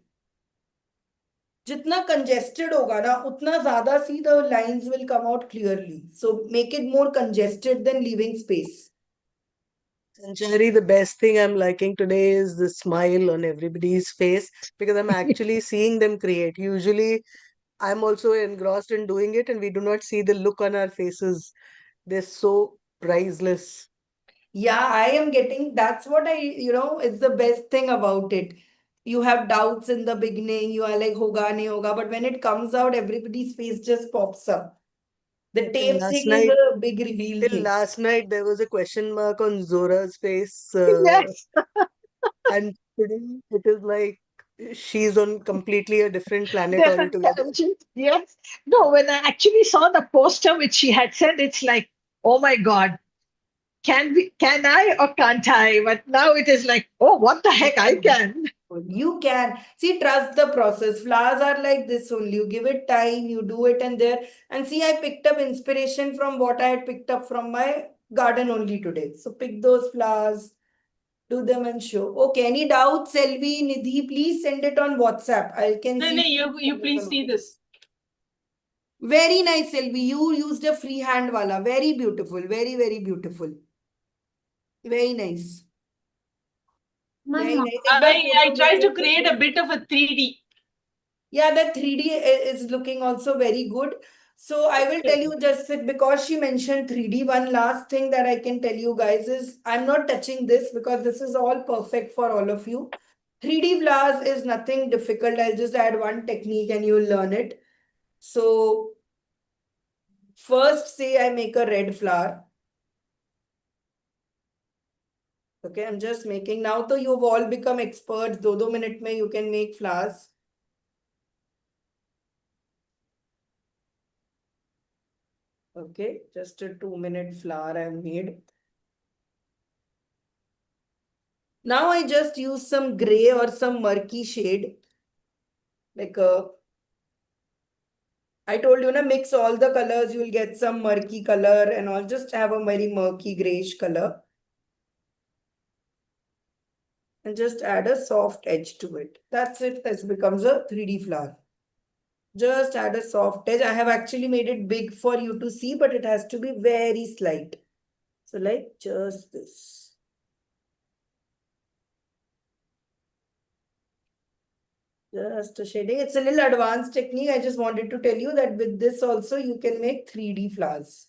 [SPEAKER 1] जितना congested होगा ना उतना ज्यादा see the lines will come out clearly. So make it more congested than leaving space.
[SPEAKER 7] Sanchari, the best thing I'm liking today is the smile on everybody's face because I'm actually seeing them create. Usually, I'm also engrossed in doing it, and we do not see the look on our faces. They're so priceless.
[SPEAKER 1] Yeah, I am getting, that's what it's the best thing about it. You have doubts in the beginning, you are like, hoga, nahi hoga, but when it comes out, everybody's face just pops up. The
[SPEAKER 7] Till
[SPEAKER 1] tape
[SPEAKER 7] last
[SPEAKER 1] thing is
[SPEAKER 7] night,
[SPEAKER 1] a big reveal
[SPEAKER 7] till
[SPEAKER 1] thing.
[SPEAKER 7] last night, there was a question mark on Zora's face,
[SPEAKER 3] yes,
[SPEAKER 7] and today it is like she's on completely a different planet
[SPEAKER 3] different
[SPEAKER 7] altogether.
[SPEAKER 3] tangent. Yes. No, when I actually saw the poster which she had sent, it's like, oh my God, can I or can't I? But now it is like, oh, what the heck, I can.
[SPEAKER 1] You can see, trust the process. Flowers are like this only. You give it time, you do it, and there. And see, I picked up inspiration from what I had picked up from my garden only today. So pick those flowers, do them and show. Okay, any doubts, Selvi, Nidhi, please send it on WhatsApp. I can
[SPEAKER 6] No,
[SPEAKER 1] see.
[SPEAKER 6] you please see this.
[SPEAKER 1] Very nice, Selvi. You used a freehand wala. Very beautiful. Very, very beautiful. Very nice.
[SPEAKER 2] My
[SPEAKER 1] Very
[SPEAKER 2] mom.
[SPEAKER 1] nice. एक बार
[SPEAKER 6] I
[SPEAKER 1] photo
[SPEAKER 6] tried
[SPEAKER 1] भेजो
[SPEAKER 6] to create a bit of a 3D.
[SPEAKER 1] Yeah, the 3D is looking also very good. So I will tell you just because she mentioned 3D, one last thing that I can tell you guys is I'm not touching this because this is all perfect for all of you. 3D flowers is nothing difficult. I'll just add one technique and you'll learn it. So first say I make a red flower. Okay, I'm just making now. So you've all become experts. 2 minutes mein you can make flowers. Okay, just a 2 minute flower I've made. Now I just use some gray or some murky shade. Like I told you, na, mix all the colors, you will get some murky color and I'll just have a very murky grayish color. And just add a soft edge to it. That's it. This becomes a 3D flower. Just add a soft edge. I have actually made it big for you to see, but it has to be very slight. So like just this. Just a shading. It's a little advanced technique. I just wanted to tell you that with this also you can make 3D flowers.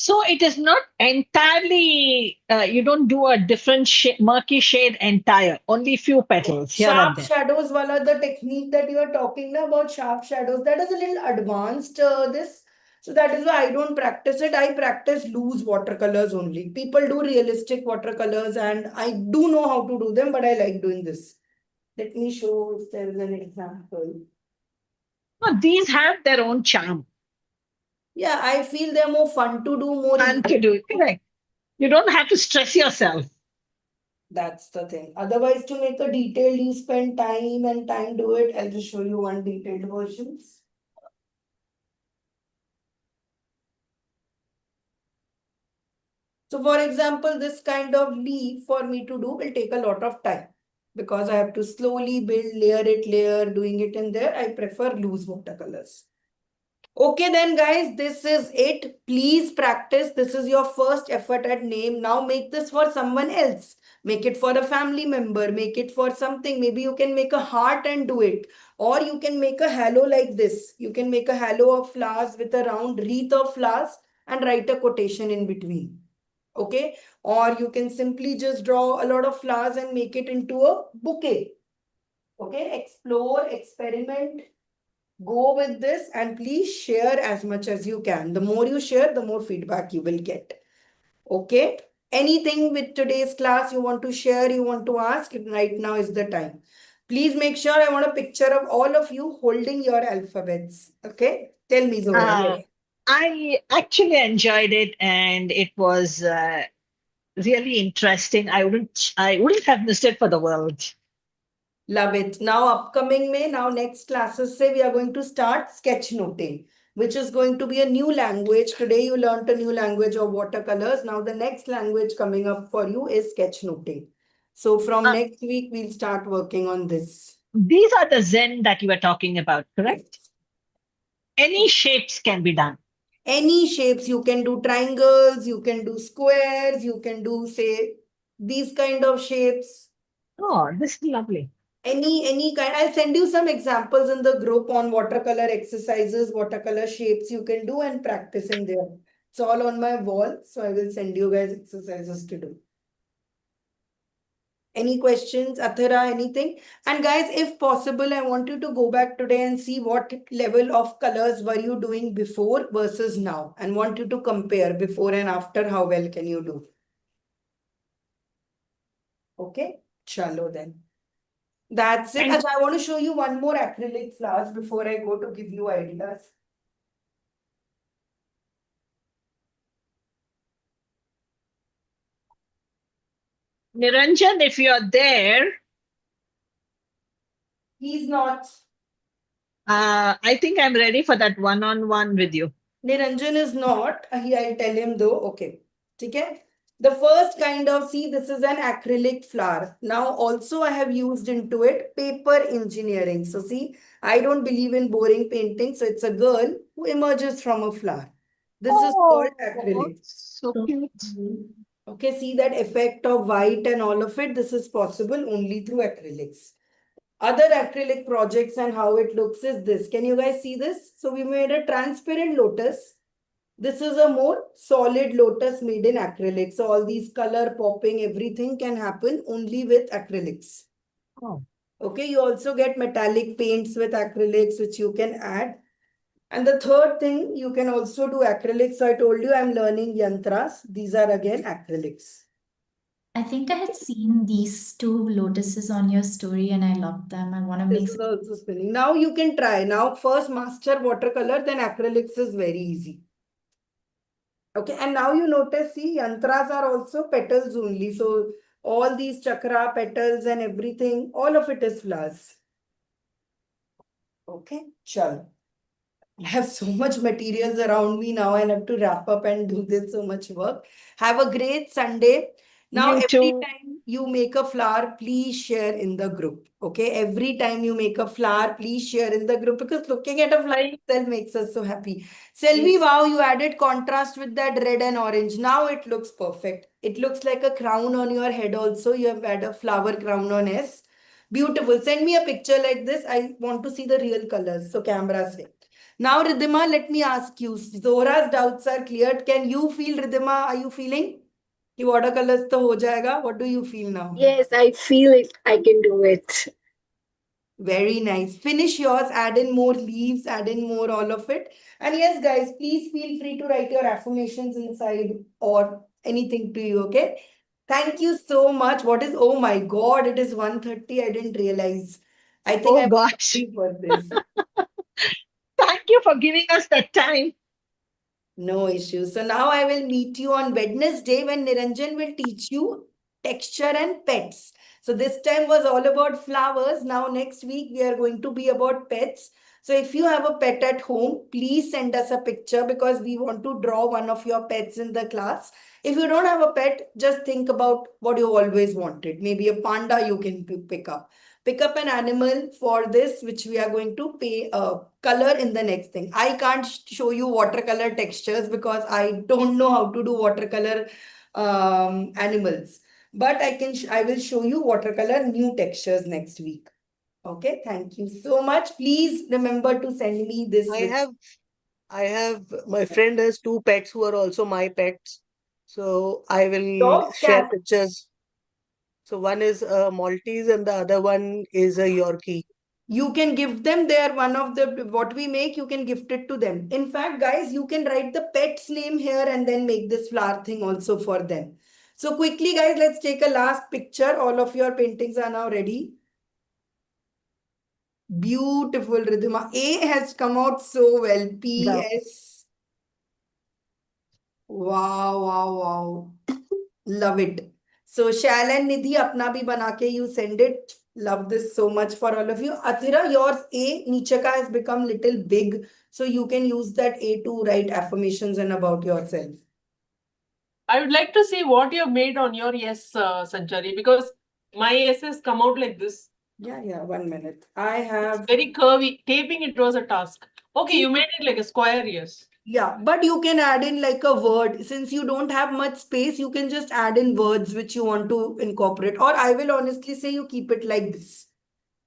[SPEAKER 3] So it is not entirely, you don't do a different murky shade entire, only few petals here and
[SPEAKER 1] Sharp
[SPEAKER 3] there.
[SPEAKER 1] shadows, wala, the technique that you are talking now about sharp shadows, that is a little advanced, this. So that is why I don't practice it. I practice loose watercolors only. People do realistic watercolors and I do know how to do them, but I like doing this. Let me show if there is an example.
[SPEAKER 3] No, these have their own charm.
[SPEAKER 1] Yeah, I feel they're more fun to do, more
[SPEAKER 3] Fun to
[SPEAKER 1] easy.
[SPEAKER 3] do. Correct. You don't have to stress yourself.
[SPEAKER 1] That's the thing. Otherwise, to make a detailed, you spend time and time do it. I'll just show you one detailed versions. So for example, this kind of leaf for me to do will take a lot of time because I have to slowly build, layer it, doing it in there. I prefer loose watercolors. Okay, then, guys, this is it. Please practice. This is your first effort at name. Now make this for someone else. Make it for a family member. Make it for something. Maybe you can make a heart and do it. Or you can make a halo like this. You can make a halo of flowers with a round wreath of flowers and write a quotation in between. Okay? Or you can simply just draw a lot of flowers and make it into a bouquet. Okay? Explore, experiment, go with this, and please share as much as you can. The more you share, the more feedback you will get. Okay? Anything with today's class you want to share, you want to ask, right now is the time. Please make sure I want a picture of all of you holding your alphabets. Okay? Tell me, Zora. Yes.
[SPEAKER 3] I actually enjoyed it, and it was really interesting. I wouldn't have missed it for the world.
[SPEAKER 1] Love it. Now, upcoming May, now next classes say we are going to start sketchnoting, which is going to be a new language. Today you learned a new language of watercolors. Now the next language coming up for you is sketchnoting. So from
[SPEAKER 3] Uh,
[SPEAKER 1] next week, we'll start working on this.
[SPEAKER 3] these are the Zen that you were talking about,
[SPEAKER 1] Yes.
[SPEAKER 3] correct? Any shapes can be done.
[SPEAKER 1] Any shapes, you can do triangles, you can do squares, you can do, say, these kind of shapes.
[SPEAKER 3] Oh, this is lovely.
[SPEAKER 1] Any kind. I'll send you some examples in the group on watercolor exercises, watercolor shapes you can do and practice in there. It's all on my wall, so I will send you guys exercises to do. Any questions, Athara, anything? And guys, if possible, I want you to go back today and see what level of colors were you doing before versus now, and want you to compare before and after, how well can you do. Okay, chalo then. That's it.
[SPEAKER 3] And
[SPEAKER 1] Acha, I want to show you one more acrylic flowers before I go to give you ideas.
[SPEAKER 3] Niranjan, if you're there,
[SPEAKER 1] He's not.
[SPEAKER 3] I think I'm ready for that one-on-one with you.
[SPEAKER 1] Niranjan is not. I'll tell him though. Okay. Okay. The first kind of, see, this is an acrylic flower. Now also I have used into it paper engineering. So see, I don't believe in boring painting. So it's a girl who emerges from a flower. This is called
[SPEAKER 3] Oh,
[SPEAKER 1] acrylic.
[SPEAKER 3] so
[SPEAKER 2] So
[SPEAKER 3] cute.
[SPEAKER 1] Okay, see that effect of white and all of it. This is possible only through acrylics. Other acrylic projects and how it looks is this. Can you guys see this? So we made a transparent lotus. This is a more solid lotus made in acrylic. So all these color popping, everything can happen only with acrylics.
[SPEAKER 3] Oh.
[SPEAKER 1] Okay, you also get metallic paints with acrylics, which you can add. And the third thing, you can also do acrylics. So I told you I'm learning yantras. These are again acrylics.
[SPEAKER 2] I think I had seen these two lotuses on your story and I loved them. I want to make
[SPEAKER 1] This is also spinning. Now you can try. Now first master watercolor, then acrylics is very easy. Okay, and now you notice, see, yantras are also petals only. So all these chakra petals and everything, all of it is flowers. Okay, chal. I have so much materials around me now. I have to wrap up and do this so much work. Have a great Sunday. Now,
[SPEAKER 3] You
[SPEAKER 1] every
[SPEAKER 3] too.
[SPEAKER 1] time you make a flower, please share in the group. Okay, every time you make a flower, please share in the group, because looking at a flower itself makes us so happy. Selvi,
[SPEAKER 5] Yes.
[SPEAKER 1] wow, you added contrast with that red and orange. Now it looks perfect. It looks like a crown on your head also. You have had a flower crown on S. Beautiful. Send me a picture like this. I want to see the real colors. So camera say. Now, Ridhima, let me ask you. Zora's doubts are cleared. Can you feel, Ridhima? Are you feeling? कि watercolors तो हो जाएगा. What do you feel now?
[SPEAKER 8] Yes, I feel it. I can do it.
[SPEAKER 1] Very nice. Finish yours. Add in more leaves. Add in more all of it. And yes, guys, please feel free to write your affirmations inside or anything to you. Okay. Thank you so much. What is? Oh my God! It is 1:30. I didn't realize. I think
[SPEAKER 3] Oh
[SPEAKER 1] I'm
[SPEAKER 3] gosh.
[SPEAKER 1] sorry for this.
[SPEAKER 3] Thank you for giving us that time.
[SPEAKER 1] No issues. So now I will meet you on Wednesday when Niranjan will teach you texture and pets. So this time was all about flowers. Now next week we are going to be about pets. So if you have a pet at home, please send us a picture, because we want to draw one of your pets in the class. If you don't have a pet, just think about what you always wanted. Maybe a panda you can pick up. Pick up an animal for this, which we are going to pay color in the next thing. I can't show you watercolor textures because I don't know how to do watercolor animals. But I will show you watercolor new textures next week. Okay, thank you so much. Please remember to send me this.
[SPEAKER 7] I have my friend has two pets who are also my pets. So I will
[SPEAKER 1] Dogs,
[SPEAKER 7] share
[SPEAKER 1] cats.
[SPEAKER 7] pictures. So one is a Maltese and the other one is a Yorkie.
[SPEAKER 1] You can give them their one of the what we make, you can gift it to them. In fact, guys, you can write the pet's name here and then make this flower thing also for them. So quickly, guys, let's take a last picture. All of your paintings are now ready. Beautiful, Ridhima. A has come out so well.
[SPEAKER 7] Yeah.
[SPEAKER 1] PS. Wow, wow, wow. Love it. So Shal and Nidhi, apna bhi bana ke you send it. Love this so much for all of you. Athira, yours A, Niche ka has become little big. So you can use that A to write affirmations and about yourself.
[SPEAKER 6] I would like to see what you have made on your yes, Sanchari, because my yes has come out like this.
[SPEAKER 1] Yeah, 1 minute. I
[SPEAKER 6] It's
[SPEAKER 1] have,
[SPEAKER 6] very curvy. Taping it was a task. Okay,
[SPEAKER 1] see,
[SPEAKER 6] you made it like a square, yes.
[SPEAKER 1] yeah, but you can add in like a word. Since you don't have much space, you can just add in words which you want to incorporate. Or I will honestly say you keep it like this.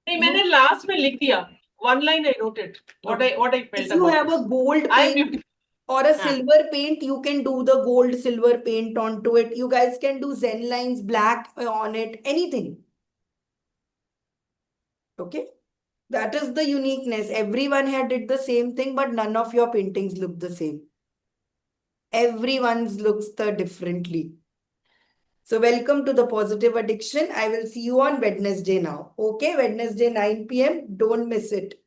[SPEAKER 6] नहीं,
[SPEAKER 1] You,
[SPEAKER 6] मैंने last में लिख दिया. One line I wrote it. What I felt
[SPEAKER 1] if you
[SPEAKER 6] about
[SPEAKER 1] have
[SPEAKER 6] this.
[SPEAKER 1] a gold
[SPEAKER 6] I am
[SPEAKER 1] paint or a silver paint, you can do the gold silver paint onto it. You guys can do Zen lines black on it, anything. Okay. That is the uniqueness. Everyone had did the same thing, but none of your paintings look the same. Everyone's looks the differently. So welcome to the Positive Addiction. I will see you on Wednesday now. Okay, Wednesday 9 p.m. Don't miss it.